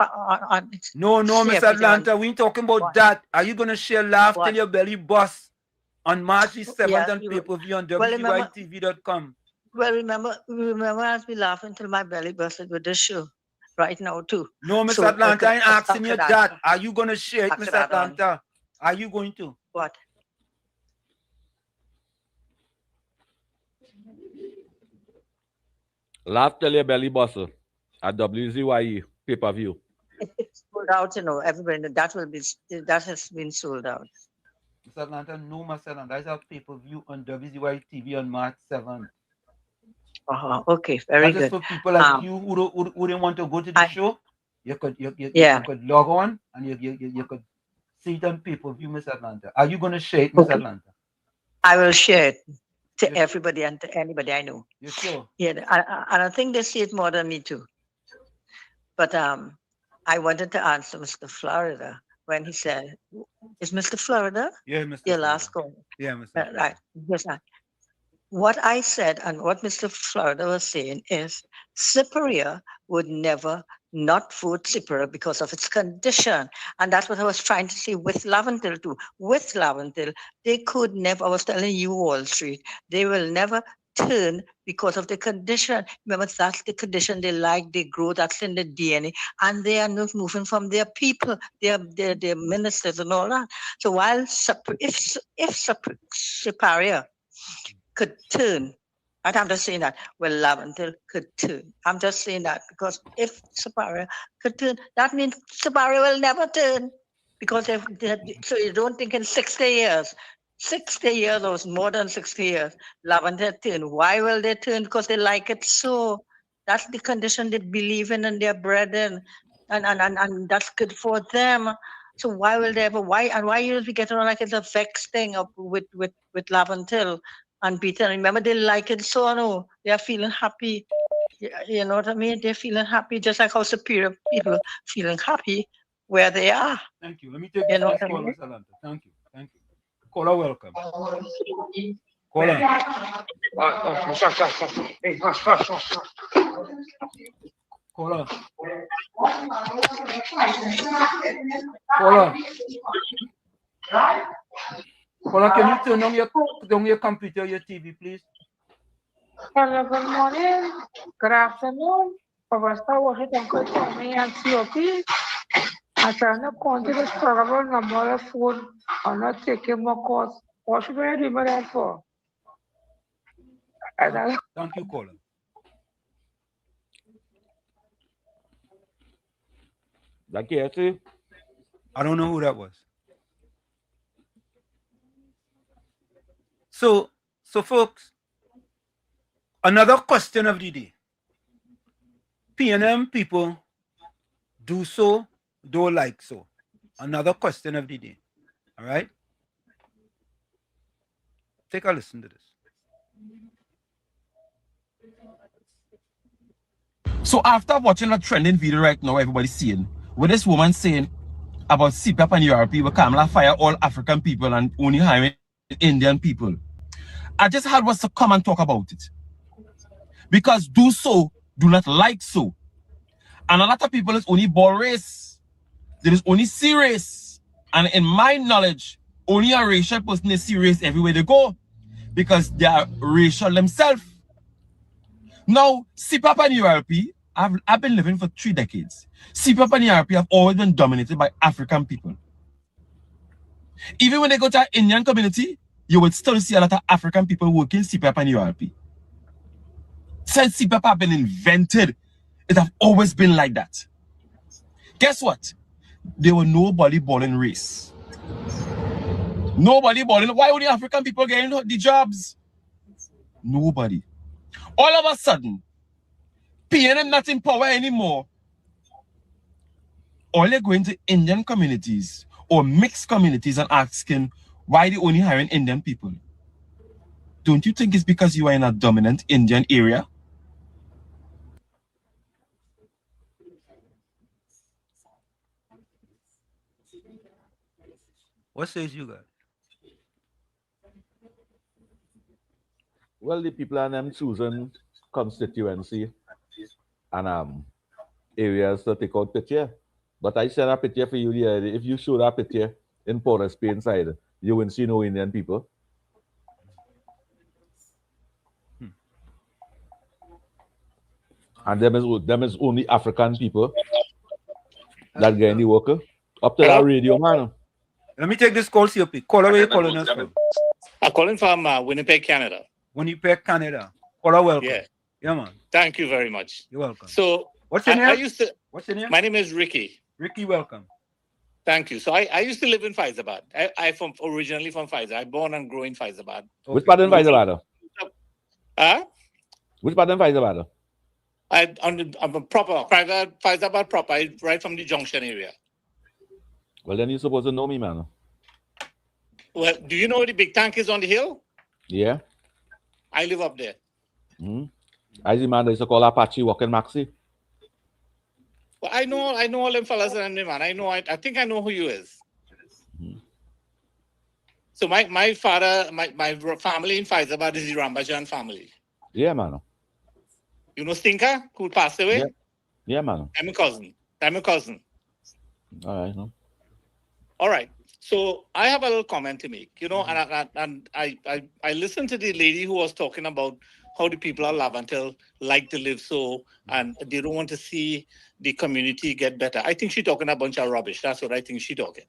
No, Mr. Atlanta, we ain't talking about that. Are you going to share Laugh Till Your Belly Bust on March 7th on pay-per-view on WZYTV.com? Well, remember as we laugh until my belly busted with this show right now too. No, Mr. Atlanta, I ain't asking you that. Are you going to share it, Mr. Atlanta? Are you going to? What? Laugh Till Your Belly Bust at WZYE pay-per-view. It's sold out, everybody. That has been sold out. Mr. Atlanta, no, Mr. Atlanta. That's a pay-per-view on WZYE TV on March 7th. Okay, very good. Just for people like you who didn't want to go to the show, you could log on and you could see it on pay-per-view, Miss Atlanta. Are you going to share it, Miss Atlanta? I will share it to everybody and to anybody I know. You sure? Yeah, I think they see it more than me too. But I wanted to answer Mr. Florida when he said, "Is Mr. Florida?" Yeah, Mr. Your last call. Yeah, Mr. Right. Yes, what I said and what Mr. Florida was saying is Cypria would never not vote Cypriot because of its condition. And that's what I was trying to say with Laventille too. With Laventille, they could never, I was telling you, Wall Street, they will never turn because of the condition. Remember, that's the condition they like, they grow, that's in the DNA, and they are not moving from their people, their ministers and all that. So while if Superior could turn, and I'm just saying that, well, Laventille could turn. I'm just saying that because if Superior could turn, that means Superior will never turn. Because so you don't think in 60 years, 60 years or more than 60 years, Laventille turn. Why will they turn? Because they like it so. That's the condition they believe in and they're bred in. And that's good for them. So why will they ever, why you get around like it's a vex thing up with Laventille and Peter? Remember, they like it so, no, they are feeling happy. You know what I mean? They're feeling happy, just like how Superior people feeling happy where they are. Thank you. Let me take this call, Miss Alanta. Thank you. Thank you. Caller, welcome. Caller. Hey, hush. Caller. Caller. Caller, can you turn on your computer, your TV, please? Hello, good morning. Good afternoon. Professor Washington could tell me and COP. I trying to contact this program number phone. I'm not taking more calls. What should I do that for? Thank you, caller. I don't know who that was. So folks, another question of the day. PNM people do so, don't like so. Another question of the day. All right? Take a listen to this. So after watching a trending video right now, everybody's seeing what this woman saying about CPAP and URP, where Kamala fire all African people and only hiring Indian people. I just had was to come and talk about it. Because do so, do not like so. And a lot of people is only ball race. There is only serious. And in my knowledge, only a racial person is serious everywhere they go. Because they are racial themselves. Now, CPAP and URP, I've been living for 3 decades. CPAP and URP have always been dominated by African people. Even when they go to an Indian community, you would still see a lot of African people working CPAP and URP. Since CPAP have been invented, it have always been like that. Guess what? There were nobody balling race. Nobody balling. Why would the African people getting the jobs? Nobody. All of a sudden, PNM not in power anymore. All they're going to Indian communities or mixed communities and asking why they only hiring Indian people. Don't you think it's because you are in a dominant Indian area? What says you guys? Well, the people are them choosing constituency and areas to take out picture. But I share a picture for you there. If you show that picture in Port of Spain side, you won't see no Indian people. And them is only African people that get any worker. Up to that radio, man. Let me take this call, COP. Call away, calling us from. I'm calling from Winnipeg, Canada. Winnipeg, Canada. Caller, welcome. Yeah, man. Thank you very much. You're welcome. So, what's your name? What's your name? My name is Ricky. Ricky, welcome. Thank you. So I used to live in Faizabad. I'm originally from Faizabad. I born and grew in Faizabad. Okay. Which part in Faizabad? Which part in Faizabad? I'm a proper private Faizabad proper, right from the junction area. Well, then you're supposed to know me, man. Well, do you know where the big tank is on the hill? Yeah. I live up there. I see, man, they used to call Apache Walking Maxi. Well, I know all them fellas and them, man. I think I know who you is. So my father, my family in Faizabad is the Rambajan family. Yeah, man. You know Stinker, who passed away? Yeah, man. I'm a cousin. All right, no. All right. So I have a little comment to make, and I listened to the lady who was talking about how the people of Lavantil like to live so, and they don't want to see the community get better. I think she's talking a bunch of rubbish. That's what I think she's talking.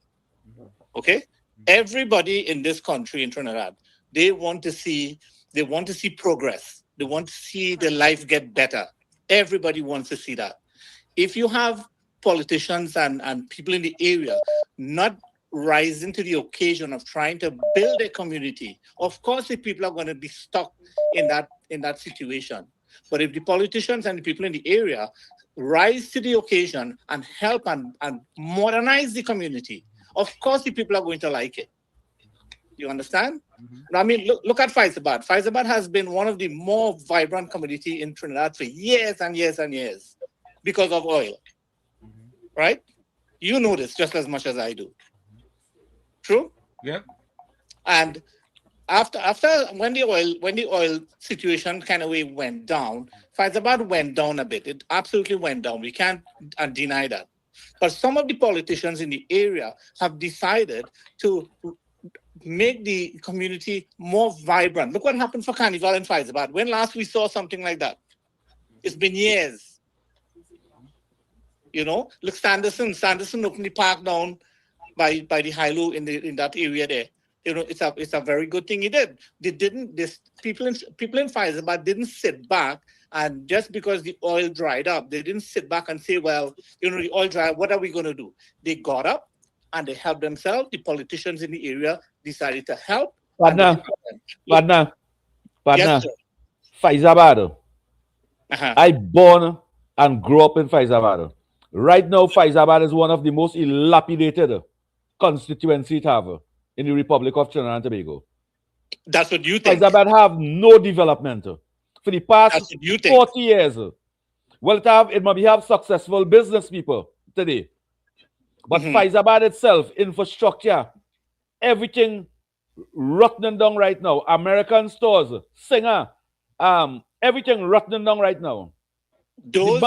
Okay? Everybody in this country, in Trinidad, they want to see progress. They want to see their life get better. Everybody wants to see that. If you have politicians and people in the area not rising to the occasion of trying to build a community, of course the people are going to be stuck in that situation. But if the politicians and the people in the area rise to the occasion and help and modernize the community, of course the people are going to like it. You understand? I mean, look at Faizabad. Faizabad has been one of the more vibrant community in Trinidad for years and years and years because of oil. Right? You know this just as much as I do. True? Yep. And after when the oil situation kind of went down, Faizabad went down a bit. It absolutely went down. We can't deny that. But some of the politicians in the area have decided to make the community more vibrant. Look what happened for Carnival in Faizabad. When last we saw something like that? It's been years. Look, Sanderson opened the park down by the Hilo in that area there. It's a very good thing he did. People in Faizabad didn't sit back, and just because the oil dried up, they didn't sit back and say, well, the oil dried, what are we going to do? They got up and they helped themselves. The politicians in the area decided to help. Partner. Yes, sir. Faizabad. I born and grew up in Faizabad. Right now, Faizabad is one of the most dilapidated constituencies it have in the Republic of Trinidad and Tobago. That's what you think. Faizabad have no development for the past 40 years. Well, it might have successful business people today. But Faizabad itself, infrastructure, everything rotten down right now. American stores, Singer, everything rotten down right now. The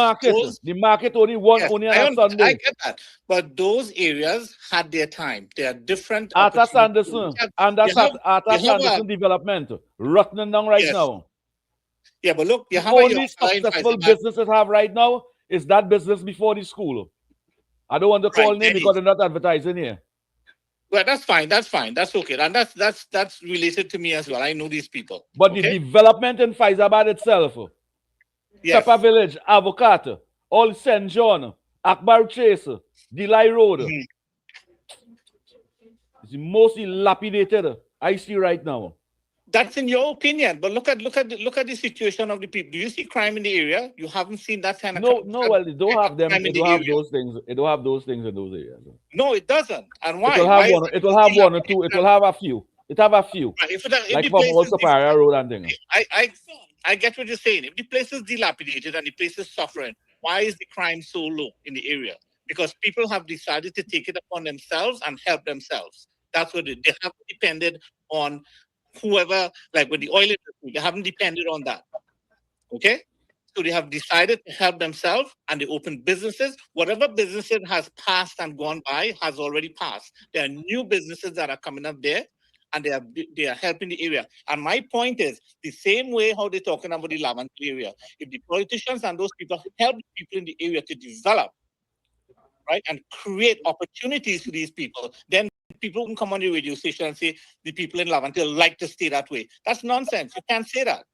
market only on a Sunday. I get that. But those areas had their time. They are different. Arthur Sanderson development rotten down right now. Yeah, but look, you have only successful businesses have right now is that business before the school. I don't want to call name because they're not advertising here. Well, that's fine. That's okay. And that's related to me as well. I know these people. But the development in Faizabad itself, Pepper Village, Avocat, Old St. John, Akbar Chase, Delay Road. It's the most dilapidated I see right now. That's in your opinion, but look at the situation of the people. Do you see crime in the area? You haven't seen that kind of well, they don't have them. They don't have those things. They don't have those things in those areas. No, it doesn't. And why? It will have one or two. It will have a few. It have a few. Like from also Superior Road and things. I get what you're saying. If the place is dilapidated and the place is suffering, why is the crime so low in the area? Because people have decided to take it upon themselves and help themselves. That's what they haven't depended on whoever, like with the oil industry, they haven't depended on that. Okay? So they have decided to help themselves and they open businesses. Whatever businesses has passed and gone by has already passed. There are new businesses that are coming up there and they are helping the area. And my point is the same way how they're talking about the Lavantil area. If the politicians and those people help the people in the area to develop, right, and create opportunities for these people, then people can come on the radio station and say the people in Lavantil like to stay that way. That's nonsense. You can't say that.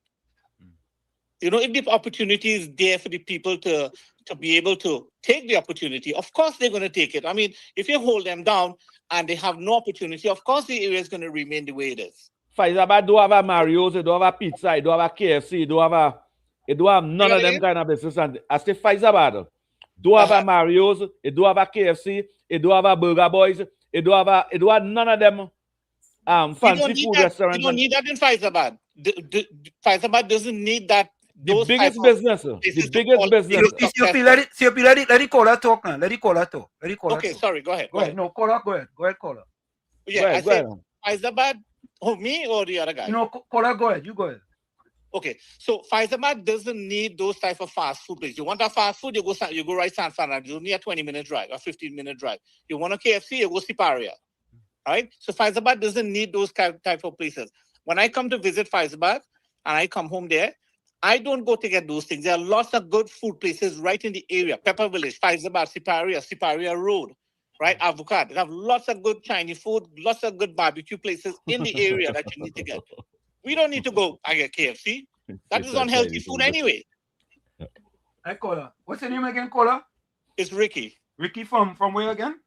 If the opportunity is there for the people to be able to take the opportunity, of course they're going to take it. I mean, if you hold them down and they have no opportunity, of course the area is going to remain the way it is. Faizabad don't have a Mario's, it don't have a pizza, it don't have a KFC, it don't have none of them kind of business. And I say Faizabad don't have a Mario's, it don't have a KFC, it don't have a Burger Boys, it don't have none of them fancy food restaurants. You don't need that in Faizabad. Faizabad doesn't need that. The biggest business. The biggest business. Let it call her talk now. Let it call her talk. Okay, sorry, go ahead. Go ahead. No, call her. Go ahead, call her. Yeah, I said Faizabad. Oh, me or the other guy? No, call her. Go ahead. You go ahead. Okay, so Faizabad doesn't need those type of fast food places. You want a fast food, you go right San Fernando. You only a 20-minute drive, a 15-minute drive. You want a KFC, you go Siparia. All right? So Faizabad doesn't need those type of places. When I come to visit Faizabad and I come home there, I don't go to get those things. There are lots of good food places right in the area. Pepper Village, Faizabad, Siparia Road, right? Avocado. They have lots of good Chinese food, lots of good barbecue places in the area that you need to get. We don't need to go and get KFC. That is unhealthy food anyway. Hey, caller. What's your name again, caller? It's Ricky. Ricky from where again?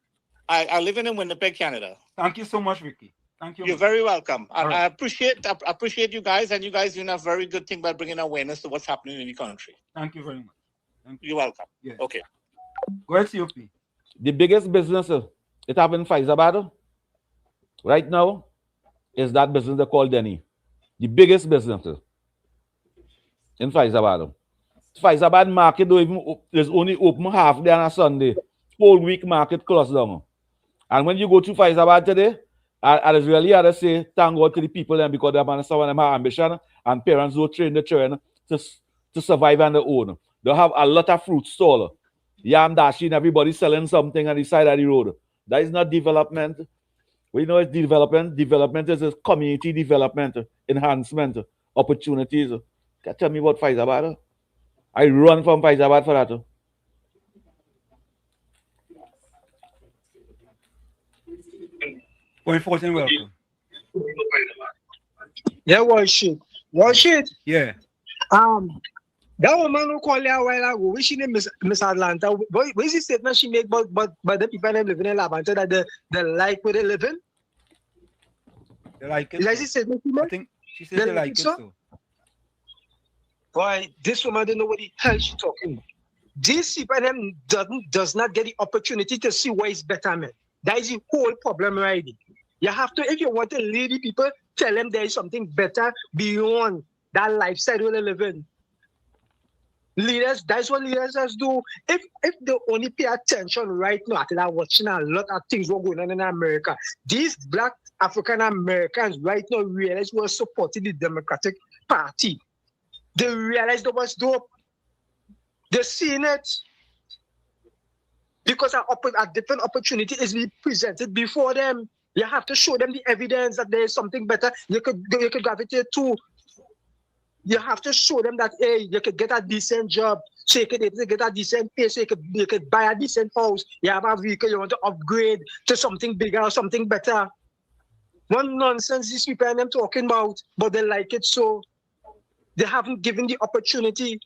I live in Winnipeg, Canada. Thank you so much, Ricky. Thank you. You're very welcome. And right. I appreciate you guys, and you guys doing a very good thing by bringing awareness to what's happening in the country. Thank you very much. You're welcome. Yes. Okay. Go ahead, COP. The biggest business it happened in Faizabad right now is that business they call Denny. The biggest business in Faizabad. Faizabad market is only open half day on a Sunday. Whole week market closed down. And when you go to Faizabad today, I was really hard to say thank God to the people there because some of them have ambition and parents who train the children to survive on their own. They have a lot of fruit stall. Yam dashing, everybody selling something on the side of the road. That is not development. We know it's development. Development is community development, enhancement, opportunities. Can you tell me what Faizabad? I run from Faizabad for that. Point 14, welcome. Yeah, Worship. Yeah. That woman who called her a while ago, which she named Miss Atlanta. What is the statement she made but the people that live in Atlanta that they like where they live in? They like it. Is that statement she made? I think she said they like it so. Why, this woman don't know what the hell she's talking about. This people does not get the opportunity to see what is better, man. That is the whole problem right there. You have to, if you want to lead the people, tell them there is something better beyond that lifestyle they live in. Leaders, that's what leaders do. If they only pay attention right now, after that watching a lot of things were going on in America, these Black African Americans right now realize we're supporting the Democratic Party. They realize that was dope. They're seeing it. Because a different opportunity is being presented before them. You have to show them the evidence that there is something better. You could gravitate to. You have to show them that, hey, you could get a decent job, so you could get a decent pay, so you could buy a decent house. You have a vehicle, you want to upgrade to something bigger or something better. What nonsense these people and them talking about, but they like it so. They haven't given the opportunity.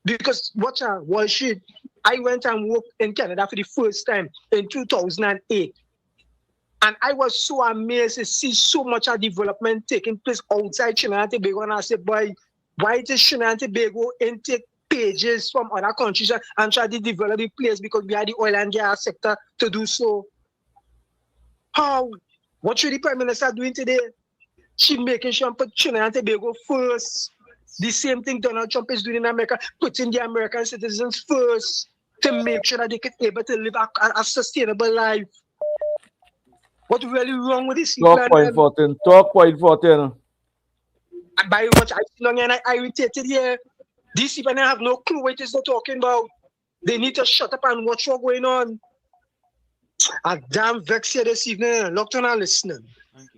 Because Worship, I went and worked in Canada for the first time in 2008. And I was so amazed to see so much of development taking place outside Trinidad and Tobago. And I said, boy, why does Trinidad and Tobago take pages from other countries and try to develop the place because we have the oil and gas sector to do so? How? What should the Prime Minister doing today? She making sure put Trinidad and Tobago first. The same thing Donald Trump is doing in America, putting the American citizens first to make sure that they can be able to live a sustainable life. What's really wrong with this? Talk point 14. Talk point 14. And by what I see long and I irritated here. These people have no clue what it is they're talking about. They need to shut up and watch what's going on. I'm damn vexed here this evening. Locked on and listening. Thank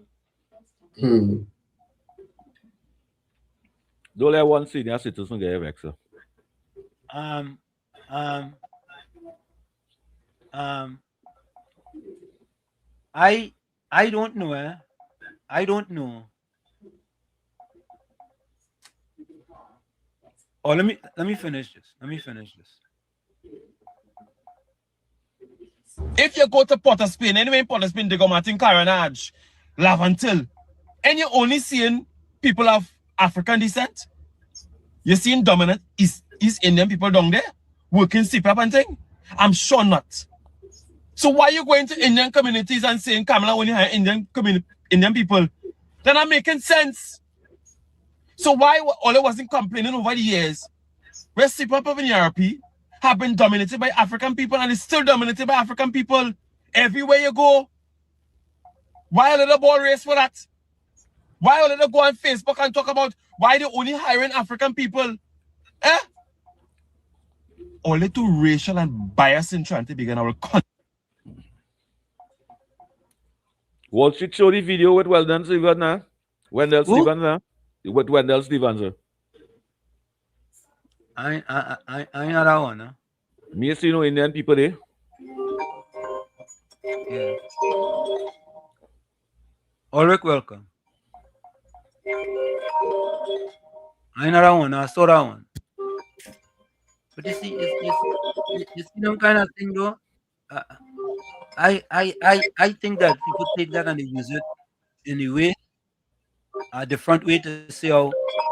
you. Don't let one senior citizen get vexed. I don't know. I don't know. Oh, let me finish this. If you go to Port of Spain, anyway in Port of Spain, they go Martin Carenage, Lavantil, and you're only seeing people of African descent. You're seeing dominant East Indian people down there working CPAP and thing? I'm sure not. So why are you going to Indian communities and saying Kamala only hire Indian people? They're not making sense. So why all it wasn't complaining over the years where CPAP in Europe have been dominated by African people and is still dominated by African people everywhere you go? Why a little ball race for that? Why all of them go on Facebook and talk about why they only hiring African people? Eh? Only to racial and bias in trying to begin our country. Wall Street show the video with Weldon Stevens now. Wendell Stevens now. With Wendell Stevens. I know that one, huh? Me see no Indian people there. Yeah. Ulrich, welcome. I know that one. I saw that one. But you see, you see them kind of thing, though. I think that people take that and they use it in a way, a different way to say, "Oh,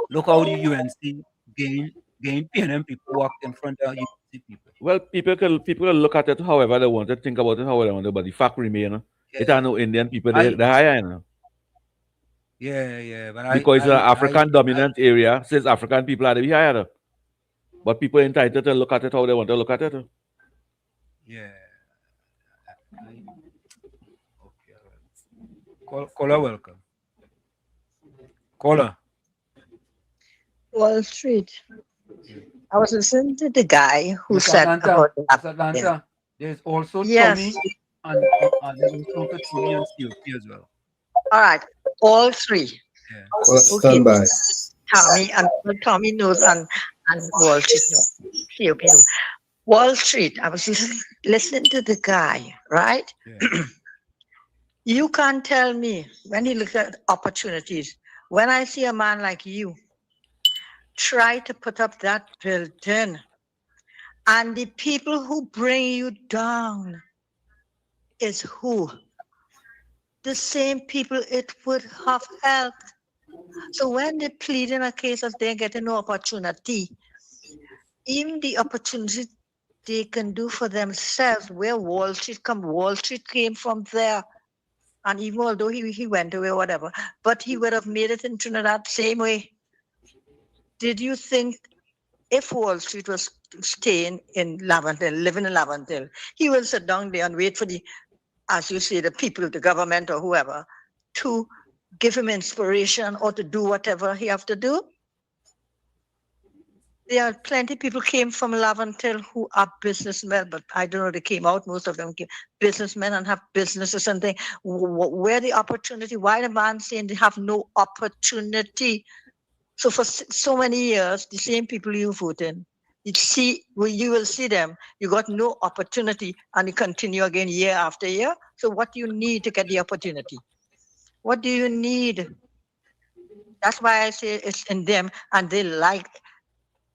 look how the UNC gain PNM people walked in front of UNC people." Well, people can look at it however they want to think about it however they want to, but the fact remains, it are no Indian people there. They're higher, you know. Yeah, but because it's an African dominant area, since African people are the higher. But people are entitled to look at it how they want to look at it. Yeah. Okay. Caller, welcome. Caller. Wall Street. I was listening to the guy who said about Atlanta. There's also yes. Tommy and there's also Tommy and COP as well. All right, all three. Yeah. Well, stand by. Tommy knows and Wall Street knows. COP knows. Wall Street. I was listening to the guy, right? Yeah. You can't tell me when he looks at opportunities. When I see a man like you try to put up that building, and the people who bring you down is who? The same people it would have helped. So when they plead in a case of they getting no opportunity, even the opportunity they can do for themselves, where Wall Street came from there. And even although he went away or whatever, but he would have made it in Trinidad same way. Did you think if Wall Street was staying in Laventille, living in Laventille, he will sit down there and wait for the, as you say, the people, the government or whoever, to give him inspiration or to do whatever he have to do? There are plenty of people came from Laventille who are businessmen, but I don't know, they came out, most of them came businessmen and have businesses and things. Where the opportunity? Why the man saying they have no opportunity? So for so many years, the same people you vote in, you will see them, you got no opportunity and you continue again year after year. So what do you need to get the opportunity? What do you need? That's why I say it's in them and they like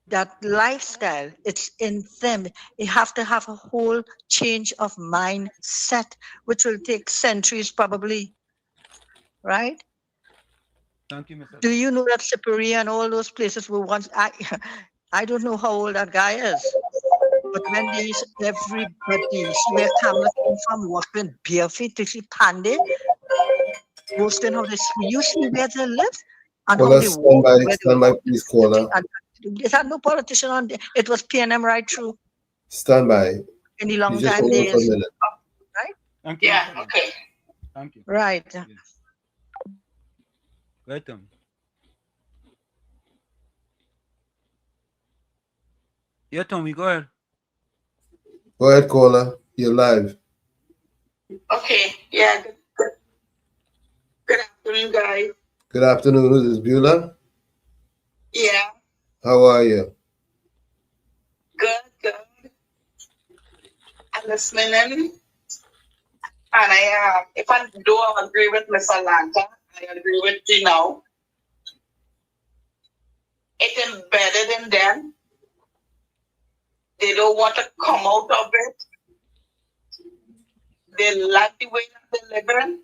that lifestyle. It's in them. You have to have a whole change of mindset, which will take centuries probably, right? Thank you, Mr. Do you know that Siberia and all those places were once, I don't know how old that guy is, but when they used everybody, see where Kamala came from, walking bare feet, to see Pandey, roasting how they, you see where they live, and well, how they stand by, please, caller. It had no politician on there. It was PNM right through. Stand by. In the long You just time hold on days. for a minute. Right? Thank you. Yeah, okay. Thank you. Right. Yeah. Welcome. Yeah, Tommy, go ahead. Go ahead, caller. You're live. Okay, yeah. Good afternoon, guys. Good afternoon. Who's this, Beulah? Yeah. How are you? Good. I'm listening in. And if I do agree with Miss Atlanta, I agree with you now. It's embedded in them. They don't want to come out of it. They like the way that they're living.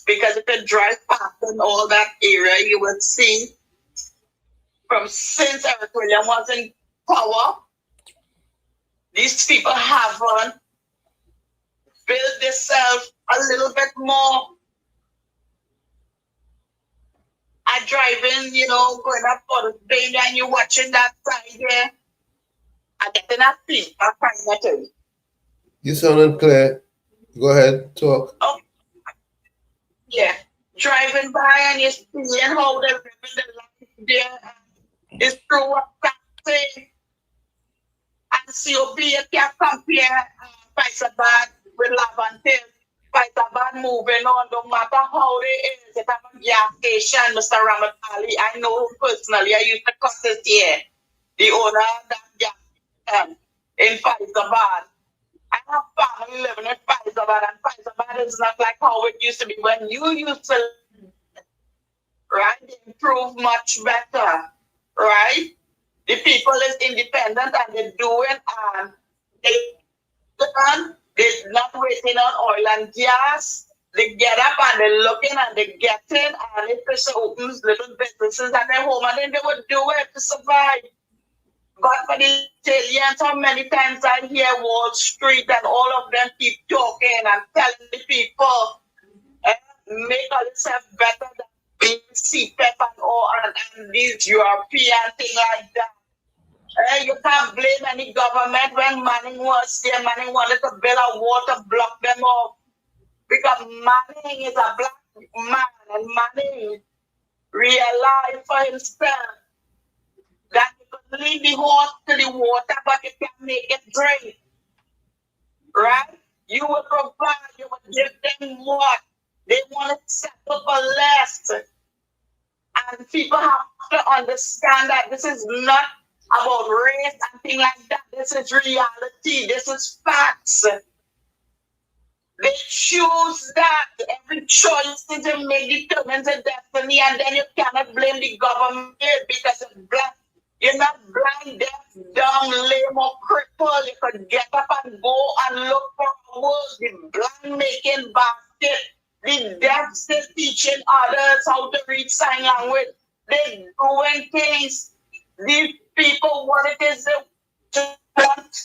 Because if you drive past in all that area, you would see from since Eric Williams was in power, these people haven't built themselves a little bit more. I driving, going up for the Spain and you're watching that side there. I get in a feel. I find that in. You sounding clear. Go ahead, talk. Oh. Yeah. driving by and you're seeing how they're living their life there. It's true what I say. And COP, you can't compare Faisabad with Laventille. Faisabad moving on, no matter how it is. It have a gas station, Mr. Ramatali. I know him personally. I used to cuss here. The owner of that gas station in Faisabad. I have family living in Faisabad, and Faisabad is not like how it used to be when you used to, right? They improve much better, right? The people is independent and they're doing they're not waiting on oil and gas. They get up and they're looking and they're getting, and if they opens little businesses at their home, and then they would do it to survive. But for the Italians, how many times I hear Wall Street and all of them keep talking and telling the people, make yourself better than being CPEP and all and these European thing like that. You can't blame any government when Manning was there. Manning wanted to build a wall to block them off because Manning is a black man and Manning realized for himself that you could lead the horse to the water, but you can't make it drink. Right? You will provide, you will give them what? They want to settle for less. And people have to understand that this is not about race and things like that. This is reality. This is facts. They choose that. Every choice that they make determines a destiny, and then you cannot blame the government because you're not blind, deaf, dumb, lame, or crippled. You could get up and go and look for work. The blind making basket. The deaf still teaching others how to read sign language. They're doing things. These people, what it is, they want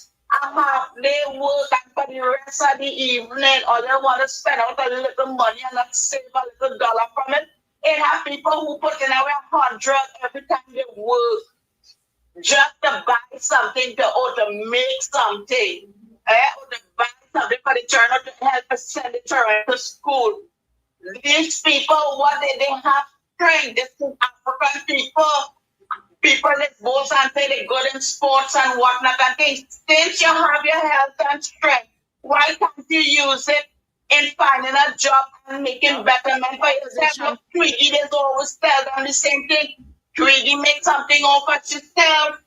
a half day work and for the rest of the evening, or they want to spend out a little money and not save a little dollar from it. They have people who put in away 100 every time they work just to buy something or to make something. Or to buy something for the child to help us send the child to school. These people, what they have trained, this is African people that goes and say they're good in sports and whatnot and things. Since you have your health and strength, why can't you use it in finding a job and making betterment for yourself? Twiggy, there's always tell them the same thing. Twiggy make something off of yourself.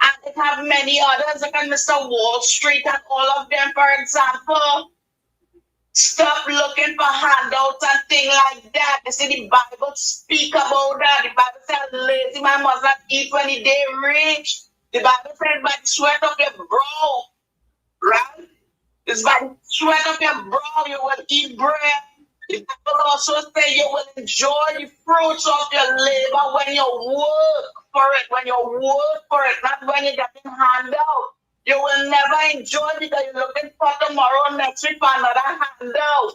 And it have many others, like Mr. Wall Street and all of them, for example. Stop looking for handouts and things like that. You see, the Bible speak about that. The Bible says, lazy man must not eat when the day rich. The Bible says, by the sweat of your brow, right? It's by the sweat of your brow you will eat bread. The Bible also says you will enjoy the fruits of your labor when you work for it, not when you're getting handout. You will never enjoy because you're looking for tomorrow, next week for another handout.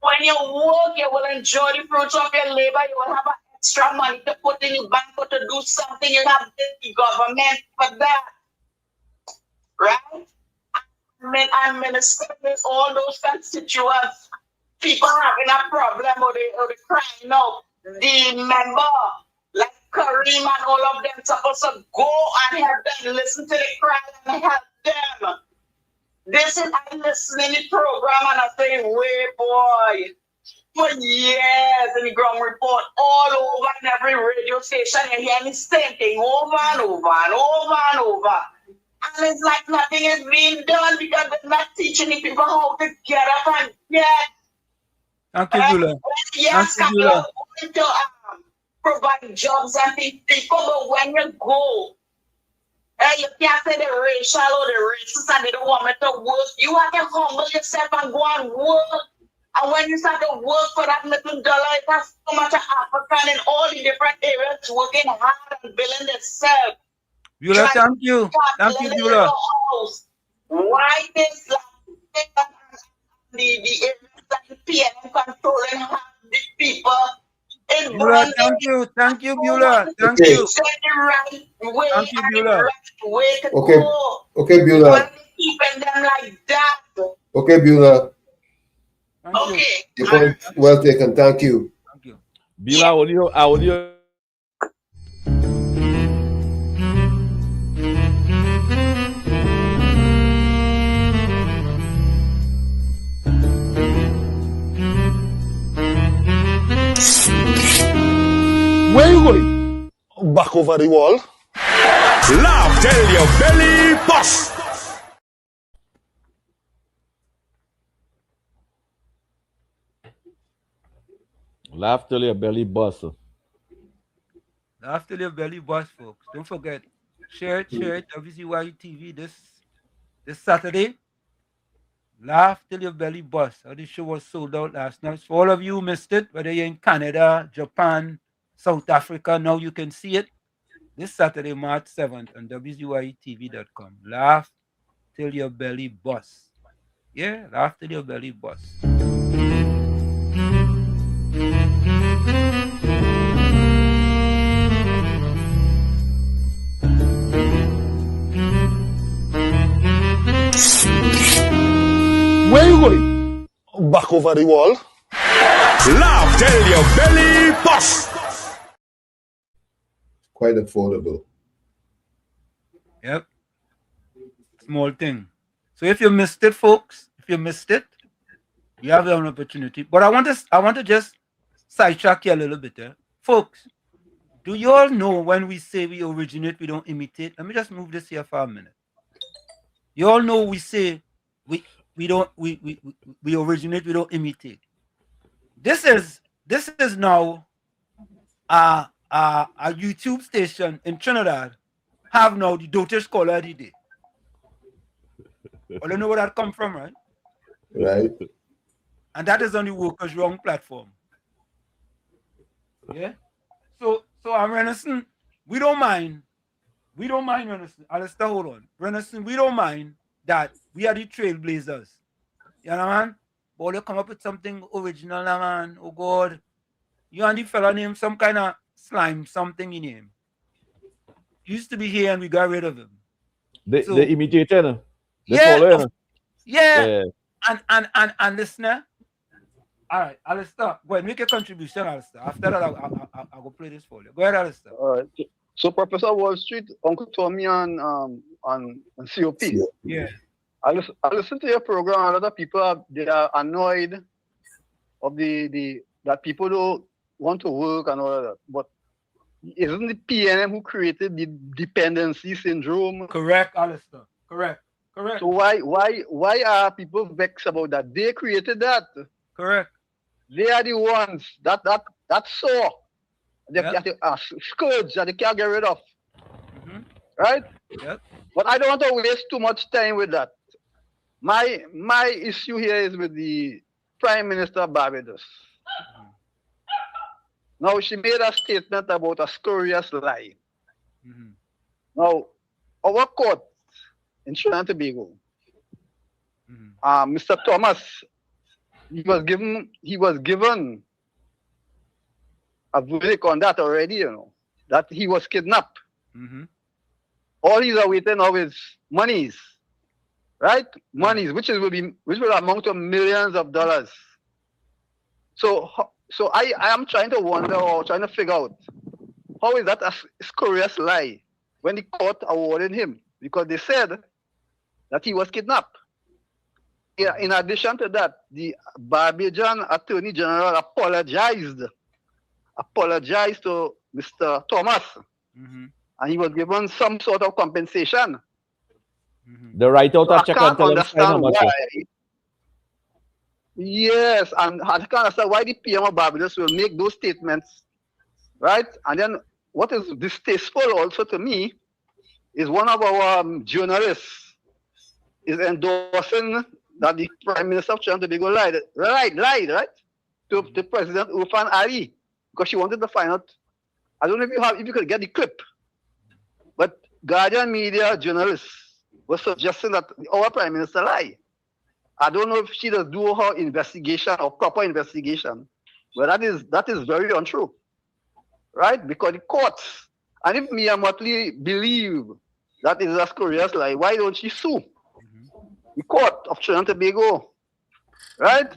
When you work, you will enjoy the fruits of your labor. You will have extra money to put in your bank or to do something. You have the government for that. Right? I'm ministering all those constituents. People having a problem or they crying out. The member, like Kareem and all of them, supposed to go and help them, listen to the cry and help them. This is I listening to the program and I say, wait boy, for years in the ground report, all over in every radio station, you hear me same thing over and over and over and over. And it's like nothing is being done because they're not teaching the people how to get up and get. Thank you, Bula. Yes, Thank you, Bula. to provide jobs and people, but when you go, you can't say the racial or the racist and they don't want me to work. You have to humble yourself and go and work. And when you start to work for that little dollar, it has so much African in all the different areas working hard and building themselves. Bula, thank you. Thank you, Bula. Why this the areas that the PNM controlling have the people in Bula, thank you, Bula. Thank you. Right way thank you, Bula. Way to Okay, go. okay, Bula. Keeping them like that. Okay, Bula. Okay. Your point well taken. Thank you. Thank you. Bill, audio. Where you going? Back over the wall. Laugh till your belly bust. Laugh till your belly bust. Laugh till your belly bust, folks. Don't forget, share it, WZYE TV this Saturday. Laugh till your belly bust. The show was sold out last night. For all of you who missed it, whether you're in Canada, Japan, South Africa, now you can see it this Saturday, March 7th on WZYETV.com. Laugh till your belly bust. Yeah, laugh till your belly bust. Where you going? Back over the wall. Laugh till your belly bust. Quite affordable. Yep. Small thing. So if you missed it, folks, you have an opportunity. But I want to just sidetrack you a little bit, folks. Do you all know when we say we originate, we don't imitate? Let me just move this here for a minute. You all know we say we originate, we don't imitate. This is now a YouTube station in Trinidad have now the Dotish Scholar of the Day. Well, you know where that come from, right? Right. And that is on the Workers' Wrong platform. Yeah. So I'm Renison, we don't mind, Renison. Alistair, hold on. Renison, we don't mind that we are the trailblazers. You know, man? But you come up with something original, man. Oh God. You and the fella named some kind of slime, something in him. Used to be here and we got rid of him. They imitated. Yeah. And listener. All right, Alistair, go ahead, make a contribution, Alistair. After that, I'll go play this for you. Go ahead, Alistair. All right. So Professor Wall Street, Uncle Tommy on COP. Yeah. I listen to your program. A lot of people they are annoyed of that people don't want to work and all of that. But isn't the PNM who created the dependency syndrome? Correct, Alistair. Correct. So why are people vexed about that? They created that. Correct. They are the ones that saw the scourge that they can't get rid of. Mm-hmm. Right? Yep. But I don't want to waste too much time with that. My issue here is with the Prime Minister of Barbados. Mm-hmm. Now she made a statement about a spurious lie. Mm-hmm. Now, our court in Trinidad and Tobago, Mr. Thomas, he was given a verdict on that already, you know, that he was kidnapped. Mm-hmm. All he's awaiting now is monies, right? Monies, which will amount to millions of dollars. So I am trying to wonder or trying to figure out how is that a spurious lie when the court awarded him, because they said that he was kidnapped. Yeah, in addition to that, the Barbadian Attorney General apologized to Mr. Thomas, mm-hmm. and he was given some sort of compensation. Mm-hmm. The right out so a check and tell them sign how much. Yes, and I can't understand why the PM of Barbados will make those statements, right? And then what is distasteful also to me is one of our journalists is endorsing that the Prime Minister of Trinidad and Tobago lied, right? To President Irfan Ali, because she wanted to find out. I don't know if you could get the clip, but Guardian media journalists were suggesting that our Prime Minister lied. I don't know if she does do her investigation or proper investigation, but that is very untrue, right? Because the courts, and if Mia Motley believe that is a spurious lie, why don't she sue the court of Trinidad and Tobago, right?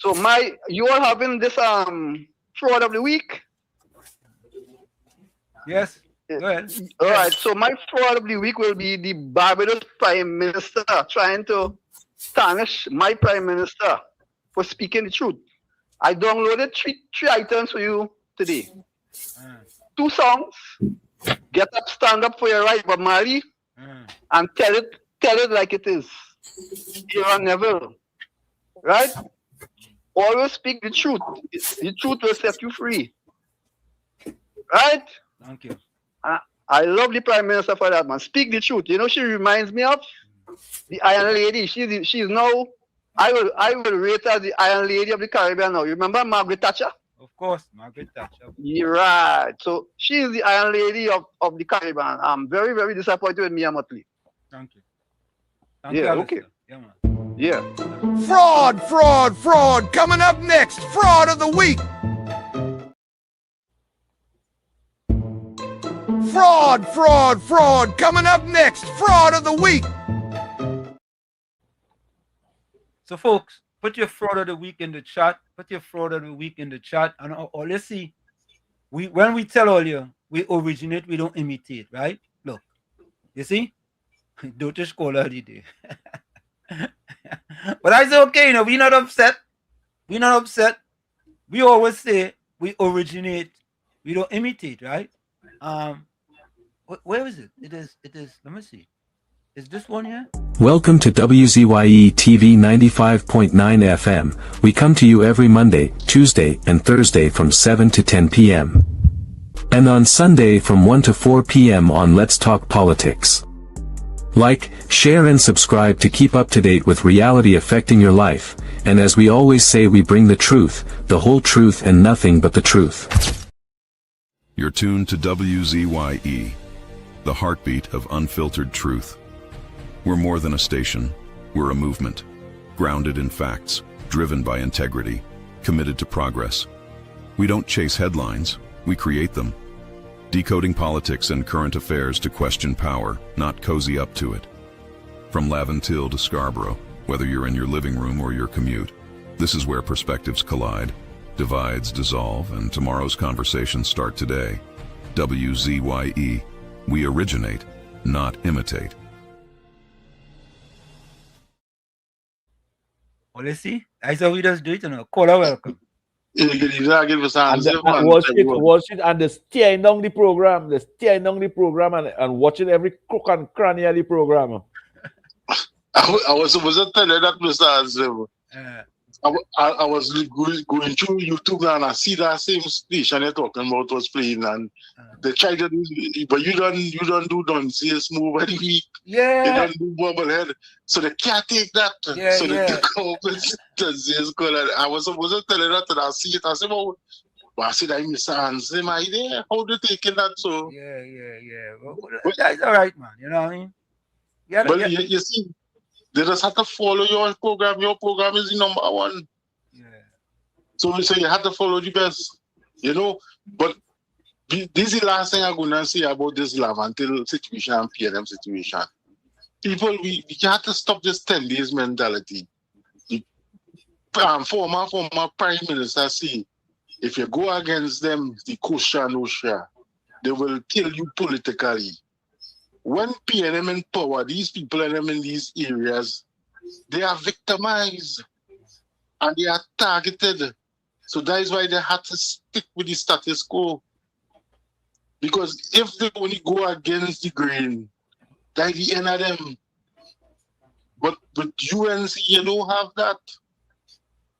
So you all having this fraud of the week? Yes. Go ahead. All right. So my fraud of the week will be the Barbados Prime Minister trying to tarnish my Prime Minister for speaking the truth. I downloaded three items for you today. 2 songs. Get Up, Stand Up for Your Right, Bob Marley, and tell it like it is. Here and never. Right? Always speak the truth. The truth will set you free. Right? Thank you. I love the Prime Minister for that, man. Speak the truth. You know, she reminds me of the Iron Lady. She's now, I will rate her the Iron Lady of the Caribbean now. You remember Margaret Thatcher? Of course, Margaret Thatcher. You're right. So she is the Iron Lady of the Caribbean. I'm very, very disappointed with Mia Motley. Thank you. Yeah, okay. Yeah, man. Yeah. Fraud. Coming up next, Fraud of the Week. Fraud. Coming up next, Fraud of the Week. So, folks, put your fraud of the week in the chat. And let's see. When we tell all you, we originate, we don't imitate, right? Look, you see? Don't just call her the day. But I say, okay, we're not upset. We always say we originate, we don't imitate, right? Where is it? It is, let me see. Is this one here? Welcome to WZYE TV 95.9 FM. We come to you every Monday, Tuesday, and Thursday from 7 to 10 p.m. And on Sunday from 1 to 4 p.m. on Let's Talk Politics. Like, share and subscribe to keep up to date with reality affecting your life. And as we always say, we bring the truth, the whole truth and nothing but the truth. You're tuned to WZYE, the heartbeat of unfiltered truth. We're more than a station, we're a movement, grounded in facts, driven by integrity, committed to progress. We don't chase headlines, we create them. Decoding politics and current affairs to question power, not cozy up to it. From Laventille to Scarborough, whether you're in your living room or your commute, this is where perspectives collide, divides dissolve, and tomorrow's conversations start today. WZYE, we originate, not imitate. Well, let's see. I saw we just do it, Call her welcome. And watch it and they're steering down the program. And watching every crook and cranny of the program. I was supposed to tell you that, Mr. Azim. I was going through YouTube and I see that same station you're talking about was playing, and they tried to do, but you don't do nonsense move every week. Yeah. You don't do bobblehead, so they can't take that. Yeah, so they come up with nonsense. I was supposed to tell you that, and I see it. I said, well, I said, I miss Anselm idea. How they taking that? So yeah. Well, that's all right, man. You know what I mean? You see. They just have to follow your program. Your program is the number one. Yeah. So you have to follow the best, But this is the last thing I'm going to say about this Laventille situation and PNM situation. People, we have to stop this 10 days mentality. The former Prime Minister say, if you go against them, the Kosha Nosha, they will kill you politically. When PNM in power, these people in these areas, they are victimized and they are targeted. So that is why they had to stick with the status quo. Because if they only go against the grain, that's the end of them. But with UNC, you don't have that.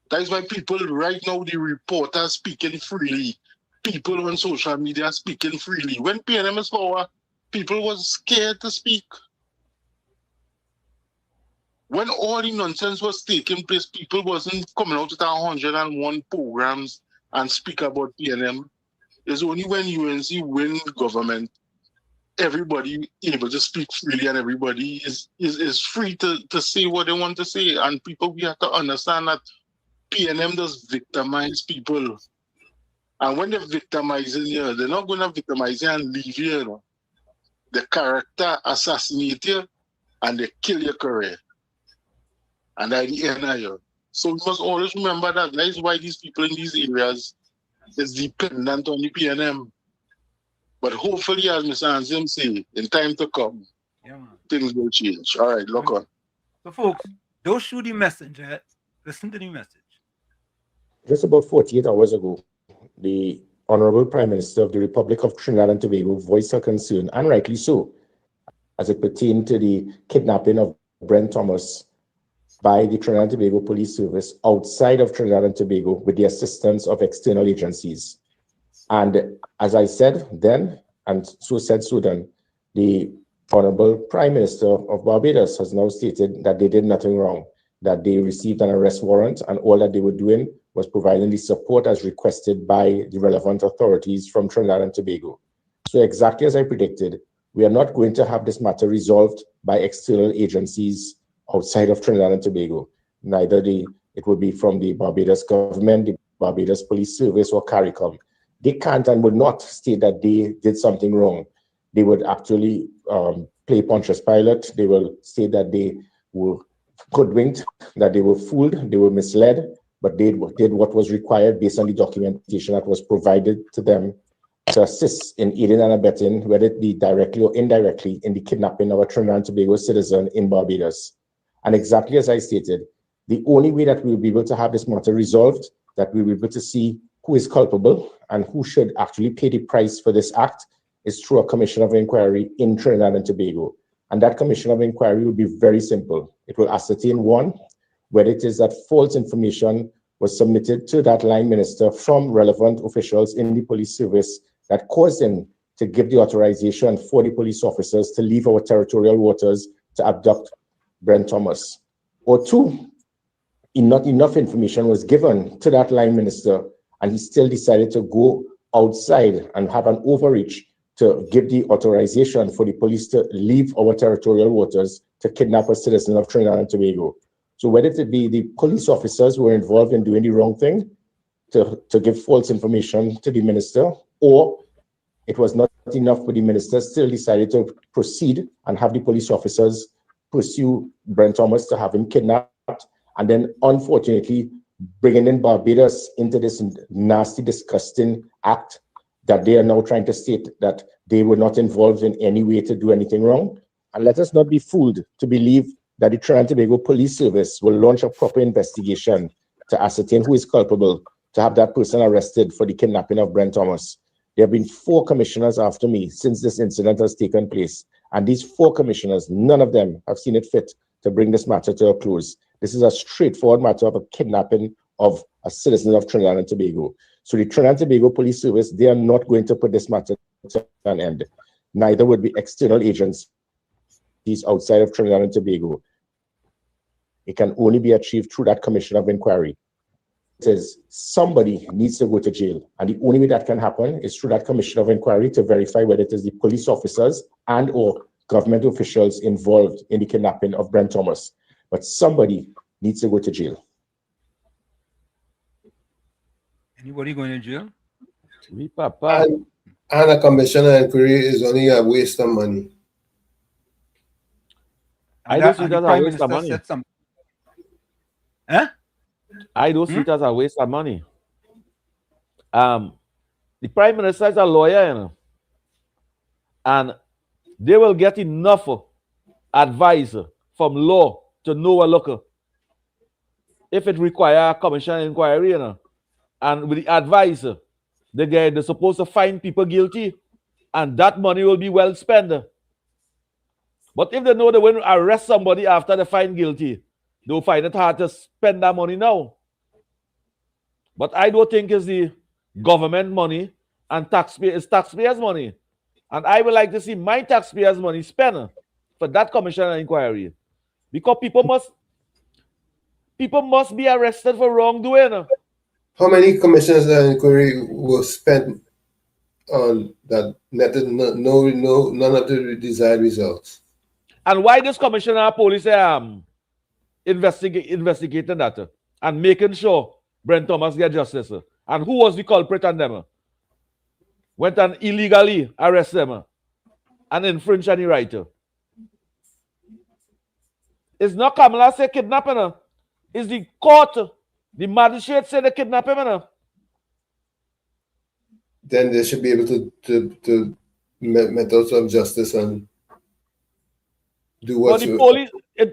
That is why people right now, the reporters speaking freely. People on social media speaking freely. When PNM is power, people was scared to speak. When all the nonsense was taking place, people wasn't coming out with 101 programs and speak about PNM. It's only when UNC win government, everybody able to speak freely and everybody is free to say what they want to say. And people, we have to understand that PNM does victimize people. And when they're victimizing you, they're not going to victimize you and leave you, The character assassinate you and they kill your career. And at the end of you. So we must always remember that. That is why these people in these areas is dependent on the PNM. But hopefully, as Mr. Anzim say, in time to come, things will change. All right, look on. So, folks, don't shoot the messenger. Listen to the message. Just about 48 hours ago, the Honorable Prime Minister of the Republic of Trinidad and Tobago voiced her concern, and rightly so, as it pertained to the kidnapping of Brent Thomas by the Trinidad and Tobago Police Service outside of Trinidad and Tobago with the assistance of external agencies. And as I said then, and so said so done, the Honorable Prime Minister of Barbados has now stated that they did nothing wrong, that they received an arrest warrant, and all that they were doing was providing the support as requested by the relevant authorities from Trinidad and Tobago. So exactly as I predicted, we are not going to have this matter resolved by external agencies outside of Trinidad and Tobago. Neither it would be from the Barbados government, the Barbados Police Service, or CARICOM. They can't and would not state that they did something wrong. They would actually play Pontius Pilate. They will say that they were hoodwinked, that they were fooled, they were misled, but they did what was required based on the documentation that was provided to them to assist in aiding and abetting, whether it be directly or indirectly, in the kidnapping of a Trinidad and Tobago citizen in Barbados. And exactly as I stated, the only way that we'll be able to have this matter resolved, that we'll be able to see who is culpable and who should actually pay the price for this act, is through a commission of inquiry in Trinidad and Tobago. And that commission of inquiry will be very simple. It will ascertain, one, whether it is that false information was submitted to that line minister from relevant officials in the police service that caused him to give the authorization for the police officers to leave our territorial waters to abduct Brent Thomas. Or two, not enough information was given to that line minister, and he still decided to go outside and have an overreach to give the authorization for the police to leave our territorial waters to kidnap a citizen of Trinidad and Tobago. So whether it be the police officers who were involved in doing the wrong thing to give false information to the minister, or it was not enough for the minister, still decided to proceed and have the police officers pursue Brent Thomas to have him kidnapped, and then unfortunately bringing in Barbados into this nasty, disgusting act that they are now trying to state that they were not involved in any way to do anything wrong. And let us not be fooled to believe that the Trinidad and Tobago Police Service will launch a proper investigation to ascertain who is culpable, to have that person arrested for the kidnapping of Brent Thomas. There have been 4 commissioners after me since this incident has taken place. And these 4 commissioners, none of them have seen it fit to bring this matter to a close. This is a straightforward matter of a kidnapping of a citizen of Trinidad and Tobago. So the Trinidad and Tobago Police Service, they are not going to put this matter to an end. Neither would be external agencies outside of Trinidad and Tobago. It can only be achieved through that commission of inquiry. It says somebody needs to go to jail, and the only way that can happen is through that commission of inquiry to verify whether it is the police officers and or government officials involved in the kidnapping of Brent Thomas. But somebody needs to go to jail. Anybody going to jail? Oui, papa. And a commission of inquiry is only a waste of money. I don't see it as a waste of money. Huh? I don't see it as a waste of money. The Prime Minister is a lawyer, you know, and they will get enough advice from law to know a look if it requires a commission inquiry, you know, and with the advice, they're supposed to find people guilty, and that money will be well spent. But if they know they will arrest somebody after they find guilty, they'll find it hard to spend that money now. But I don't think it's the government money and taxpayers' money. And I would like to see my taxpayers' money spent for that commission and inquiry. Because people must be arrested for wrongdoing. How many commissions of inquiry were spent on that netted none of the desired results? And why this commissioner of police investigating that and making sure Brent Thomas get justice? And who was the culprit on them? Went and illegally arrest them and infringe any right. It's not Kamala say kidnapping. Is the court, the magistrate say they kidnap him, then they should be able to methods of justice and do But what's the police,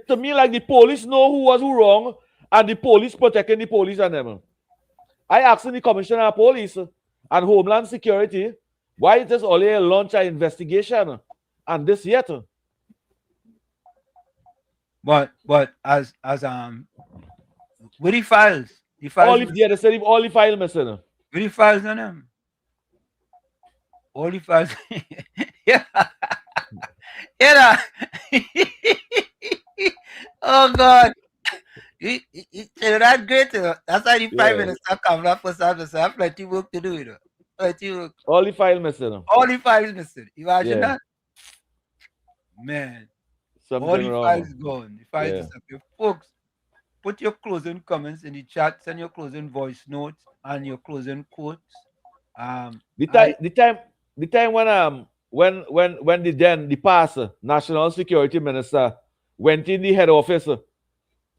to me, like the police know who was who wrong, and the police protecting the police and them. I asked the commissioner of police and Homeland Security, why is this only a launch an investigation and this yet? But as with the files, all if they said all the file missing. With the files on them. All the files. Yeah. Yeah. Oh God. That's great. That's why the Prime Minister come up for service. I have plenty work to do, you know. Plenty work. All the file missing. All the files missing. Imagine that. Man. Something all the wrong. files gone. The files disappear. Folks, put your closing comments in the chat, send your closing voice notes and your closing quotes. The time when the past National Security Minister went in the head office,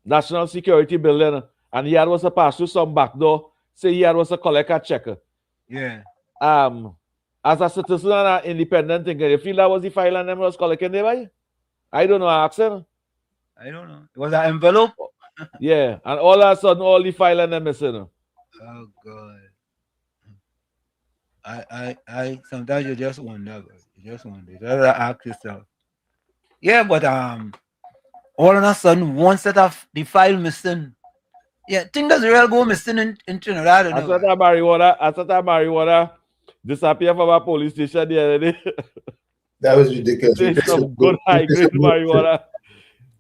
National Security building, and he had was to pass through some back door, say he had was to collect a check. Yeah. As a citizen and an independent thinker, you feel that was the file and them was collecting there? I don't know, accent. I don't know. It was an envelope. Yeah, and all of a sudden, all the file and them missing. Oh God. I sometimes you just wonder, you just wonder. You just ask yourself. Yeah, but all of a sudden, one set of the file missing. Yeah, things does real go missing in Trinidad. I thought that marijuana disappeared from our police station the other day. That was ridiculous. Some good high-grade marijuana.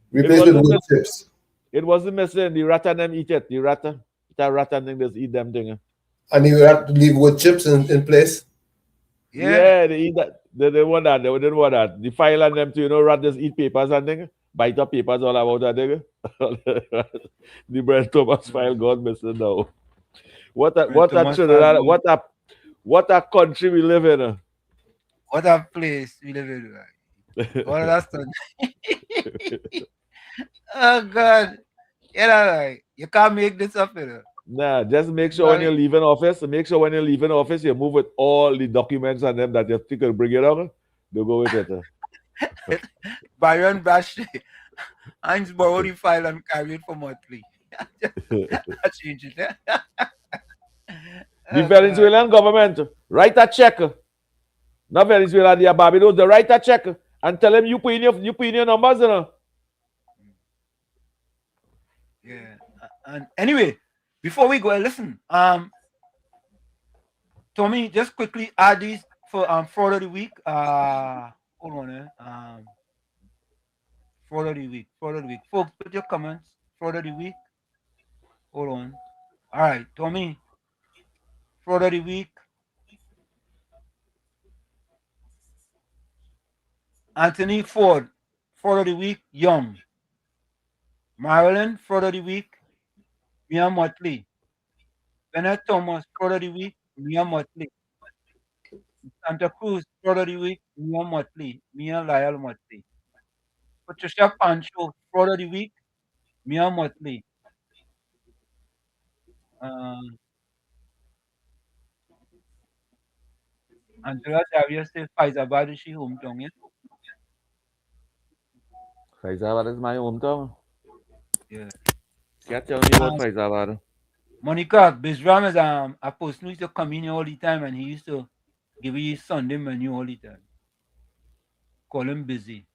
Replaced with wood chips. It wasn't missing. The rat and them eat it. The rat and them just eat them thing. And you have to leave wood chips in place? Yeah, they eat that. They didn't want that. They didn't want that. The file and them too, rat just eat papers and thing. Bite up papers all about that thing. The Brent Thomas file gone missing now. What a country we live in. What a place we live in. Right? All that stuff. Oh God. Right. You can't make this up, you know. Nah, just make sure when you're leaving office, you move with all the documents and them that you think will bring it on. They'll go with it. Byron Bash, I just borrow the file and carry it for monthly. I change it. The Venezuelan government write a check. Not Venezuela, the Barbados, they write a check and tell them you put in your numbers, you know. Yeah. And anyway, before we go, listen. Tommy, just quickly add these for fraud of the week. Hold on, fraud of the week. Folks, put your comments. Fraud of the week. Hold on. All right, Tommy. Fraud of the week. Anthony Ford, fraud of the week, Young. Marilyn, fraud of the week, Mia Motley. Bennett Thomas, fraud of the week, Mia Motley. Santa Cruz, fraud of the week, Mia Motley, Mia Lyle Motley. Patricia Pancho, fraud of the week, Mia Motley. Angela Javier says Faizabad is she hometown, yes? Faizabad is my hometown. Yeah. Can't tell me about Faizabad. Monica, Bizram is a person who used to come in here all the time and he used to give you Sunday menu all the time. Call him busy.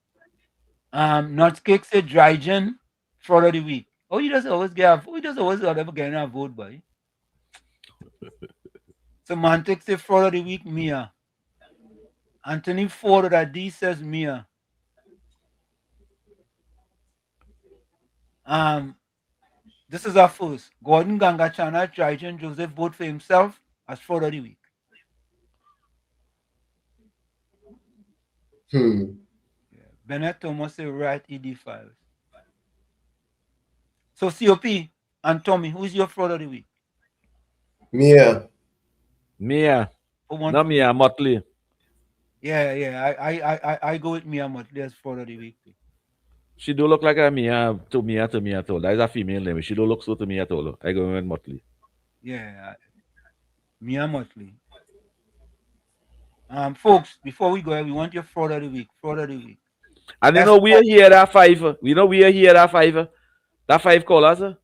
Nutcake said dry gin, fraud of the week. Oh, he does always ever get a vote, boy. Semantic said fraud of the week, Mia. Anthony Ford that D says Mia. This is our first. Gordon Gangachana, Trajan Joseph vote for himself as fraud of the week. Yeah. Bennett Thomas say write ED files. So COP and Tommy, who's your fraud of the week? Mia. Not Mia Motley. Yeah. I go with Mia Motley as fraud of the week. She don't look like a Mia to Mia Tolo. That is a female name. She don't look so to Mia Tolo. I go with Motley. Yeah, Mia Motley. Folks, before we go, we want your fraud of the week. Fraud of the week. And you know we are here at 5. We know we are here at 5. That 5 callers.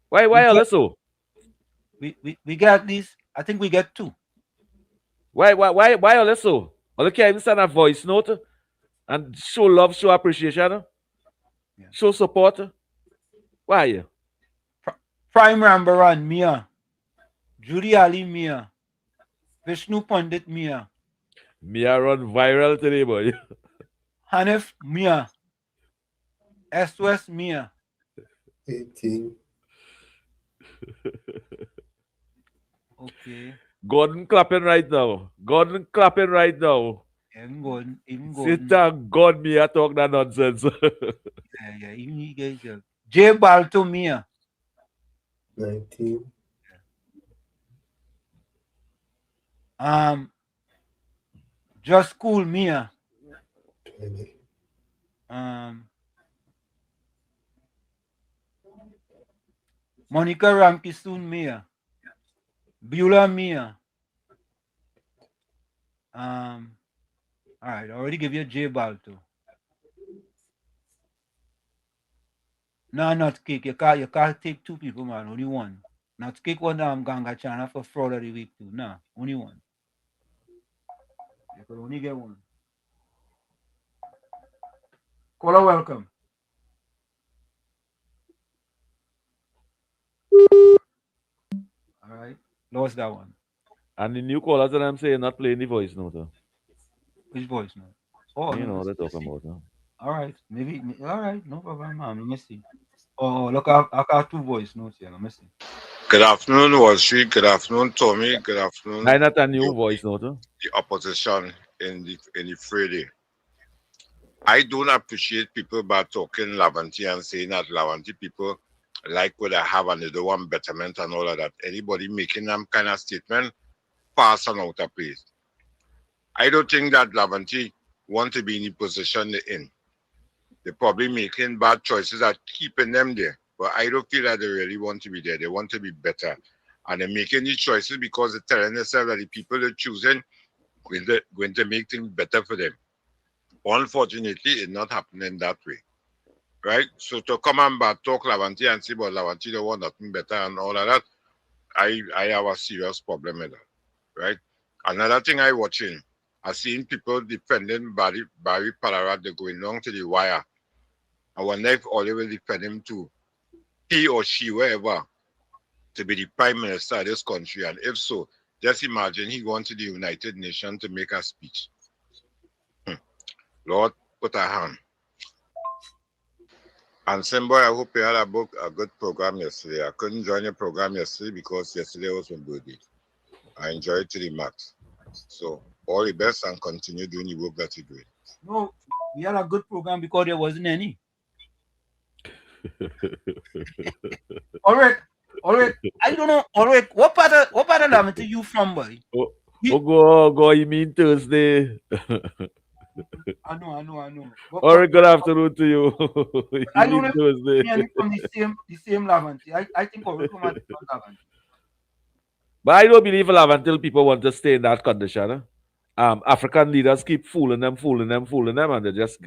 Why all so? We get these. I think we get 2. Why all so? All can't even send a voice note and show love, show appreciation, show support. Why? Prime Rambaran, Mia. Judy Ali, Mia. Vishnu Pandit, Mia. Mia run viral today, boy. Hanif, Mia. SOS, Mia. 18. Okay. Gordon clapping right now. Gordon clapping right now. Even Gordon. Say thank God Mia talk that nonsense. Yeah, even he gets J Balto, Mia. 19. Just Cool, Mia. 20. Monica Ramkisoon, Mia. Beulah, Mia. All right, I already give you J Balto. No, not Cake. You can't take 2 people, man. Only one. Not Cake one Ganga Chana for fraud of the week too. Nah, only one. You could only get one. Caller, welcome. All right, lost that one. And the new callers that I'm saying not playing the voice note. Which voice note? Oh, you no, know what they're talking about. All right, maybe. All right, no problem, man. Let me see. Oh, look, I got 2 voice notes here. Let me see. Good afternoon, Wall Street. Good afternoon, Tommy. Good afternoon. I not a new voice note. The opposition in the Friday. I don't appreciate people by talking Lavanti and saying that Lavanti people like what I have and they don't want betterment and all of that. Anybody making them kind of statement, pass on out of place. I don't think that Lavanti want to be in the position they're in. They're probably making bad choices that keeping them there. But I don't feel that they really want to be there. They want to be better. And they're making these choices because they're telling themselves that the people they're choosing going to make things better for them. Unfortunately, it's not happening that way. Right? So to come and talk Lavanti and say, but Lavanti don't want nothing better and all of that, I have a serious problem with that. Right? Another thing I watching, I seen people defending Barry Palara, they're going along to the wire. I wonder if Oliver will defend him too. He or she, wherever, to be the prime minister of this country. And if so, just imagine he going to the United Nations to make a speech. Lord, put a hand. And Simboy, I hope you had a good program yesterday. I couldn't join your program yesterday because yesterday was my birthday. I enjoyed it to the max. So all the best and continue doing the work that you're doing. No, we had a good program because there wasn't any. All right. I don't know. All right. What part of Laventille you from, boy? Go, you mean Thursday? I know. All right, good afternoon to you. I don't know if from the same Laventille. I think we're from Laventille. But I don't believe until people want to stay in that condition. African leaders keep fooling them, and they're just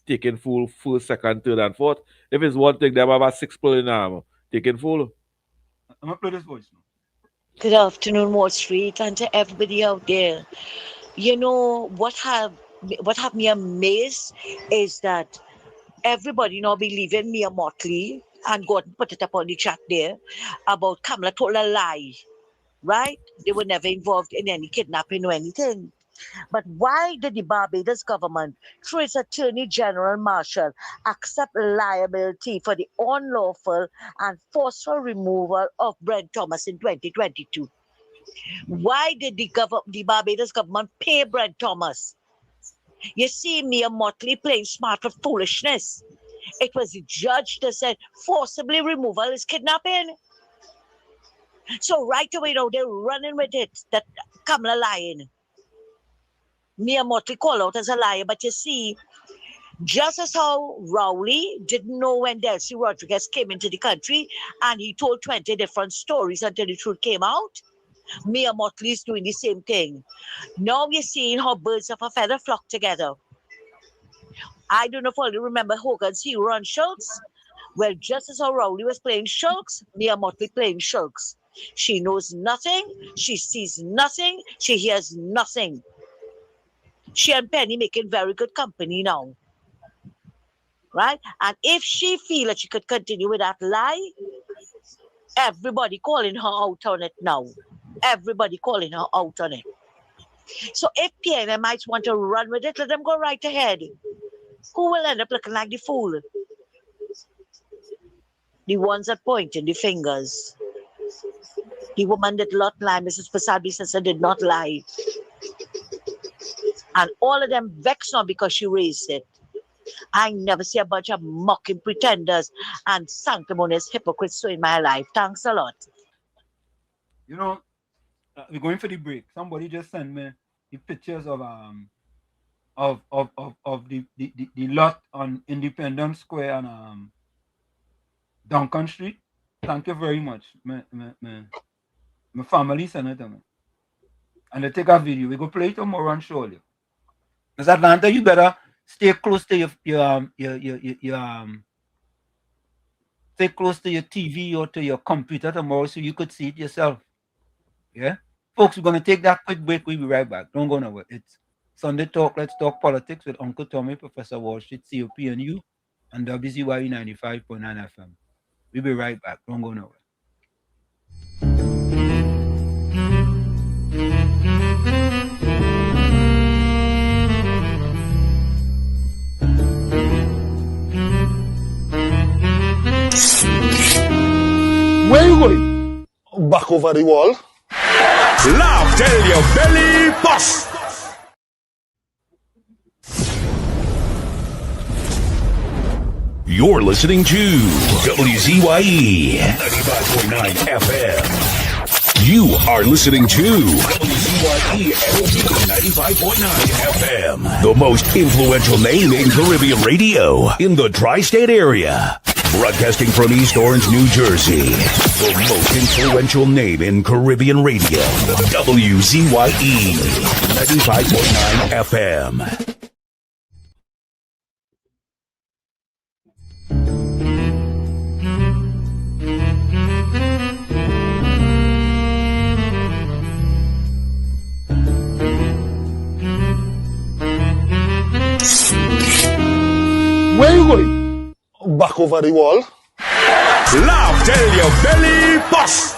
taking fool first, second, third, and fourth. If it's one thing, they have about 6 people in taking fool. I'm gonna play this voice now. Good afternoon, Wall Street, and to everybody out there. You know what have me amazed is that everybody now believing Mia Motley, and Gordon put it up on the chat there about Kamala told a lie, right? They were never involved in any kidnapping or anything. But why did the Barbados government, through its Attorney General Marshall, accept liability for the unlawful and forceful removal of Brent Thomas in 2022? Why did the Barbados government pay Brent Thomas? You see Mia Motley playing smart with foolishness. It was the judge that said forcibly removal is kidnapping. So right away now they're running with it that Kamala lying. Mia Motley called out as a liar, but you see, Just as how Rowley didn't know when Delcy Rodriguez came into the country and he told 20 different stories until the truth came out, Mia Motley is doing the same thing. Now we're seeing how birds of a feather flock together. I don't know if you remember Hogan's Hero on Shulks. Well, just as how Rowley was playing Shulks, Mia Motley playing Shulks. She knows nothing, she sees nothing, she hears nothing. She and Penny making very good company now. Right? And if she feels that she could continue with that lie, everybody calling her out on it now. Everybody calling her out on it. So if PMMites want to run with it, let them go right ahead. Who will end up looking like the fool? The ones that pointed the fingers. The woman did not lie, Mrs. Pasadbi sister did not lie. And all of them vexed now because she raised it. I never see a bunch of mocking pretenders and sanctimonious hypocrites in my life. Thanks a lot. You know, we're going for the break. Somebody just sent me the pictures of the lot on Independence Square and Duncan Street. Thank you very much. My family sent it to me. And they take a video. We go play it tomorrow and show you. Because Atlanta, you better stay close to your stay close to your TV or to your computer tomorrow so you could see it yourself. Yeah? Folks, we're going to take that quick break. We'll be right back. Don't go nowhere. It's Sunday Talk. Let's talk politics with Uncle Tommy, Professor Wall Street, COP, and you on WZYE 95.9 FM. We'll be right back. Don't go nowhere. Where you going? Back over the wall. Laugh till your belly bust. You're listening to WZYE 95.9 FM. You are listening to WZYE 95.9 FM. The most influential name in Caribbean radio in the tri-state area. Broadcasting from East Orange, New Jersey. The most influential name in Caribbean radio. WZYE 95.9 FM. Where you going? Back over the wall. Laugh till your belly bust.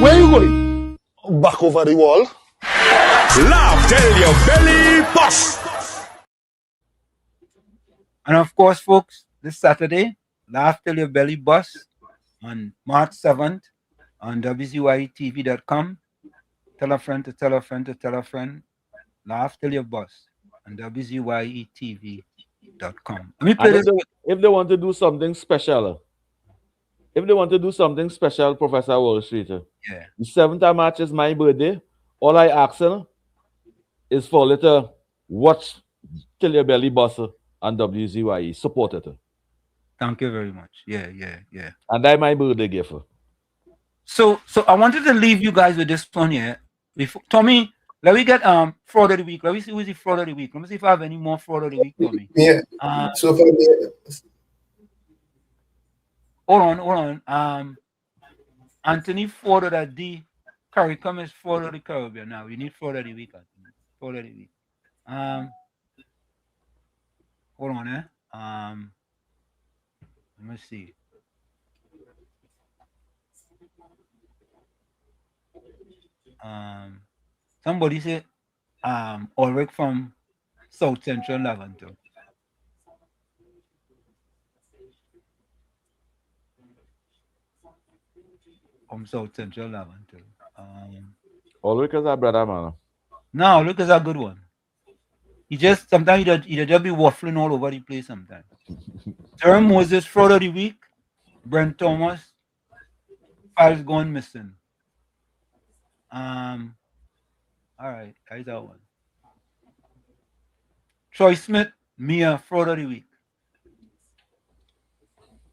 Where you going? Back over the wall. Laugh till your belly bust. And of course, folks, this Saturday, Laugh Till Your Belly Bust on March 7th on WZYETV.com. Tell a friend to tell a friend to tell a friend. Laugh Till Your Bust on WZYETV.com. Let me play this. If they want to do something special, Professor Wall Street, yeah. The 7th of March is my birthday. All I ask is for a little watch Till Your Belly Bust on WZYE. Support it. Thank you very much. Yeah. And that's my birthday gift. So I wanted to leave you guys with this one here. Tommy, let me get fraud of the week. Let me see who's the fraud of the week. Let me see if I have any more fraud of the week, Tommy. Yeah. So far, hold on. Anthony Ford of that D. CARICOM is Ford of the Caribbean. Now we need fraud of the week, Anthony. Fraud of the week. Hold on, let me see. Somebody say Ulrich from South Central Levanto. From South Central Levanto. Ulrich is a brother, man. No, Ulrich is a good one. He just sometimes he just be waffling all over the place sometimes. Jerome Moses, fraud of the week. Brent Thomas, files gone missing. All right, here's that one. Troy Smith, Mia, fraud of the week.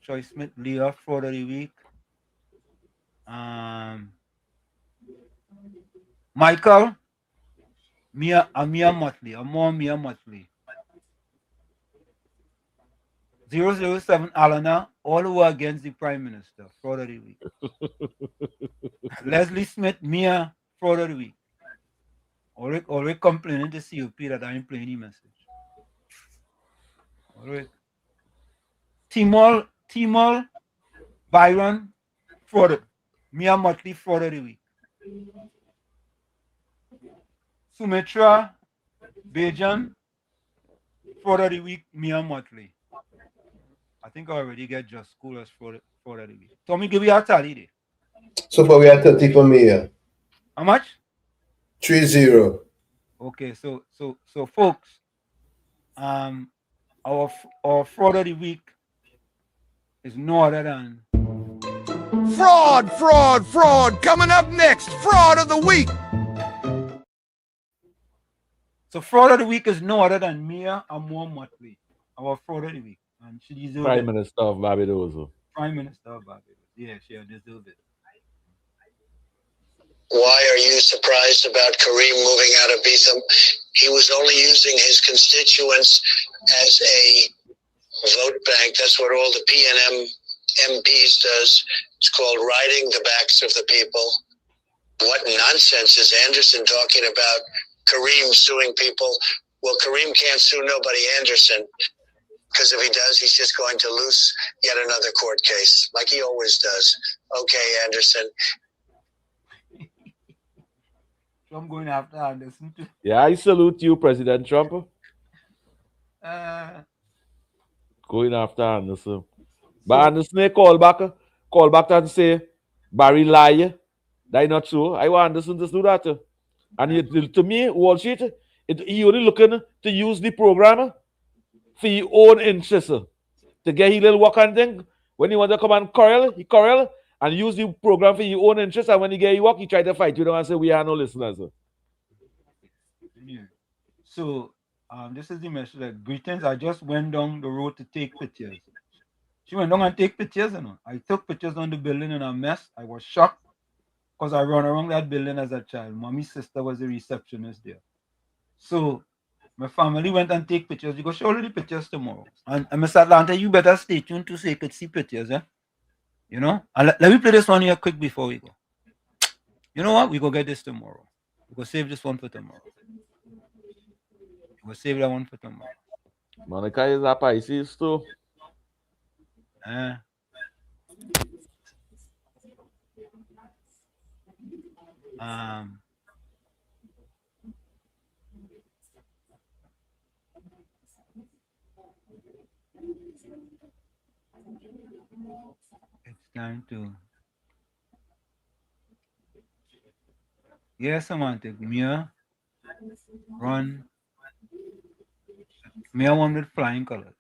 Troy Smith, Leah, fraud of the week. Michael, Mia Motley, more Mia Motley. 007 Alana, all who are against the Prime Minister, fraud of the week. Leslie Smith, Mia, fraud of the week. Already complaining to COP that I ain't playing the message. Alright. Timol, Byron, fraud. Mia Motley, fraud of the week. Sumitra, Bajan, fraud of the week, Mia Motley. I think I already get just school as fraud of the week. Tommy, give me a tally there. So far we are 30 for Mia. How much? 3-0. Okay, so folks, our fraud of the week is no other than Fraud. Coming up next, fraud of the week. So fraud of the week is no other than Mia Amor Motley, our fraud of the week, and she deserves Prime Minister of Barbados. Prime Minister of Barbados. Yeah, she deserves it. Why are you surprised about Kareem moving out of Beetham? He was only using his constituents as a vote bank. That's what all the PNM MPs does. It's called riding the backs of the people. What nonsense is Anderson talking about Kareem suing people? Well, Kareem can't sue nobody, Anderson, because if he does, he's just going to lose yet another court case, like he always does. Okay, Anderson. I'm going after Anderson too. Yeah, I salute you, President Trump. Going after Anderson. But Anderson call back and say, Barry lie. That's not true. I want Anderson to do that. And to me, Wall Street, he only looking to use the program for his own interest. To get his little work and thing. When he want to come and he quarrel and use the program for his own interest. And when he get his work, he try to fight you and say, we are no listeners. Yeah. So this is the message that greetings. I just went down the road to take pictures. She went down and take pictures, you know. I took pictures on the building in a mess. I was shocked because I ran around that building as a child. Mommy's sister was the receptionist there. So my family went and take pictures. You go show the pictures tomorrow. And Miss Atlanta, you better stay tuned to so you could see pictures, eh? You know? And let me play this one here quick before we go. You know what? We go get this tomorrow. We go save this one for tomorrow. We'll save that one for tomorrow. Monica is a Pisces too. It's time to. Yes, Semantic. Mia run. Mia one with flying colors.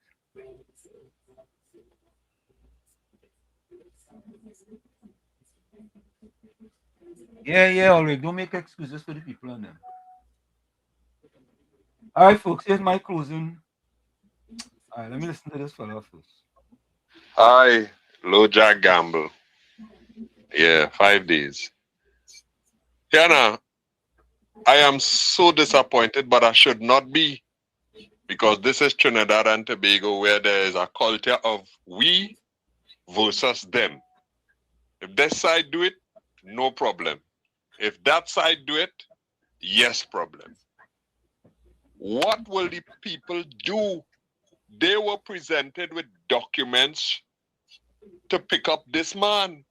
Yeah, already. Don't make excuses for the people on them. All right, folks, here's my closing. All right, let me listen to this fella first. Hi, Low Jack Gamble. Yeah, 5 days. Hannah, I am so disappointed, but I should not be, because this is Trinidad and Tobago where there is a culture of we versus them. If this side do it, no problem. If that side do it, yes problem. What will the people do? They were presented with documents to pick up this man.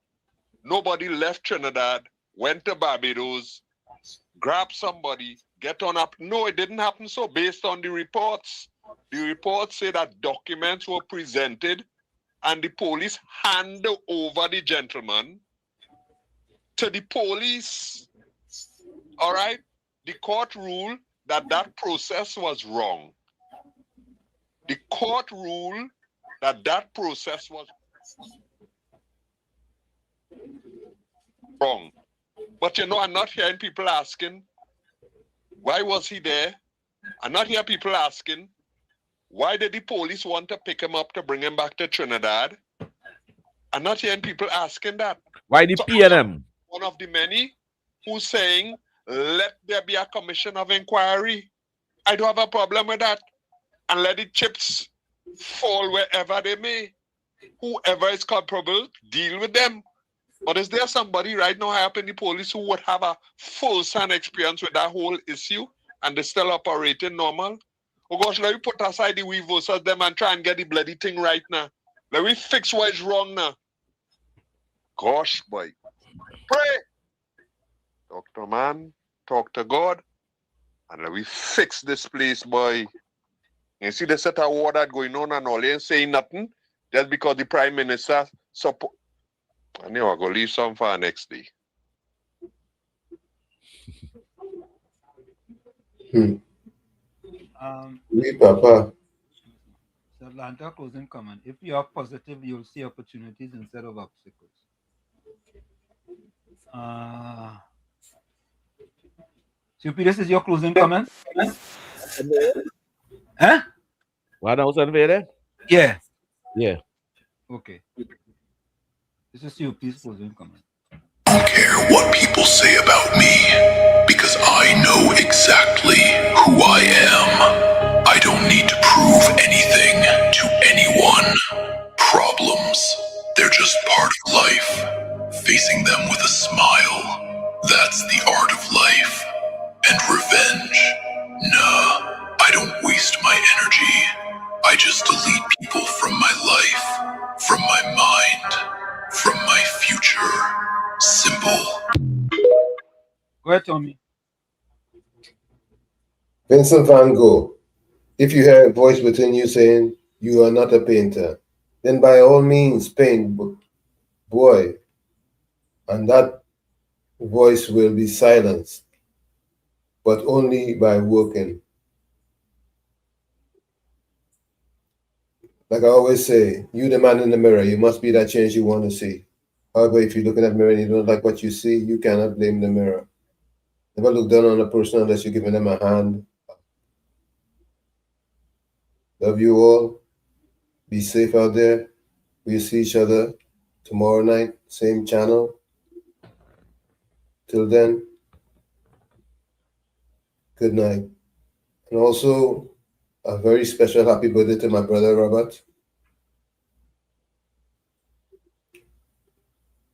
Nobody left Trinidad, went to Barbados, grab somebody, get on up. No, it didn't happen so. Based on the reports say that documents were presented and the police handed over the gentleman to the police. All right? The court ruled that that process was wrong. The court ruled that that process was wrong. But you know, I'm not hearing people asking, why was he there? I'm not hearing people asking, why did the police want to pick him up to bring him back to Trinidad? I'm not hearing people asking that. Why the PNM? One of the many who's saying, let there be a commission of inquiry. I don't have a problem with that. And let the chips fall wherever they may. Whoever is culpable, deal with them. But is there somebody right now high up in the police who would have a full-hand experience with that whole issue and they're still operating normal? Oh gosh, let me put aside the we versus them and try and get the bloody thing right now. Let me fix what is wrong now. Gosh, boy. Pray. Talk to man, talk to God, and let me fix this place, boy. You see the set of war that going on and all, they ain't saying nothing just because the Prime Minister support. I know I'm going to leave some for next day. Oui, Papa. So Atlanta closing comment. If you are positive, you'll see opportunities instead of obstacles. CP, this is your closing comment? Huh? What else on there? Yeah. Yeah. Okay. This is CP's closing comment. I don't care what people say about me, because I know exactly who I am. I don't need to prove anything to anyone. Problems, they're just part of life. Facing them with a smile, that's the art of life. And revenge, nah, I don't waste my energy. I just delete people from my life, from my mind, from my future. Simple. Go ahead, Tommy. Vincent van Gogh, if you hear a voice within you saying you are not a painter, then by all means paint, boy, and that voice will be silenced, but only by working. Like I always say, you the man in the mirror, you must be that change you want to see. However, if you look in that mirror and you don't like what you see, you cannot blame the mirror. Never look down on a person unless you're giving them a hand. Love you all. Be safe out there. We'll see each other tomorrow night, same channel. Till then, good night. And also, a very special happy birthday to my brother Robert.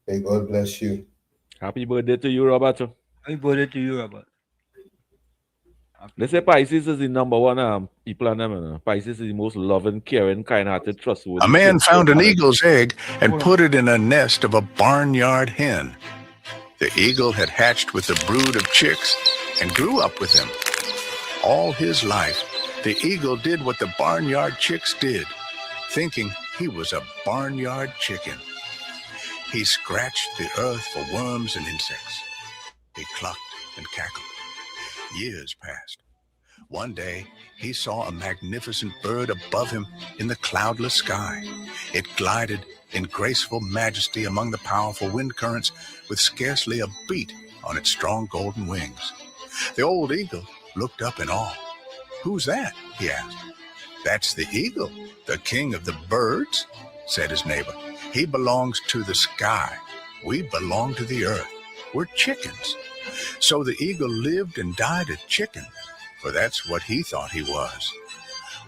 May God bless you. Happy birthday to you, Robert. Happy birthday to you, Robert. They say Pisces is the number one people on them. Pisces is the most loving, caring, kind-hearted, trustworthy. A man found an eagle's egg and put it in a nest of a barnyard hen. The eagle had hatched with a brood of chicks and grew up with them. All his life, the eagle did what the barnyard chicks did, thinking he was a barnyard chicken. He scratched the earth for worms and insects. He clucked and cackled. Years passed. One day, he saw a magnificent bird above him in the cloudless sky. It glided in graceful majesty among the powerful wind currents with scarcely a beat on its strong golden wings. The old eagle looked up in awe. "Who's that?" he asked. "That's the eagle, the king of the birds," said his neighbor. "He belongs to the sky. We belong to the earth. We're chickens." So the eagle lived and died a chicken, for that's what he thought he was.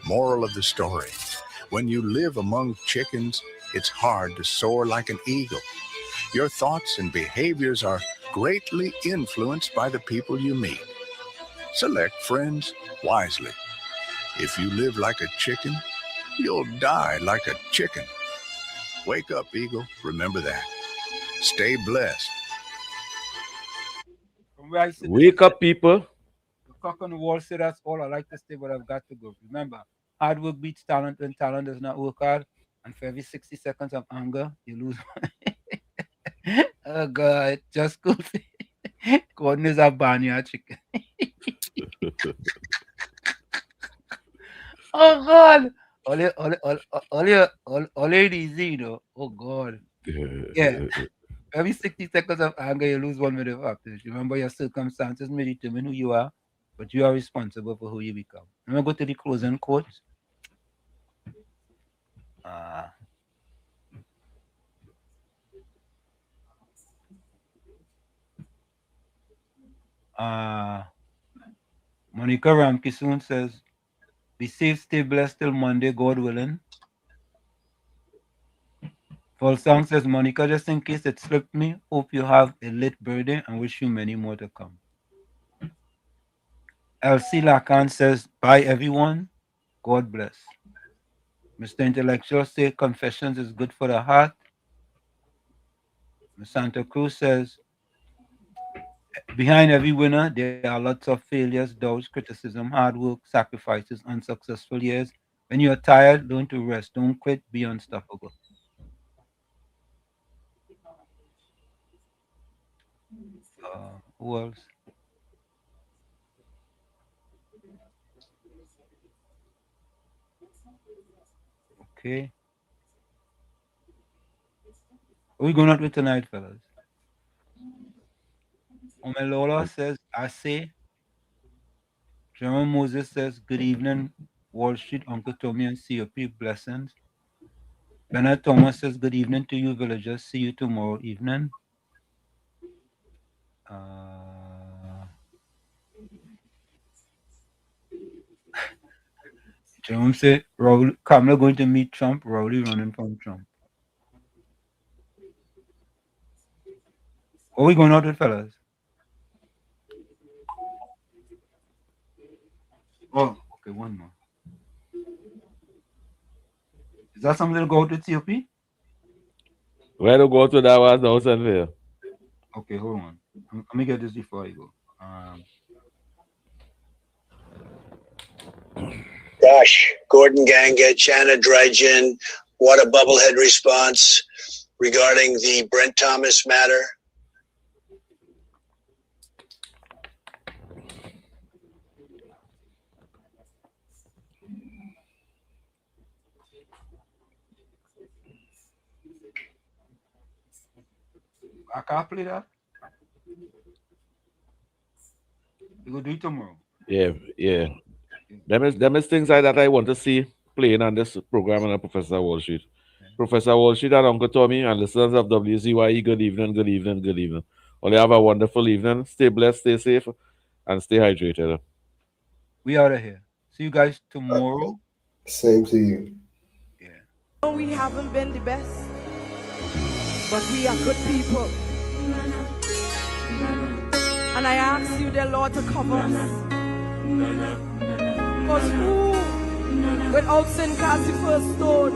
Moral of the story: when you live among chickens, it's hard to soar like an eagle. Your thoughts and behaviors are greatly influenced by the people you meet. Select friends wisely. If you live like a chicken, you'll die like a chicken. Wake up, eagle. Remember that. Stay blessed. From Wake up, people. The cock on the wall say that's all I like to say, but I've got to go. Remember, hard work beats talent when talent does not work hard. And for every 60 seconds of anger, you lose one. Oh, God. Just cool. Gordon is a barnyard chicken. Oh, God. All it easy, you know. Oh, God. Yeah. Every 60 seconds of anger, you lose one minute of happiness. Remember, your circumstances may determine who you are, but you are responsible for who you become. I'm going to go to the closing quotes. Monica Ramkisoon says, be safe, stay blessed till Monday, God willing. Paul Song says, Monica, just in case it slipped me, hope you have a lit birthday and wish you many more to come. Elsie Lacan says, bye everyone, God bless. Mr. Intellectual says, confessions is good for the heart. Ms. Santa Cruz says, behind every winner, there are lots of failures, doubts, criticism, hard work, sacrifices, unsuccessful years. When you are tired, learn to rest. Don't quit, be unstoppable. Who else? Okay. What are we going out with tonight, fellas? Omelola says, I say. German Moses says, good evening, Wall Street, Uncle Tommy and COP, blessings. Bernard Thomas says, good evening to you, villagers. See you tomorrow evening. Jerome said, Kamala going to meet Trump, Rowley running from Trump. What are we going out with, fellas? Oh, okay, one more. Is that something to go out with COP? Where to go to that was the house and there. Okay, hold on. Let me get this before I go. Gosh, Gordon Ganga, Chana Drygen, what a bubblehead response regarding the Brent Thomas matter. I can't play that. We go do it tomorrow. Yeah. Them is things like that I want to see playing on this program on Professor Wall Street. Okay. Professor Wall Street and Uncle Tommy and listeners of WZYE, good evening, good evening, good evening. Well, you have a wonderful evening. Stay blessed, stay safe, and stay hydrated. We out of here. See you guys tomorrow. Same to you. Yeah. We haven't been the best, but we are good people. And I ask you, dear Lord, to cover us. Because who, without sin, cast the first stone?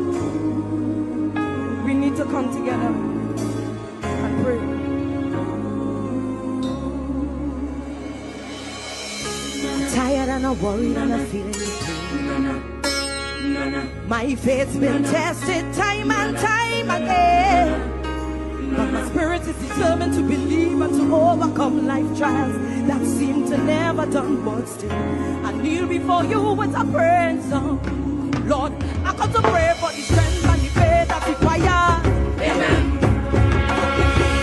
We need to come together and pray. I'm tired and I'm worried and I'm feeling the pain. My faith's been tested time and time again. But my spirit is determined to believe and to overcome life trials that seem to never done but still. I kneel before you with a praying song. Lord, I come to pray for the strength and the faith that require. Amen.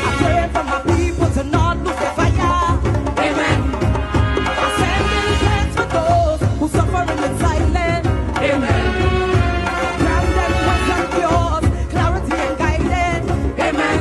I pray for my people to not lose their fire. Amen. I send in prayers for those who suffer in silence. Amen. Grant them constant cures, clarity and guidance. Amen.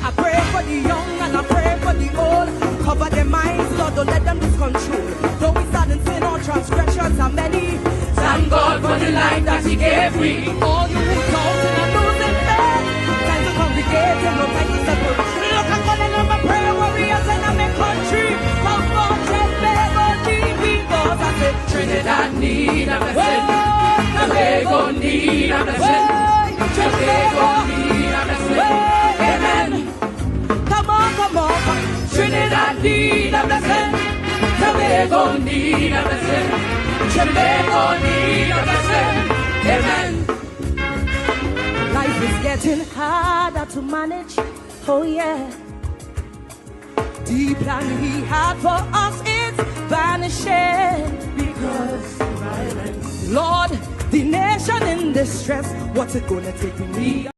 I pray for the young and I pray for the old. Cover their minds, Lord, don't let them lose control. Though we stand in sin or transgressions are many. Thank God for the life that He gave me. All you who doubting and losing faith, time to congregate and no time to separate. Look, I'm calling on my prayer warriors and I'm in country. Come on, just never leave me. Because I said Trinidad need a blessing. Tobago need a blessing. Tobago need a blessing. Amen. Come on, come on. Trinidad need a blessing. Tobago need a blessing. Tobago need a blessing. Amen. Life is getting harder to manage. Oh yeah. The plan he had for us is vanishing because violence. Lord, the nation in distress. What's it gonna take me?